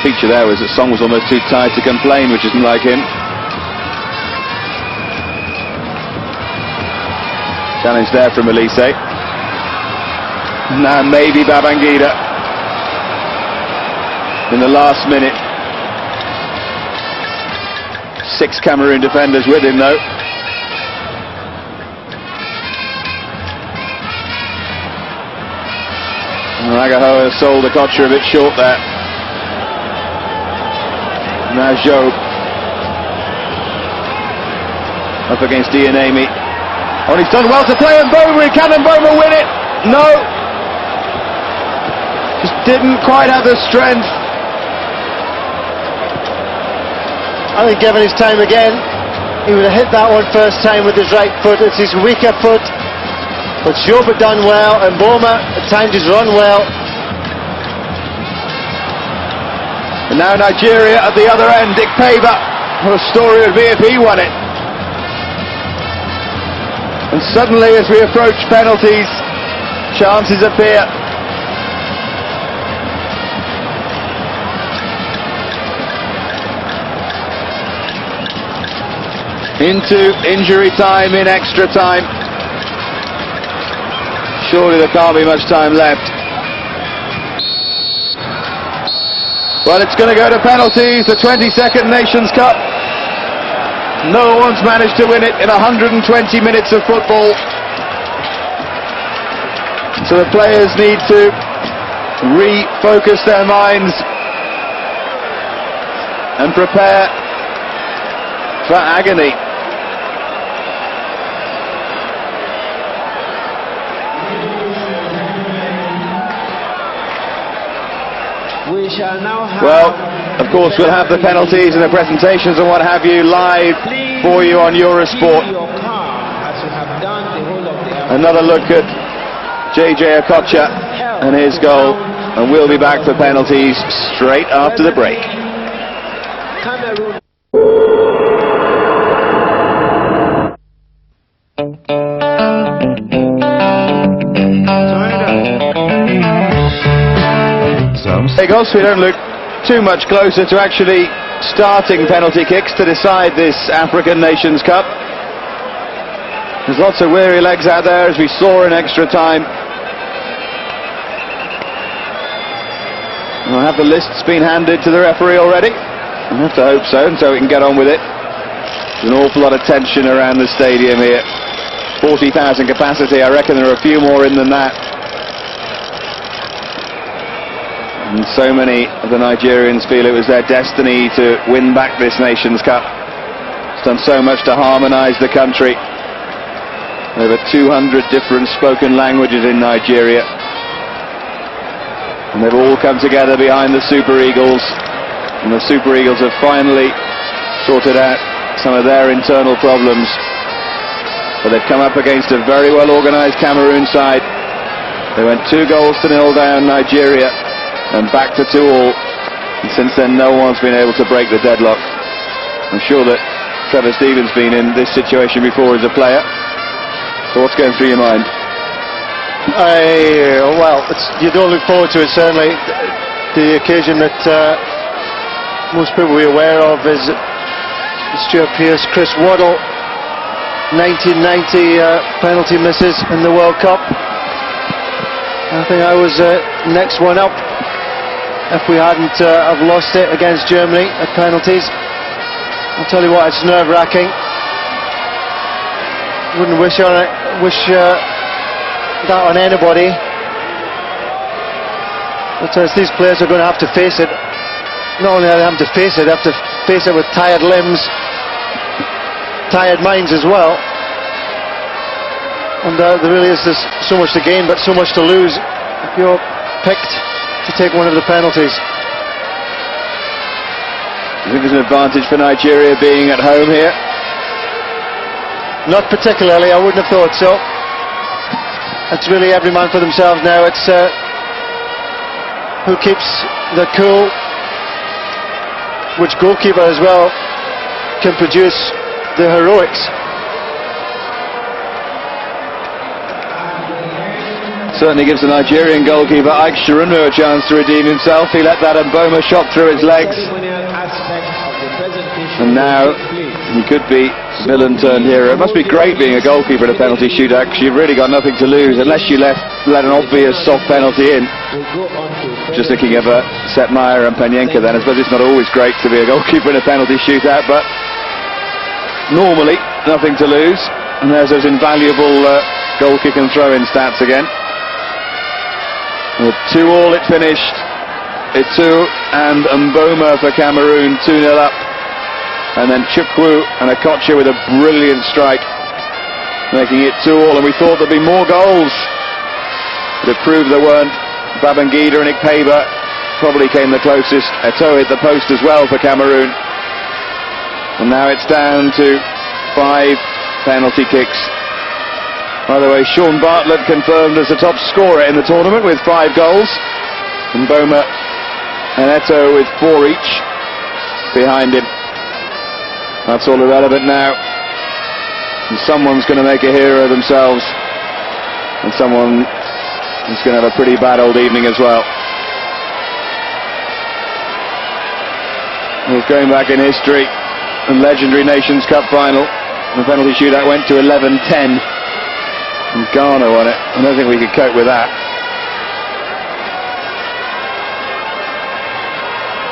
Feature there was that Song was almost too tired to complain, which isn't like him. Challenge there from Elise. Now maybe Babangida in the last minute. 6 Cameroon defenders with him though. Agahoa sold the Kocha a bit short there. Now Joe up against Ian Amy. Oh, and he's done well to play Mboma. Can Mboma win it? No. Just didn't quite have the strength. I think given his time again, he would have hit that one first time with his right foot. It's his weaker foot. But Joba done well, and Mboma at times has run well. And now Nigeria at the other end. Ikpeba, what a story it would be if he won it. And suddenly, as we approach penalties, chances appear. Into injury time in extra time. Surely there can't be much time left. Well, it's going to go to penalties, the 22nd Nations Cup. No one's managed to win it in 120 minutes of football. So the players need to refocus their minds and prepare for agony. We shall now have, well, of course, we'll have the penalties and the presentations and what have you live for you on Eurosport. Another look at JJ Okocha and his goal, and we'll be back for penalties straight after the break. Camerún. Goals, we don't look too much closer to actually starting penalty kicks to decide this African Nations Cup. There's lots of weary legs out there, as we saw in extra time. I'll have the lists been handed to the referee already? I have to hope so, and so we can get on with it. There's an awful lot of tension around the stadium here. 40,000 capacity, I reckon there are a few more in than that. And so many of the Nigerians feel it was their destiny to win back this Nations Cup. It's done so much to harmonise the country. Over 200 different spoken languages in Nigeria. And they've all come together behind the Super Eagles. And the Super Eagles have finally sorted out some of their internal problems. But they've come up against a very well organised Cameroon side. They went 2-0 down Nigeria. And back to 2-2, and since then no one's been able to break the deadlock. I'm sure that Trevor Stevens been in this situation before as a player. So what's going through your mind? Well, you don't look forward to it, certainly. The occasion that most people will be aware of is Stuart Pearce, Chris Waddle, 1990 penalty misses in the World Cup. I think I was next one up. If we hadn't have lost it against Germany at penalties, I'll tell you what, it's nerve-wracking. Wouldn't wish that on anybody. But as these players are going to have to face it, not only are they having to face it, they have to face it with tired limbs, tired minds as well. And there really is so much to gain, but so much to lose if you're picked to take one of the penalties. Do you think there's an advantage for Nigeria being at home here? Not particularly, I wouldn't have thought so. It's really every man for themselves now. It's who keeps the cool, which goalkeeper as well can produce the heroics. Certainly gives the Nigerian goalkeeper Ike Shirunmu a chance to redeem himself. He let that Mboma shot through his legs. And now he could be villain turned hero. It must be great being a goalkeeper in a penalty shootout, because you've really got nothing to lose unless you let an obvious soft penalty in. Just thinking of Sepp Maier and Panenka then. I suppose it's not always great to be a goalkeeper in a penalty shootout, but normally nothing to lose. And there's those invaluable goal kick and throw-in stats again. With 2-2 it finished. Itu and Mboma for Cameroon, 2-0 up. And then Chukwu and Okocha with a brilliant strike, making it 2-2. And we thought there'd be more goals, but it proved there weren't. Babangida and Ikpeba probably came the closest. Eto'o hit the post as well for Cameroon. And now it's down to 5 penalty kicks. By the way, Sean Bartlett confirmed as the top scorer in the tournament with 5 goals. And Mboma and Eto'o with 4 each behind him. That's all irrelevant now. And someone's going to make a hero of themselves. And someone is going to have a pretty bad old evening as well. Well, going back in history, the legendary Nations Cup final, the penalty shootout went to 11-10. And Ghana won it. I don't think we could cope with that.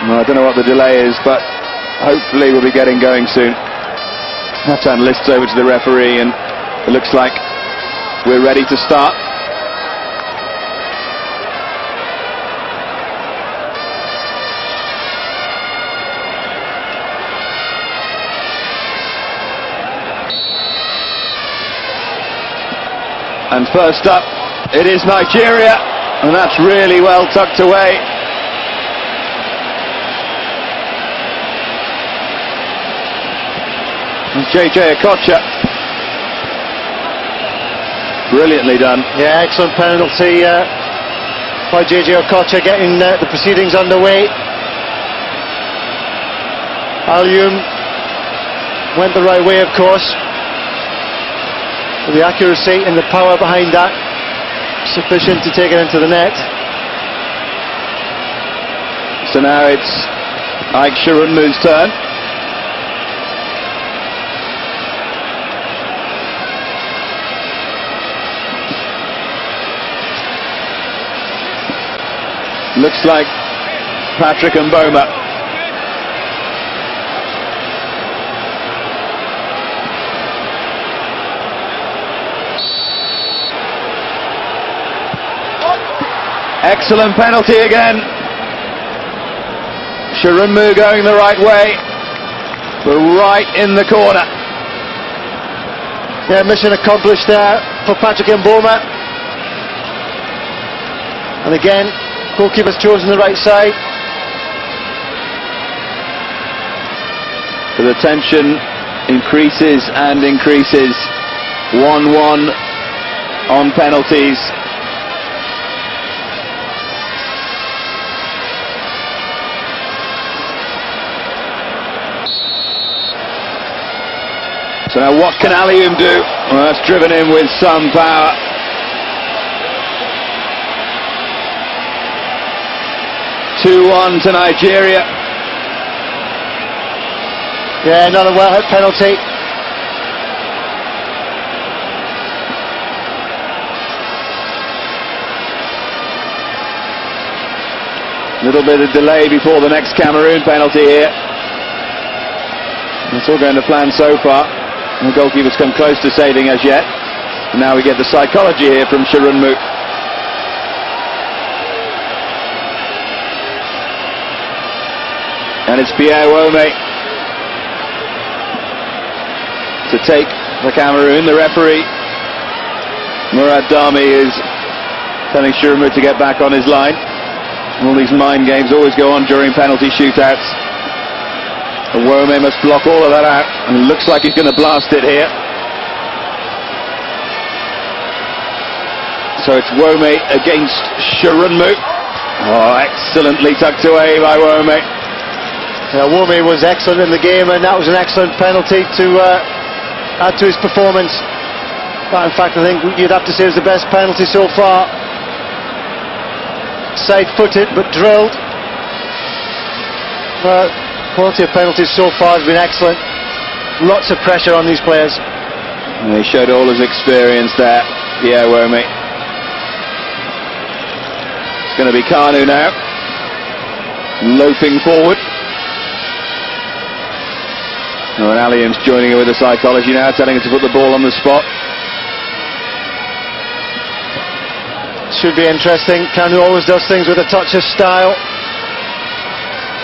Well, I don't know what the delay is, but hopefully we'll be getting going soon. Have to hand lists over to the referee, and it looks like we're ready to start. And first up, it is Nigeria, and that's really well tucked away. And JJ Okocha, brilliantly done. Yeah, excellent penalty by JJ Okocha, getting the proceedings underway. Alioum went the right way, of course. The accuracy and the power behind that sufficient to take it into the net. So now it's Ike Shirunmu's turn. Looks like Patrick Mboma. Excellent penalty again. Shirunmu going the right way, but right in the corner. Yeah, mission accomplished there for Patrick Mboma. And again, goalkeeper's chosen the right side. So the tension increases and increases. 1-1 on penalties. So now what can Alioum do? Well, that's driven in with some power. (2-1) to Nigeria. Yeah, another well-hit penalty. Little bit of delay before the next Cameroon penalty here. It's all going to plan so far. The goalkeeper's come close to saving as yet. And now we get the psychology here from Shirunmu. And it's Pierre Wome to take for Cameroon. The referee, Murad Dami, is telling Shirunmu to get back on his line. All these mind games always go on during penalty shootouts. And Wome must block all of that out, and it looks like he's going to blast it here. So it's Wome against Shirunmu. Oh, excellently tucked away by Wome. Wome was excellent in the game, and that was an excellent penalty to add to his performance. That, in fact, I think you'd have to say was the best penalty so far. Side-footed but drilled. Quality of penalties so far has been excellent. Lots of pressure on these players. And he showed all his experience there, Pierre Wome. It's going to be Kanu now, loafing forward. Oh, and Alioum's joining in with the psychology now, telling him to put the ball on the spot. Should be interesting. Kanu always does things with a touch of style.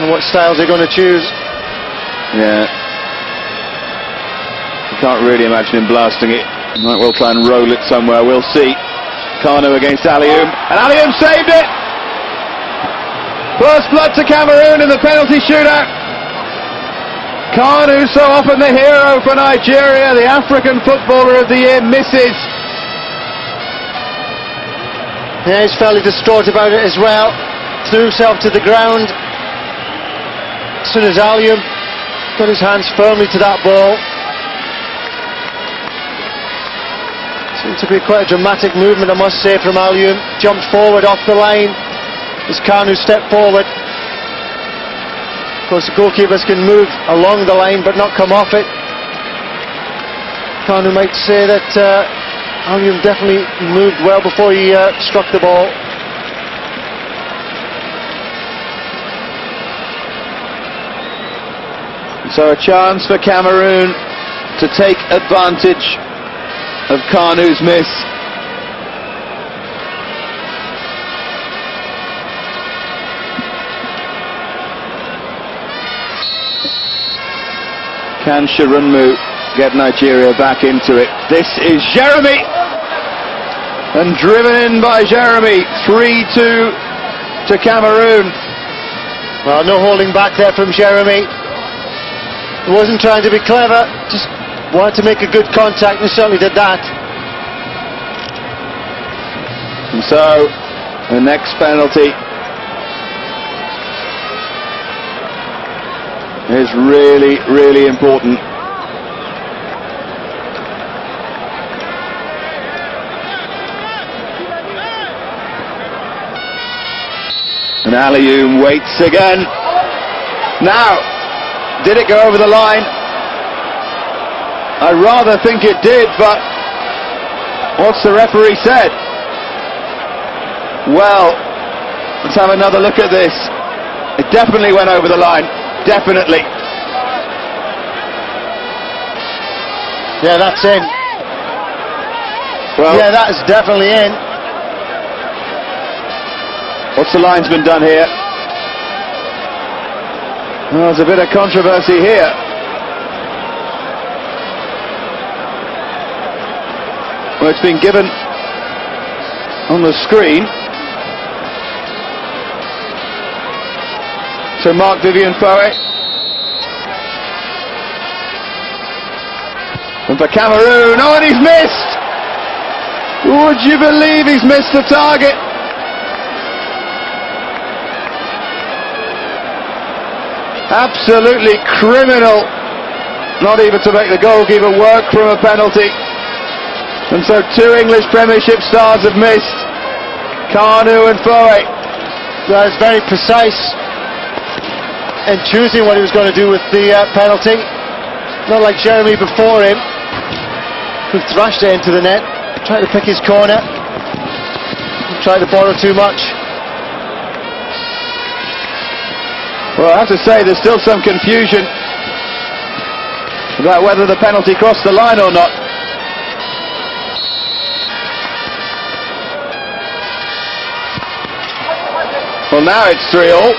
And what styles are going to choose? Yeah. You can't really imagine him blasting it. He might well try and roll it somewhere. We'll see. Kanu against Alioum. And Alioum saved it! First blood to Cameroon in the penalty shootout. Kanu, so often the hero for Nigeria, the African Footballer of the Year, misses. Yeah, he's fairly distraught about it as well. Threw himself to the ground. As soon as Alioum got his hands firmly to that ball. Seemed to be quite a dramatic movement, I must say, from Alioum. Jumped forward off the line as Kanu stepped forward. Of course, the goalkeepers can move along the line but not come off it. Kanu might say that Alioum definitely moved well before he struck the ball. So a chance for Cameroon to take advantage of Kanu's miss. Can Shirunmu get Nigeria back into it? This is Jeremy! And driven in by Jeremy. 3-2 to Cameroon. Well, no holding back there from Jeremy. He wasn't trying to be clever, just wanted to make a good contact, and he certainly did that. And so, the next penalty is really, really important. And Alioum waits again. Now, did it go over the line? I rather think it did, but what's the referee said? Well, let's have another look at this. It definitely went over the line. Definitely. Yeah, that's in. Well, yeah, that is definitely in. What's the linesman done here? Well, there's a bit of controversy here. Well, it's been given on the screen. So Mark Vivian Foe. And for Cameroon, oh, and he's missed! Would you believe he's missed the target? Absolutely criminal not even to make the goalkeeper work from a penalty. And so two English Premiership stars have missed, Kanu and Foe. That is very precise in choosing what he was going to do with the penalty. Not like Jeremy before him, who thrashed it into the net, tried to pick his corner, tried to borrow too much. Well, I have to say there's still some confusion about whether the penalty crossed the line or not. Well, now it's 3-3.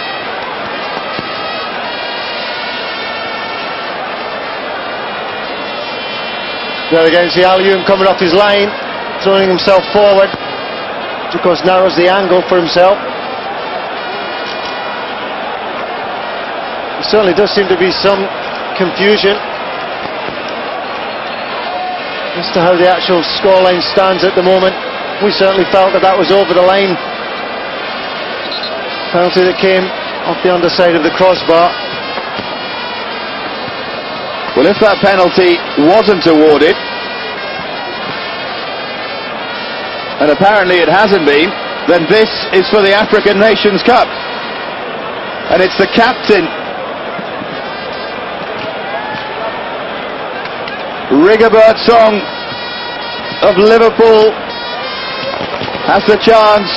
There again, see Alioum coming off his line, throwing himself forward, which of course narrows the angle for himself. There certainly does seem to be some confusion as to how the actual scoreline stands at the moment. We certainly felt that that was over the line. Penalty that came off the underside of the crossbar. Well, if that penalty wasn't awarded, and apparently it hasn't been, then this is for the African Nations Cup. And it's the captain, Rigobert Song of Liverpool, has the chance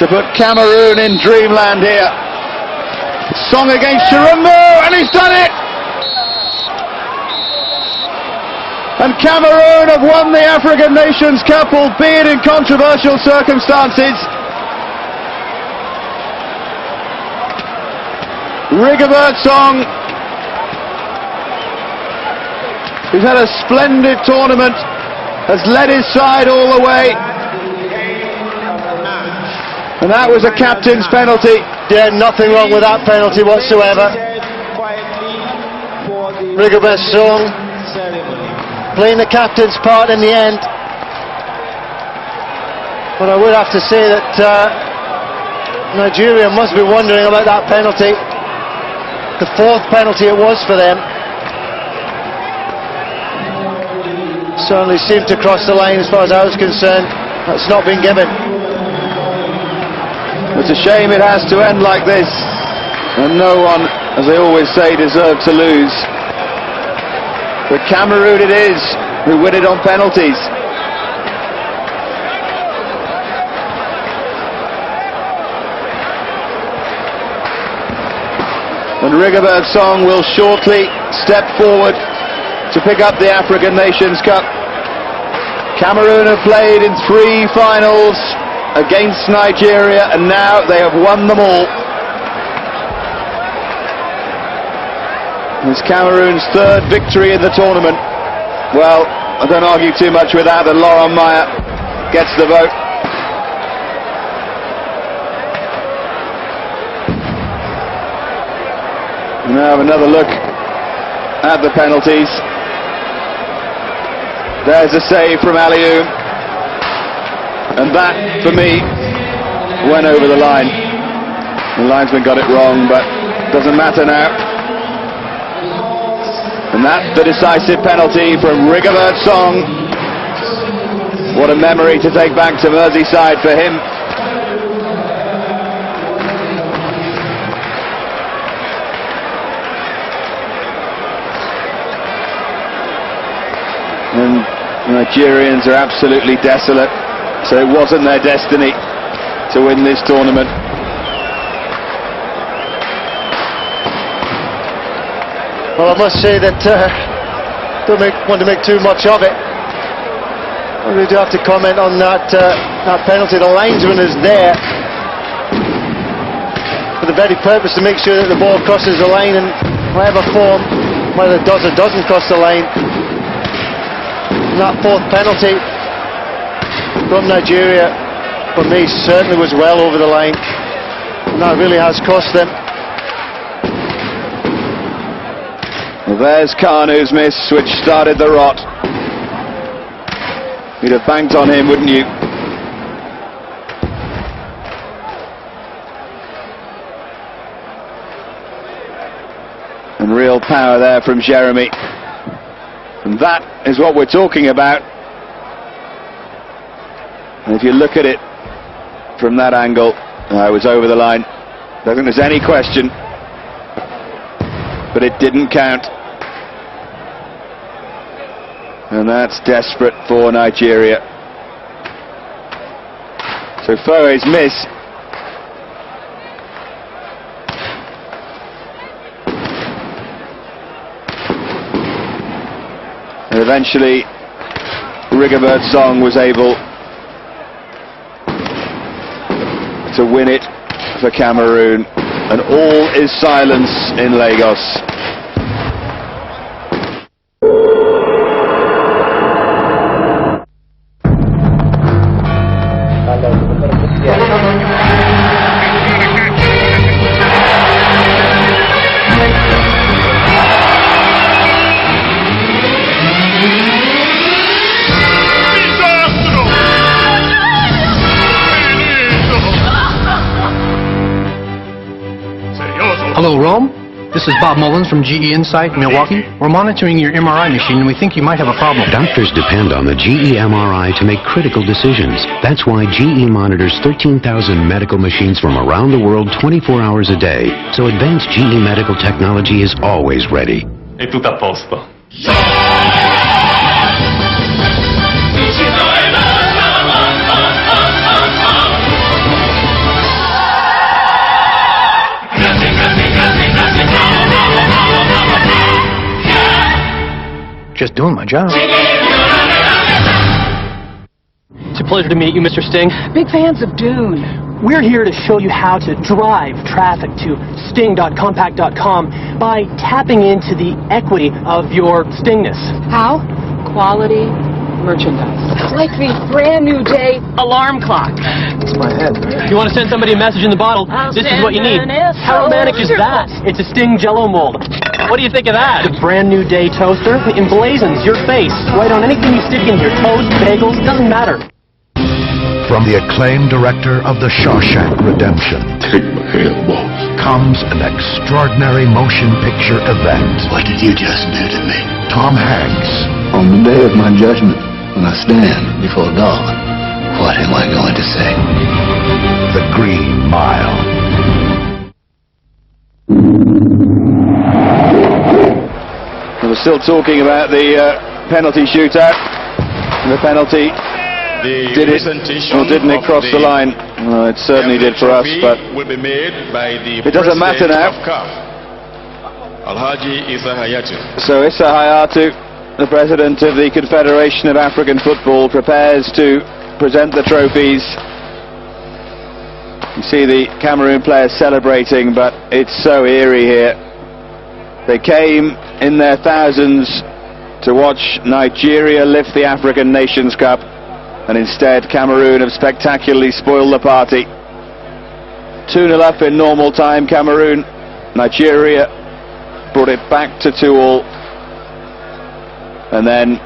to put Cameroon in dreamland here. Song against Chirumbo, and he's done it! And Cameroon have won the African Nations Cup, albeit in controversial circumstances. Rigobert Song, who's had a splendid tournament, has led his side all the way. And that was a captain's penalty. Yeah, nothing wrong with that penalty whatsoever. Rigobert Song playing the captain's part in the end. But I would have to say that Nigeria must be wondering about that penalty. The fourth penalty it was for them. Certainly seemed to cross the line as far as I was concerned. That's not been given. It's a shame it has to end like this, and no one, as they always say, deserves to lose. But Cameroon it is who win it on penalties. And Rigobert Song will shortly step forward to pick up the African Nations Cup. Cameroon have played in 3 finals against Nigeria, and now they have won them all. It's Cameroon's 3rd victory in the tournament. Well, I don't argue too much with that, and Laurent Meyer gets the vote. Now have another look at the penalties. There's a save from Alioum, and that, for me, went over the line. The linesman got it wrong, but doesn't matter now. And that's the decisive penalty from Rigobert Song. What a memory to take back to Merseyside for him. And Nigerians are absolutely desolate, so it wasn't their destiny to win this tournament. Well, I must say that don't want to make too much of it. I really do have to comment on that penalty. The linesman is there for the very purpose to make sure that the ball crosses the line in whatever form, whether it does or doesn't cross the line. And that fourth penalty from Nigeria, for me, certainly was well over the line, and that really has cost them. Well, there's Kanu's miss, which started the rot. You'd have banked on him, wouldn't you? And real power there from Jeremy. And that is what we're talking about. And if you look at it from that angle, it was over the line. I don't think there's any question. But it didn't count. And that's desperate for Nigeria. So Foe's miss. And eventually Rigobert Song was able to win it for Cameroon. And all is silence in Lagos. Hello, Rome. This is Bob Mullins from GE Insight, Milwaukee. We're monitoring your MRI machine and we think you might have a problem. Doctors depend on the GE MRI to make critical decisions. That's why GE monitors 13,000 medical machines from around the world 24 hours a day. So advanced GE medical technology is always ready. È tutto a posto. Just doing my job. It's a pleasure to meet you, Mr. Sting. Big fans of Dune. We're here to show you how to drive traffic to sting.compact.com by tapping into the equity of your Stingness. How? Quality merchandise. Like the brand new day alarm clock. It's my head. If you want to send somebody a message in the bottle, this is what you need. How romantic is that? It's a Sting Jell-O mold. What do you think of that? The brand new day toaster emblazons your face right on anything you stick in here. Toast, bagels, doesn't matter. From the acclaimed director of The Shawshank Redemption, Take my hand, boss. comes an extraordinary motion picture event. What did you just do to me? Tom Hanks, On the day of my judgment, when I stand before God, what am I going to say? The Green Mile. We're still talking about the penalty shootout. The penalty, did it or didn't it cross the line? Well, it certainly did for us, but it doesn't matter now. So Issa Hayatu, the president of the Confederation of African Football, prepares to present the trophies. You see the Cameroon players celebrating, but it's so eerie here. They came in their thousands to watch Nigeria lift the African Nations Cup, and instead Cameroon have spectacularly spoiled the party. 2-0 up in normal time, Cameroon. Nigeria brought it back to 2-2, and then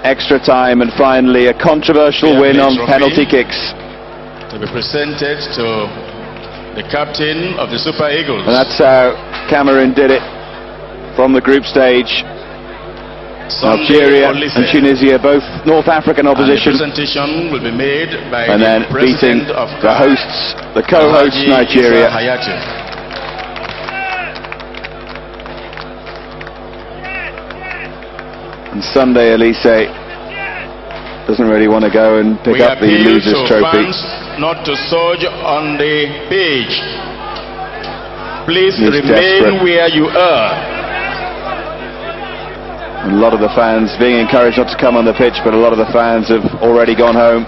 extra time, and finally a controversial win on penalty kicks. To be presented to the captain of the Super Eagles. And that's how Cameroon did it from the group stage. Algeria and Tunisia, both North African opposition, and the presentation will be made by and then beating the hosts, the co-hosts Nigeria. And Sunday Elise doesn't really want to go and pick up the losers trophy. Not to surge on the page. Please He's remain desperate. where you are. A lot of the fans being encouraged not to come on the pitch, but a lot of the fans have already gone home.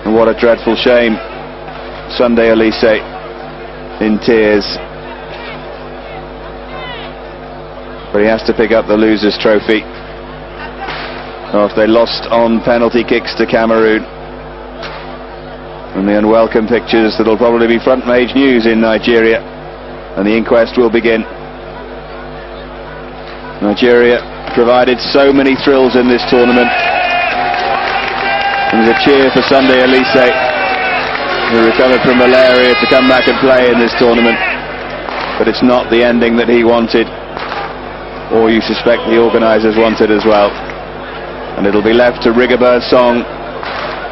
And what a dreadful shame. Sunday Elise in tears. But he has to pick up the losers trophy after they lost on penalty kicks to Cameroon. And the unwelcome pictures that'll probably be front page news in Nigeria, and the inquest will begin. Nigeria provided so many thrills in this tournament. There's a cheer for Sunday Elise, who recovered from malaria, to come back and play in this tournament. But it's not the ending that he wanted, or you suspect the organisers wanted as well. And it'll be left to Rigobert Song,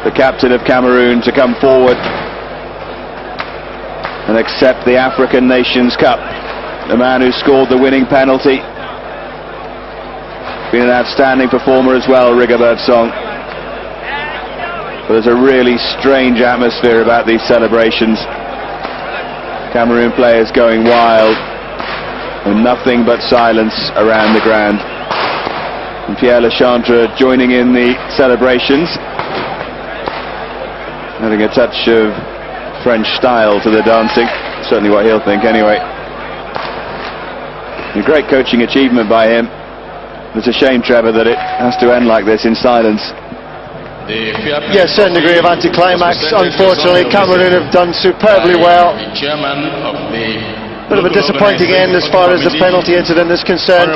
the captain of Cameroon, to come forward and accept the African Nations Cup. The man who scored the winning penalty. Been an outstanding performer as well, Rigobert Song. But there's a really strange atmosphere about these celebrations. Cameroon players going wild, and nothing but silence around the ground. And Pierre Lechantre joining in the celebrations, adding a touch of French style to the dancing. Certainly what he'll think anyway. A great coaching achievement by him. It's a shame, Trevor, that it has to end like this in silence. Yes, certain degree of anticlimax. Unfortunately, Cameroon have done superbly well. Bit of a disappointing end as far as the penalty incident is concerned.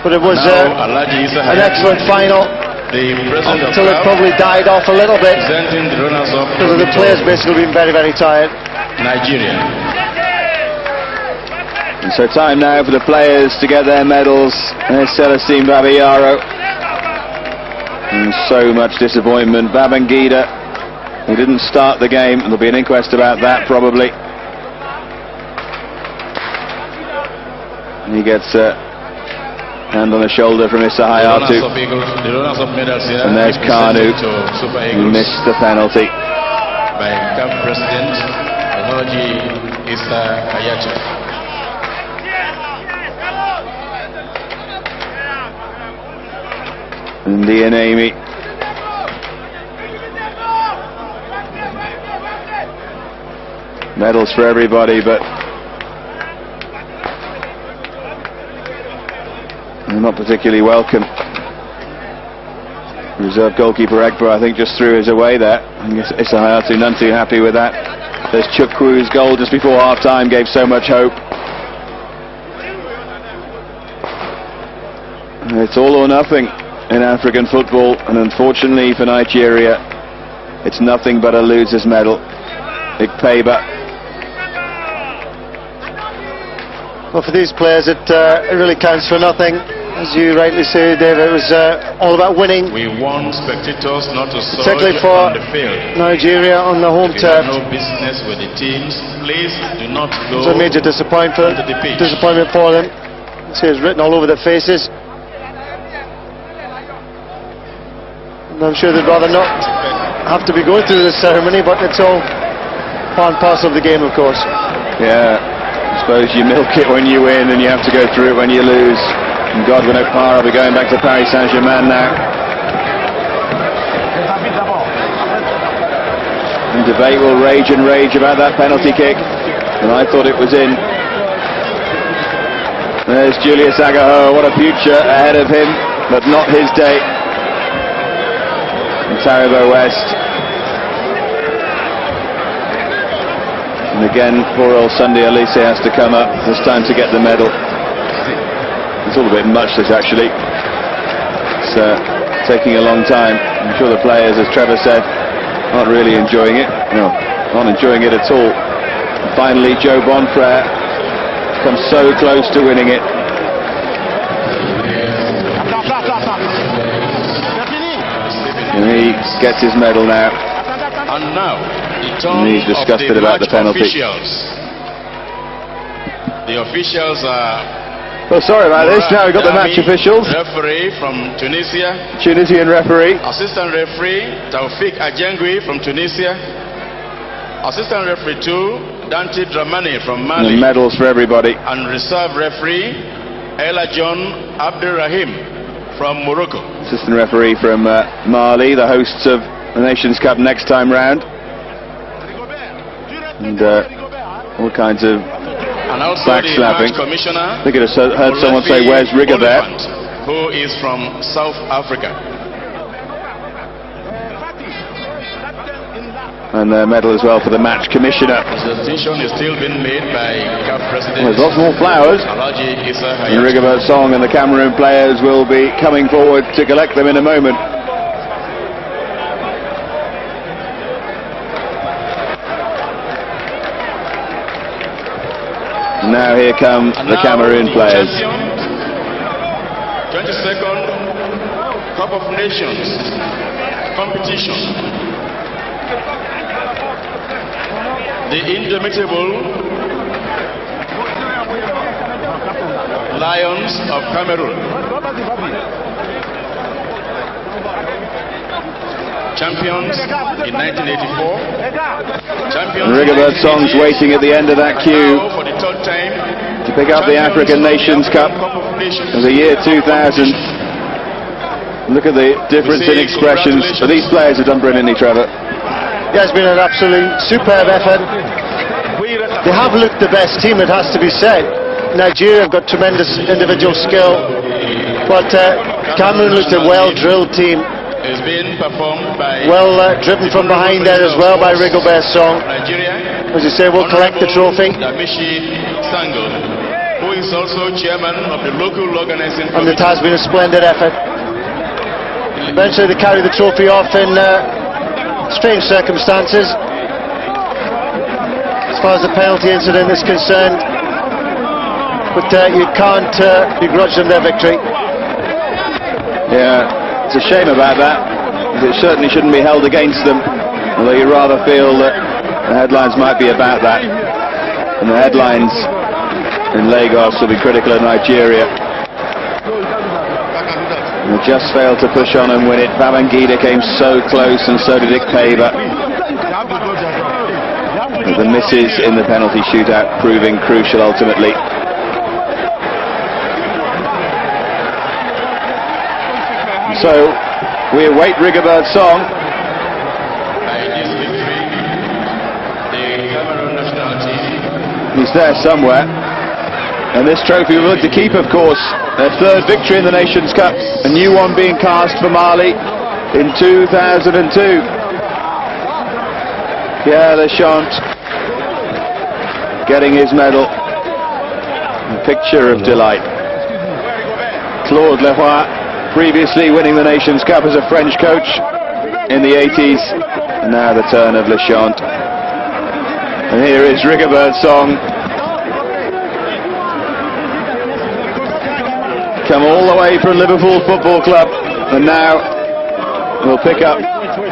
But it was an excellent final, until it probably died off a little bit because of the players basically being very, very tired. Nigeria. And so time now for the players to get their medals. There's Celestine Babayaro. And so much disappointment. Babangida, who didn't start the game. There'll be an inquest about that probably. And he gets a hand on the shoulder from Issa Hayatu. And there's Kanu, who missed the penalty. By CAF President Alhaji Issa Hayatu. Ndi and Amy. Medals for everybody, but they're not particularly welcome. Reserve goalkeeper Egba, I think, just threw his away there. I guess Issa Hayatu none too happy with that. There's Chukwu's goal just before half-time, gave so much hope. It's all or nothing in African football, and unfortunately for Nigeria, it's nothing but a loser's medal. Big payback. Well, for these players, it really counts for nothing. As you rightly say, Dave, it was all about winning. We want spectators not to surge particularly for on the field. Nigeria on the home If you turf. have no business with the teams, please do not go. It's a major disappointment for them. See, it's written all over their faces. And I'm sure they'd rather not have to be going through this ceremony, but it's all part and parcel of the game, of course. Yeah, I suppose you milk it when you win and you have to go through it when you lose. And Godwin Okpara will be going back to Paris Saint-Germain now. And debate will rage and rage about that penalty kick, and I thought it was in. There's Julius Agaho. What a future ahead of him, but not his day. And Taribo West. And again, poor old Sunday Elise has to come up this time to get the medal. It's all a bit much, this actually. It's taking a long time. I'm sure the players, as Trevor said, Not really enjoying it. No, not enjoying it at all. Finally, Joe Bonfrere comes so close to winning it. And he gets his medal now. And now, And he's disgusted about the penalty. The officials are... Well, sorry about this. Now we've got the match officials. Referee from Tunisia. Tunisian referee. Assistant referee Taufik Ajengui from Tunisia. Assistant referee 2 Dante Dramani from Mali. And medals for everybody. And reserve referee Ella John Abdurrahim from Morocco. Assistant referee from Mali, the hosts of the Nations Cup next time round. And all kinds of and also backslapping. The commissioner, I think I just heard someone say, "Where's Rigobert?" Who is from South Africa. And a medal as well for the match commissioner. The decision is still being made by CAF president. There's lots more flowers. And Rigobert Song and the Cameroon players will be coming forward to collect them in a moment. Now here come the Cameroon players. 22nd Cup of Nations competition. The indomitable Lions of Cameroon. Champions in 1984. Champions. Rigobert Song's waiting at the end of that queue for the third time to pick up the African Nations Cup of the year 2000. Look at the difference in expressions. So these players have done brilliantly, Trevor. Yeah, it's been an absolute superb effort. They have looked the best team, it has to be said. Nigeria have got tremendous individual skill, but Cameroon looked a well-drilled team. Is being performed by driven from behind there as well by Rigobert Song. As you say, we'll collect the trophy. Who is also chairman of the local organizing committee. And it has been a splendid effort. Eventually they carry the trophy off in strange circumstances as far as the penalty incident is concerned, but you can't begrudge them their victory. Yeah, it's a shame about that. It certainly shouldn't be held against them, although you rather feel that the headlines might be about that, and the headlines in Lagos will be critical of Nigeria. They just failed to push on and win it. Babangida came so close, and so did Ikpeba. The misses in the penalty shootout proving crucial ultimately. So we await Rigobert Song. He's there somewhere. And this trophy we'll look to keep, of course. Their third victory in the Nations Cup. A new one being cast for Mali in 2002. Pierre Deschamps getting his medal. A picture of delight. Claude Leroy, previously winning the Nations Cup as a French coach in the 80s. And now the turn of Deschamps. And here is Rigobert Song. Come all the way from Liverpool Football Club, and now we'll pick up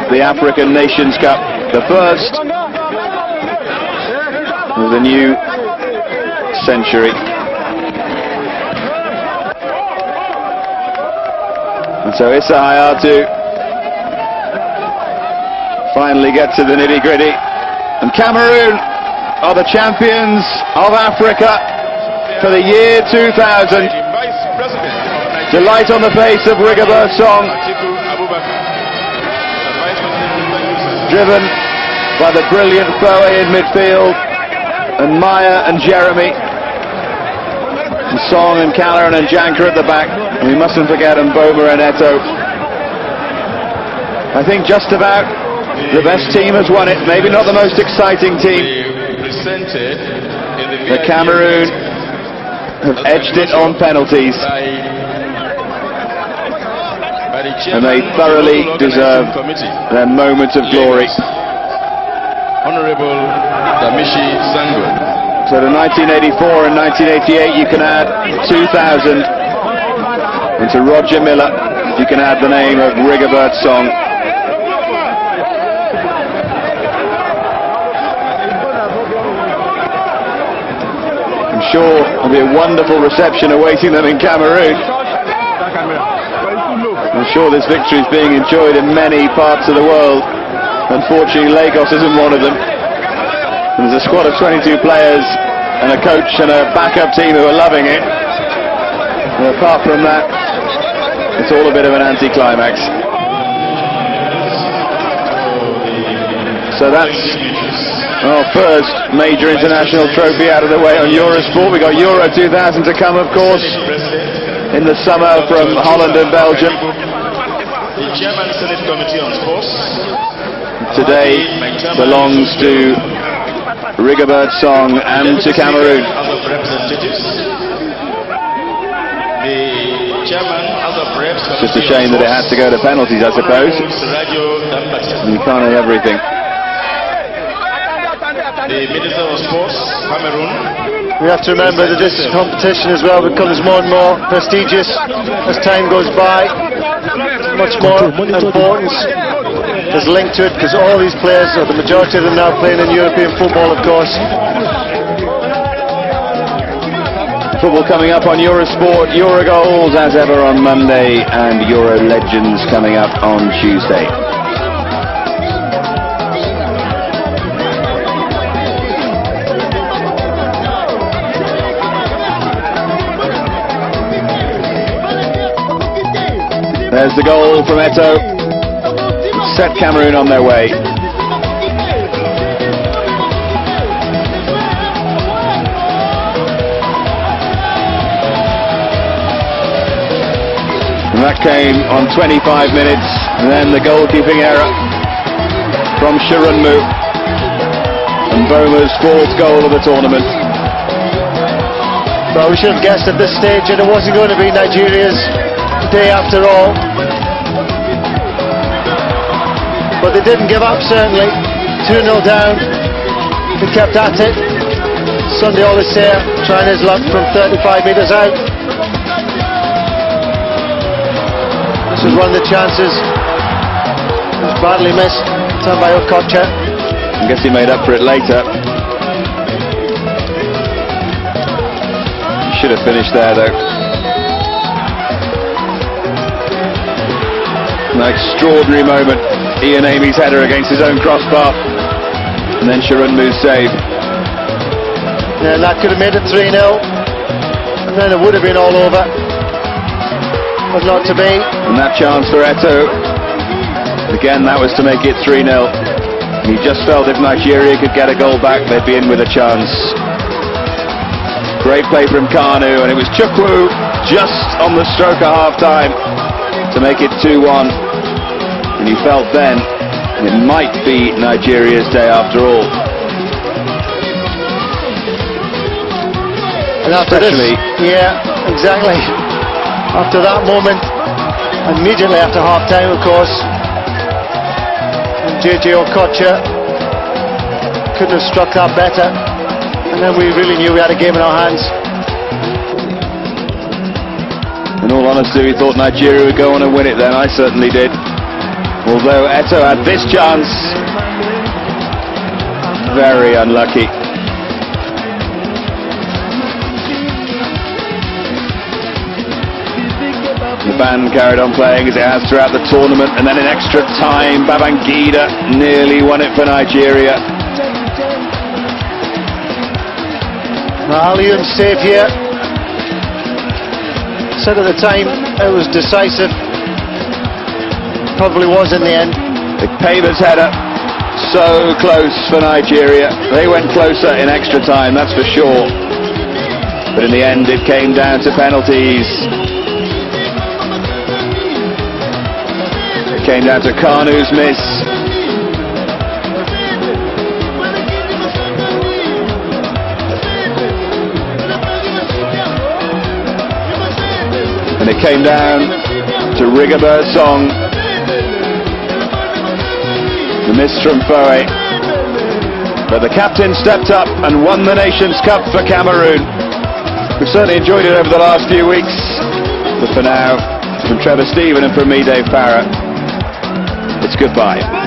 the African Nations Cup, the first of the new century. And so Issa Hayatou finally gets to the nitty-gritty, and Cameroon are the champions of Africa for the year 2000. Delight on the face of Rigobert Song, driven by the brilliant Foe in midfield, and Maya and Jeremy, and Song and Callahan and Janker at the back, and we mustn't forget Mboma and Eto'o. I think just about the best team has won it, maybe not the most exciting team. The Cameroon have edged it on penalties. By and they thoroughly deserve their moment of glory. Honorable Damishi Sango. So to 1984 and 1988 you can add 2000, and to Roger Miller you can add the name of Rigobert's song. I'm sure there'll be a wonderful reception awaiting them in Cameroon. I'm sure this victory is being enjoyed in many parts of the world. Unfortunately, Lagos isn't one of them. There's a squad of 22 players and a coach and a backup team who are loving it. And apart from that, it's all a bit of an anticlimax. So that's our first major international trophy out of the way on Eurosport. We've got Euro 2000 to come, of course, in the summer from Holland and Belgium. The German Senate Committee on Sports. Today belongs to Rigobert's song and to Cameroon. It's just a shame that it had to go to penalties, I suppose. You can't have everything. The Minister of Sports, Cameroon. We have to remember that this competition as well becomes more and more prestigious as time goes by. Much more importance is linked to it because all these players, or the majority of them now playing in European football, of course. Football coming up on Eurosport, Euro goals as ever on Monday, and Euro legends coming up on Tuesday. There's the goal from Eto'o. Set Cameroon on their way. And that came on 25 minutes. And then the goalkeeping error from Shirunmu. And Boma's fourth goal of the tournament. Well, we should have guessed at this stage that it wasn't going to be Nigeria's day after all, but they didn't give up, certainly. 2-0 down, they kept at it. Sunday Olisaire trying his luck from 35 metres out. This was one of the chances. It was badly missed, turned by Okocha. I guess he made up for it later. He should have finished there though. An extraordinary moment. Ian Amy's header against his own crossbar, and then Shirunmu's save. Yeah, that could have made it 3-0, and then it would have been all over, but not to be. And that chance for Eto'o, again that was to make it 3-0. He just felt if Nigeria could get a goal back, they'd be in with a chance. Great play from Kanu, and it was Chukwu just on the stroke of half-time to make it 2-1. And he felt then it might be Nigeria's day after all. And after especially this, yeah, exactly. After that moment, immediately after half-time, of course, and JJ Okocha couldn't have struck that better. And then we really knew we had a game in our hands. In all honesty, we thought Nigeria would go on and win it then. I certainly did. Although Eto'o had this chance. Very unlucky. The band carried on playing as it has throughout the tournament, and then in extra time, Babangida nearly won it for Nigeria. Alium save here. Said at the time it was decisive. Probably was in the end. The Pavers header, so close for Nigeria. They went closer in extra time, that's for sure. But in the end it came down to penalties. It came down to Kanu's miss. And it came down It's a Rigobert song. The miss from Foe. But the captain stepped up and won the Nations Cup for Cameroon. We've certainly enjoyed it over the last few weeks. But for now, from Trevor Stephen and from me, Dave Parrott, it's goodbye.